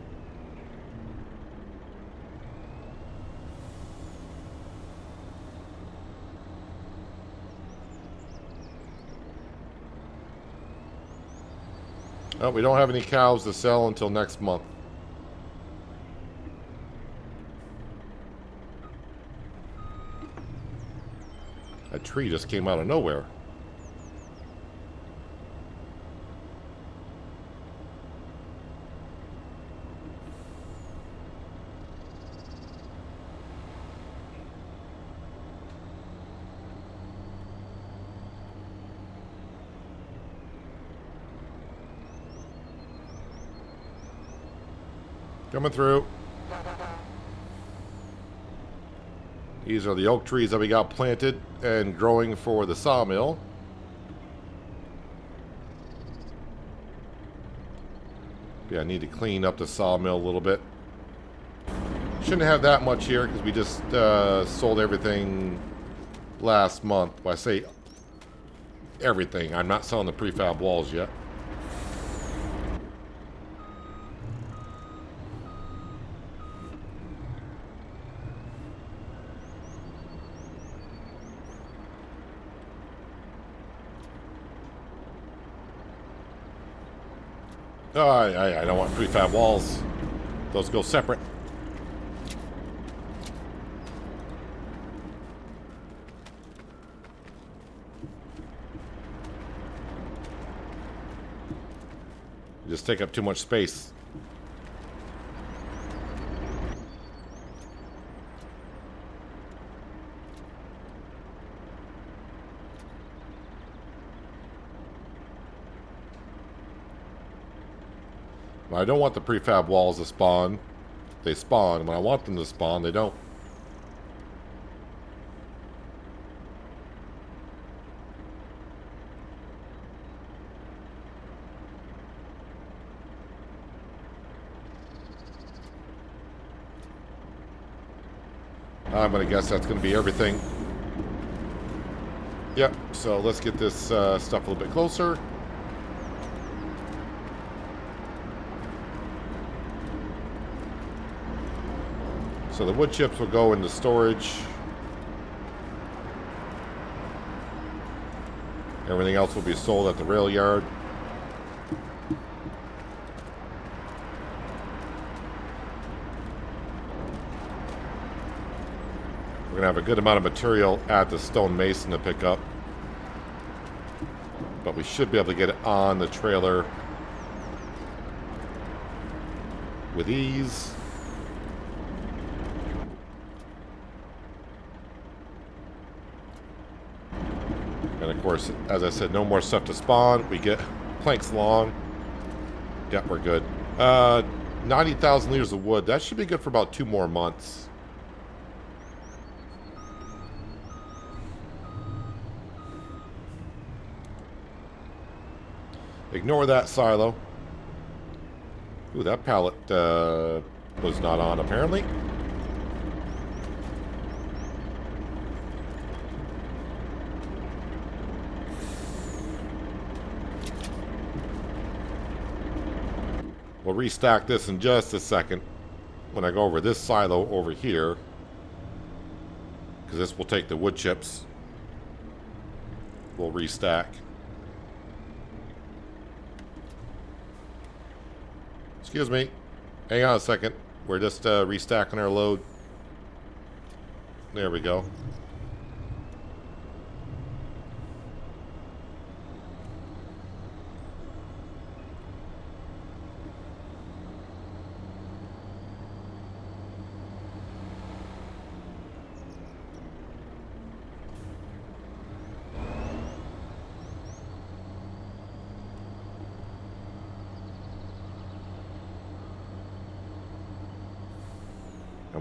Oh, we don't have any cows to sell until next month. That tree just came out of nowhere. Coming through. These are the oak trees that we got planted and growing for the sawmill. Yeah, I need to clean up the sawmill a little bit. Shouldn't have that much here because we just sold everything last month. Well, I say everything. I'm not selling the prefab walls yet. Oh, I don't want prefab walls. Those go separate. You just take up too much space. I don't want the prefab walls to spawn. They spawn. When I want them to spawn, they don't. I'm going to guess that's going to be everything. Yep, so let's get this stuff a little bit closer. So the wood chips will go into storage. Everything else will be sold at the rail yard. We're going to have a good amount of material at the stonemason to pick up. But we should be able to get it on the trailer with ease. And of course, as I said, no more stuff to spawn. We get planks long. Yep, we're good. 90,000 liters of wood. That should be good for about 2 more months. Ignore that silo. Ooh, that pallet was not on, apparently. We'll restack this in just a second when I go over this silo over here, because this will take the wood chips. We'll restack. Excuse me. Hang on a second. We're just restacking our load. There we go.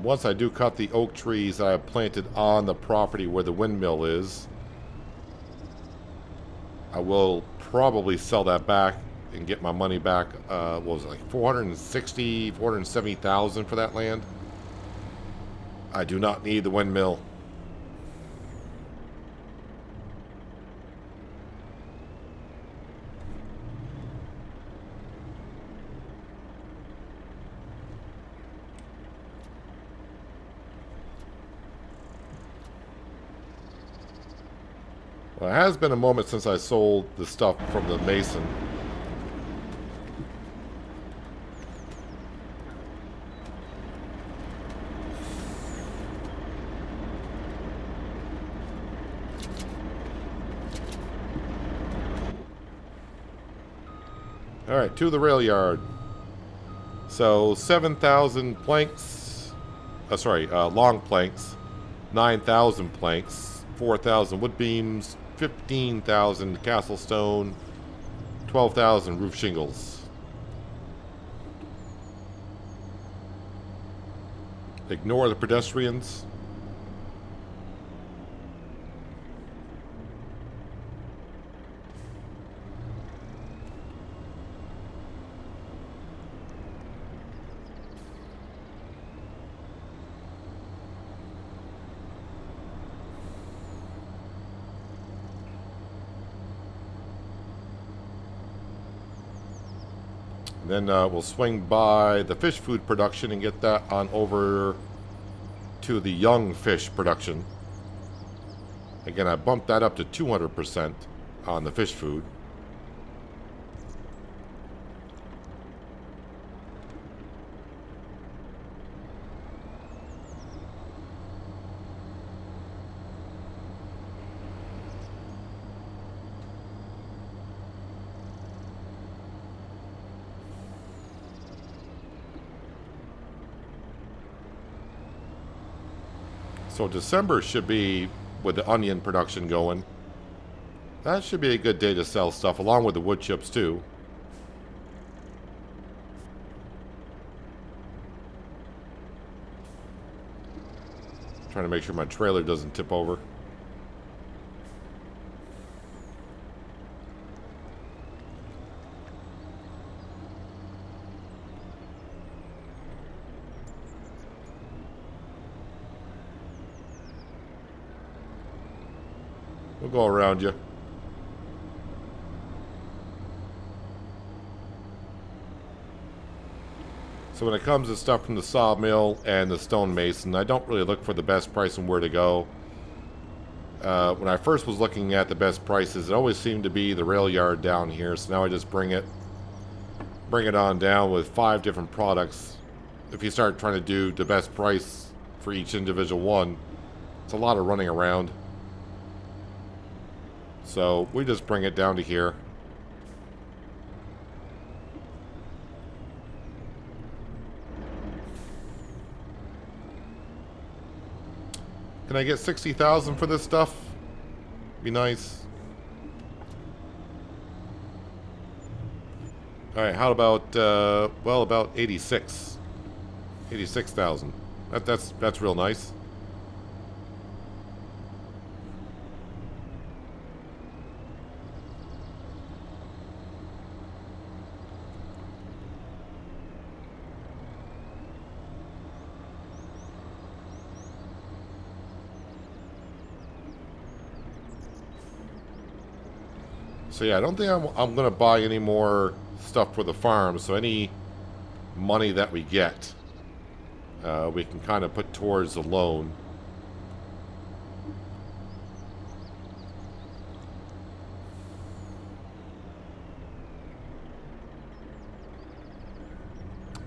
And once I do cut the oak trees that I have planted on the property where the windmill is, I will probably sell that back and get my money back. What was it, like 470,000 for that land? I do not need the windmill. Well, it has been a moment since I sold the stuff from the mason. Alright, to the rail yard. So, 7,000 planks. Long planks. 9,000 planks. 4,000 wood beams. 15,000 castle stone. 12,000 roof shingles. Ignore the pedestrians. Then we'll swing by the fish food production and get that on over to the young fish production. Again, I bumped that up to 200% on the fish food. So December should be, with the onion production going, that should be a good day to sell stuff, along with the wood chips too. Trying to make sure my trailer doesn't tip over. We'll go around you. So when it comes to stuff from the sawmill and the stonemason, I don't really look for the best price and where to go. When I first was looking at the best prices, it always seemed to be the rail yard down here. So now I just bring it on down with 5 different products. If you start trying to do the best price for each individual one, it's a lot of running around. So we just bring it down to here. Can I get 60,000 for this stuff? Be nice. All right, how about well, about 86,000. That's real nice. So yeah, I don't think I'm going to buy any more stuff for the farm. So any money that we get, we can kind of put towards the loan.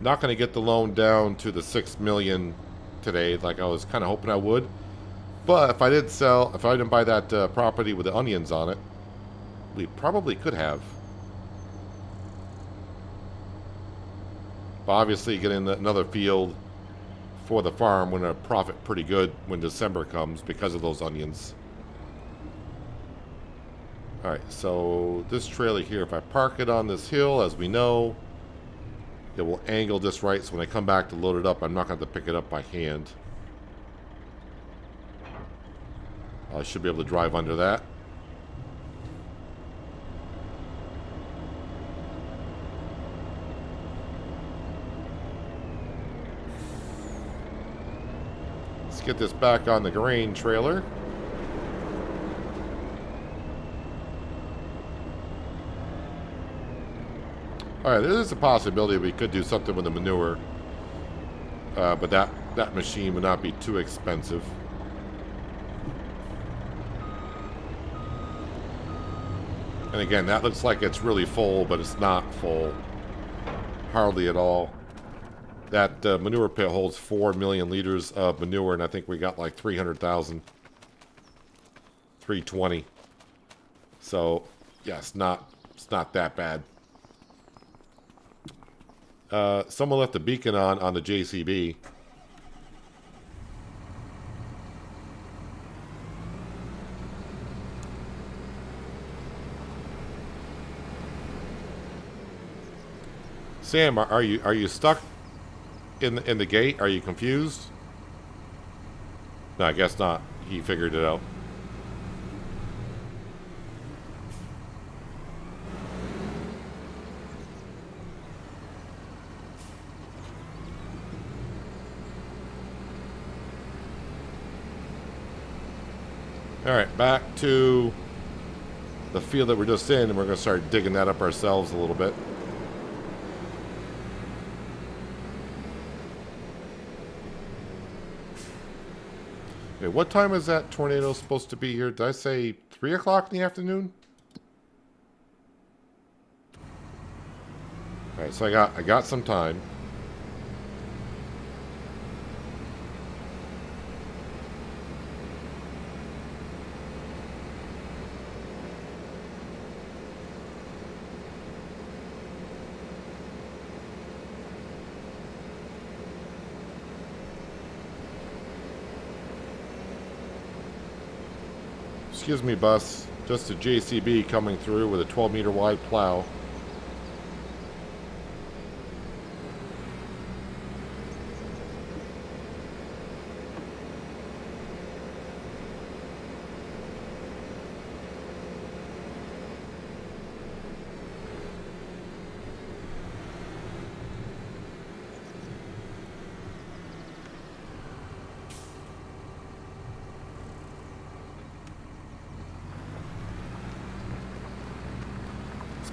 Not going to get the loan down to the 6 million today, like I was kind of hoping I would. But if I didn't buy that property with the onions on it, we probably could have. But obviously getting another field for the farm would have profit pretty good when December comes because of those onions. Alright, so this trailer here, if I park it on this hill, as we know, It will angle just right, so when I come back to load it up, I'm not going to have to pick it up by hand. I should be able to drive under that. Let's get this back on the grain trailer. Alright, there is a possibility we could do something with the manure. But that machine would not be too expensive. And again, that looks like it's really full, but it's not full. Hardly at all. That manure pit holds 4 million liters of manure, and I think we got like 300,000. 320. So, yeah, it's not that bad. Someone left a beacon on the JCB. Sam, are you stuck in the gate? Are you confused? No, I guess not. He figured it out. Alright, back to the field that we're just in, and we're going to start digging that up ourselves a little bit. Okay, what time is that tornado supposed to be here? Did I say 3 o'clock in the afternoon? Alright, so I got some time. Excuse me, bus. Just a JCB coming through with a 12-meter wide plow.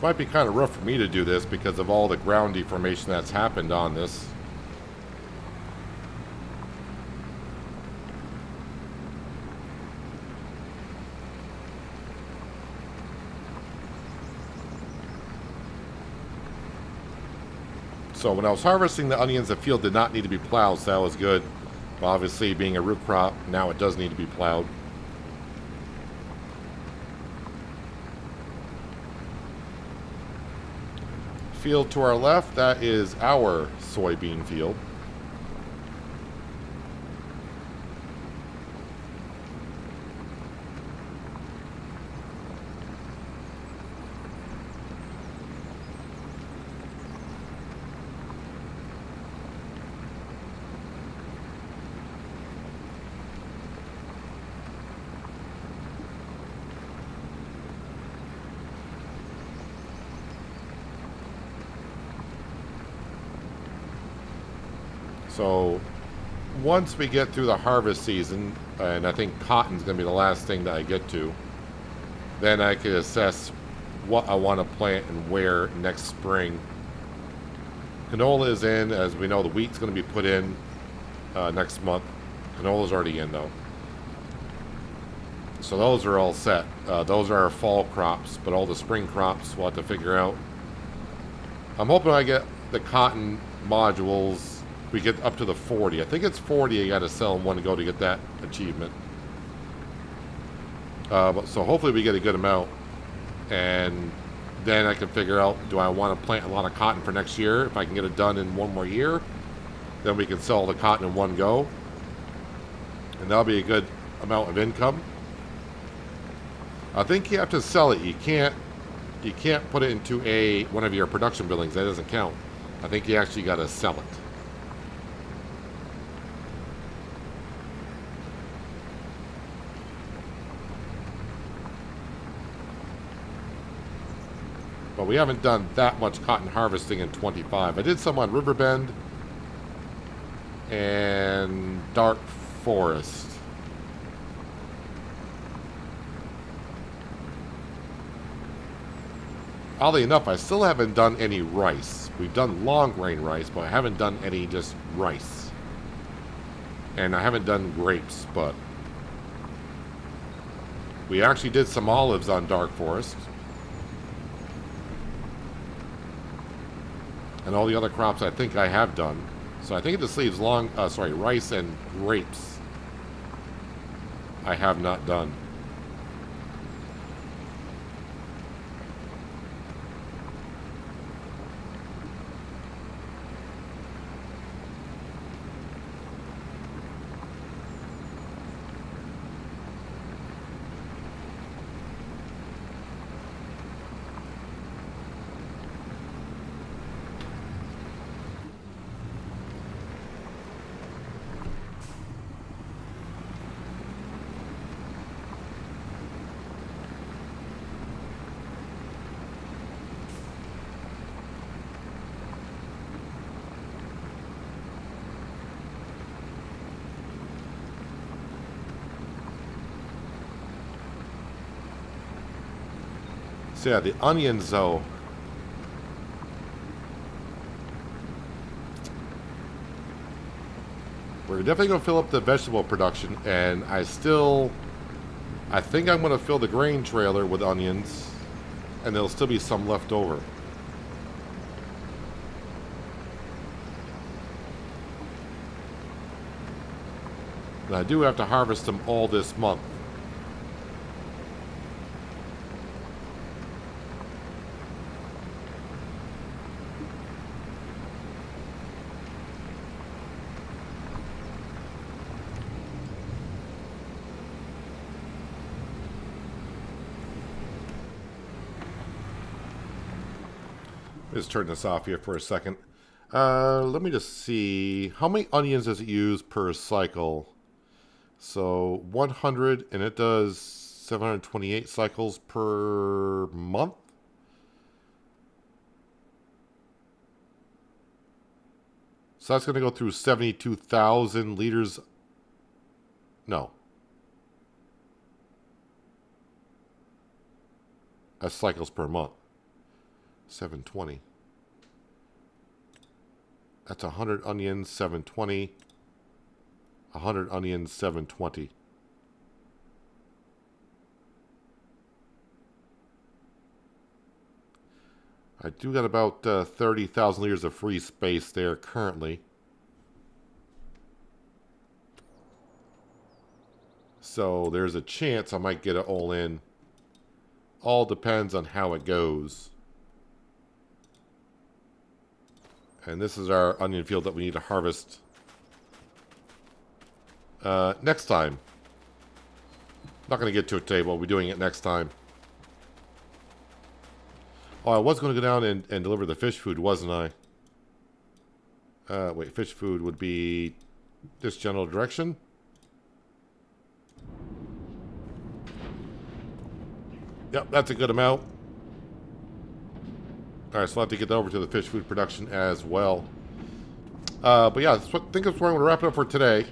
Might be kind of rough for me to do this because of all the ground deformation that's happened on this. So when I was harvesting the onions, the field did not need to be plowed, so that was good. But obviously, being a root crop, now it does need to be plowed. Field to our left, that is our soybean field. So once we get through the harvest season, and I think cotton's going to be the last thing that I get to, then I can assess what I want to plant and where next spring. Canola is in. As we know, the wheat's going to be put in next month. Canola's already in, though. So those are all set. Those are our fall crops, but all the spring crops we'll have to figure out. I'm hoping I get the cotton modules. We get up to the 40. I think it's 40 I got to sell in one go to get that achievement. So hopefully we get a good amount. And then I can figure out, do I want to plant a lot of cotton for next year? If I can get it done in one more year, then we can sell the cotton in one go. And that'll be a good amount of income. I think you have to sell it. You can't put it into one of your production buildings. That doesn't count. I think you actually got to sell it. But we haven't done that much cotton harvesting in 25. I did some on Riverbend and Dark Forest. Oddly enough, I still haven't done any rice. We've done long grain rice, but I haven't done any just rice. And I haven't done grapes, but we actually did some olives on Dark Forest. And all the other crops I think I have done. So I think it just leaves rice and grapes I have not done. So yeah, the onions though. We're definitely going to fill up the vegetable production, and I think I'm going to fill the grain trailer with onions, and there'll still be some left over. And I do have to harvest them all this month. Just turn this off here for a second. Let me just see. How many onions does it use per cycle? So 100, and it does 728 cycles per month. So that's going to go through 72,000 liters. No. That's cycles per month. 720. That's 100 onions, 720. 100 onions, 720. I do got about 30,000 liters of free space there currently. So there's a chance I might get it all in. All depends on how it goes. And this is our onion field that we need to harvest next time. Not going to get to it today, but we'll be doing it next time. Oh, I was going to go down and deliver the fish food, wasn't I? Wait, fish food would be this general direction. Yep, that's a good amount. Alright, so I'll have to get that over to the fish food production as well. But yeah, I think that's where I'm going to wrap it up for today.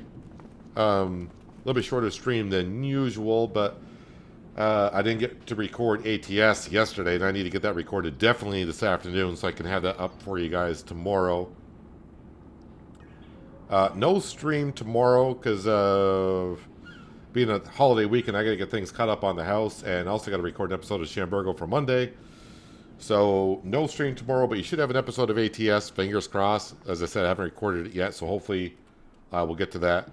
A little bit shorter stream than usual, but I didn't get to record ATS yesterday, and I need to get that recorded definitely this afternoon so I can have that up for you guys tomorrow. No stream tomorrow because being a holiday weekend, I got to get things caught up on the house, and also got to record an episode of Shamburgo for Monday. So, no stream tomorrow, but you should have an episode of ATS, fingers crossed. As I said, I haven't recorded it yet, so hopefully we'll get to that.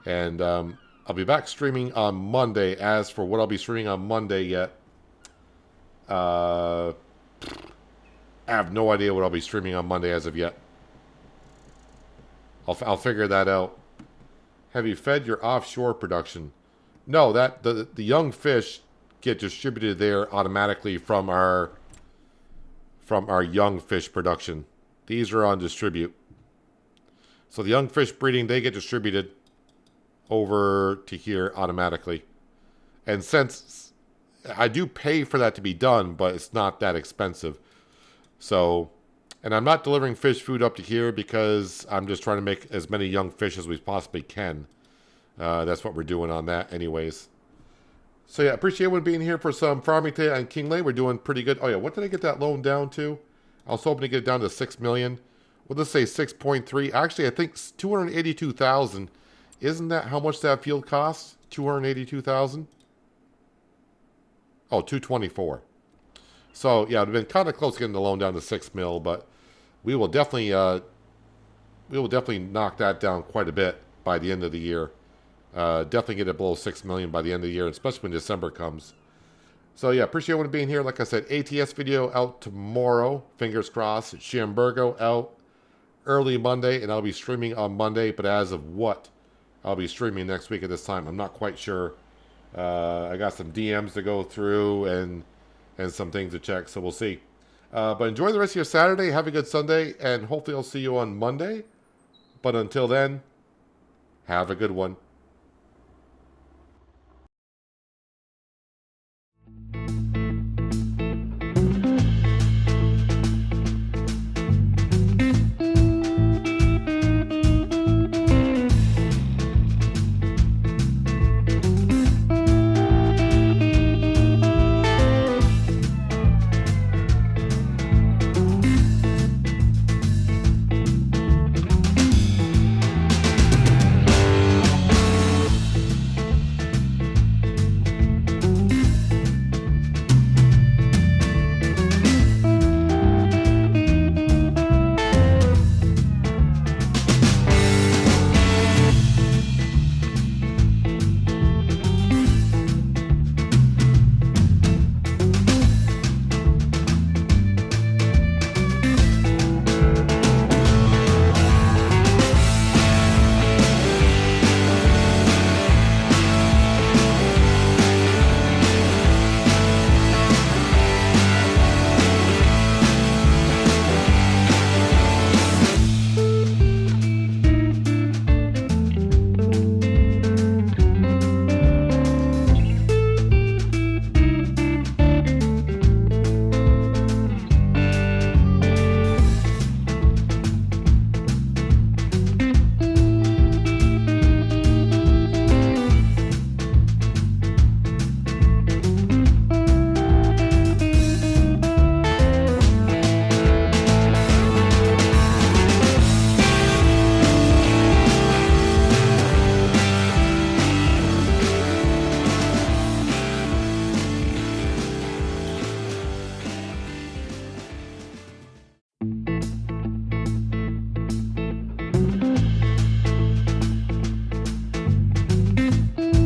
And I'll be back streaming on Monday. As for what I'll be streaming on Monday yet, I have no idea what I'll be streaming on Monday as of yet. I'll figure that out. Have you fed your offshore production? No, that the young fish get distributed there automatically from our young fish production. These are on distribute. So the young fish breeding, they get distributed over to here automatically. And since I do pay for that to be done, but it's not that expensive. So, and I'm not delivering fish food up to here because I'm just trying to make as many young fish as we possibly can. That's what we're doing on that anyways. So yeah, appreciate everyone being here for some farming today on Kinlaig. We're doing pretty good. Oh yeah, what did I get that loan down to? I was hoping to get it down to 6 million. We'll just say 6.3. Actually, I think 282,000. Isn't that how much that field costs? 282,000? Oh, 224. So yeah, it would have been kind of close getting the loan down to 6 mil, but we will definitely knock that down quite a bit by the end of the year. Definitely get it below 6 million by the end of the year, especially when December comes. So yeah, appreciate everyone being here. Like I said, ATS video out tomorrow. Fingers crossed. Shamburgo out early Monday, and I'll be streaming on Monday. But as of what I'll be streaming next week at this time, I'm not quite sure. I got some DMs to go through and some things to check, so we'll see. But enjoy the rest of your Saturday. Have a good Sunday, and hopefully I'll see you on Monday. But until then, have a good one.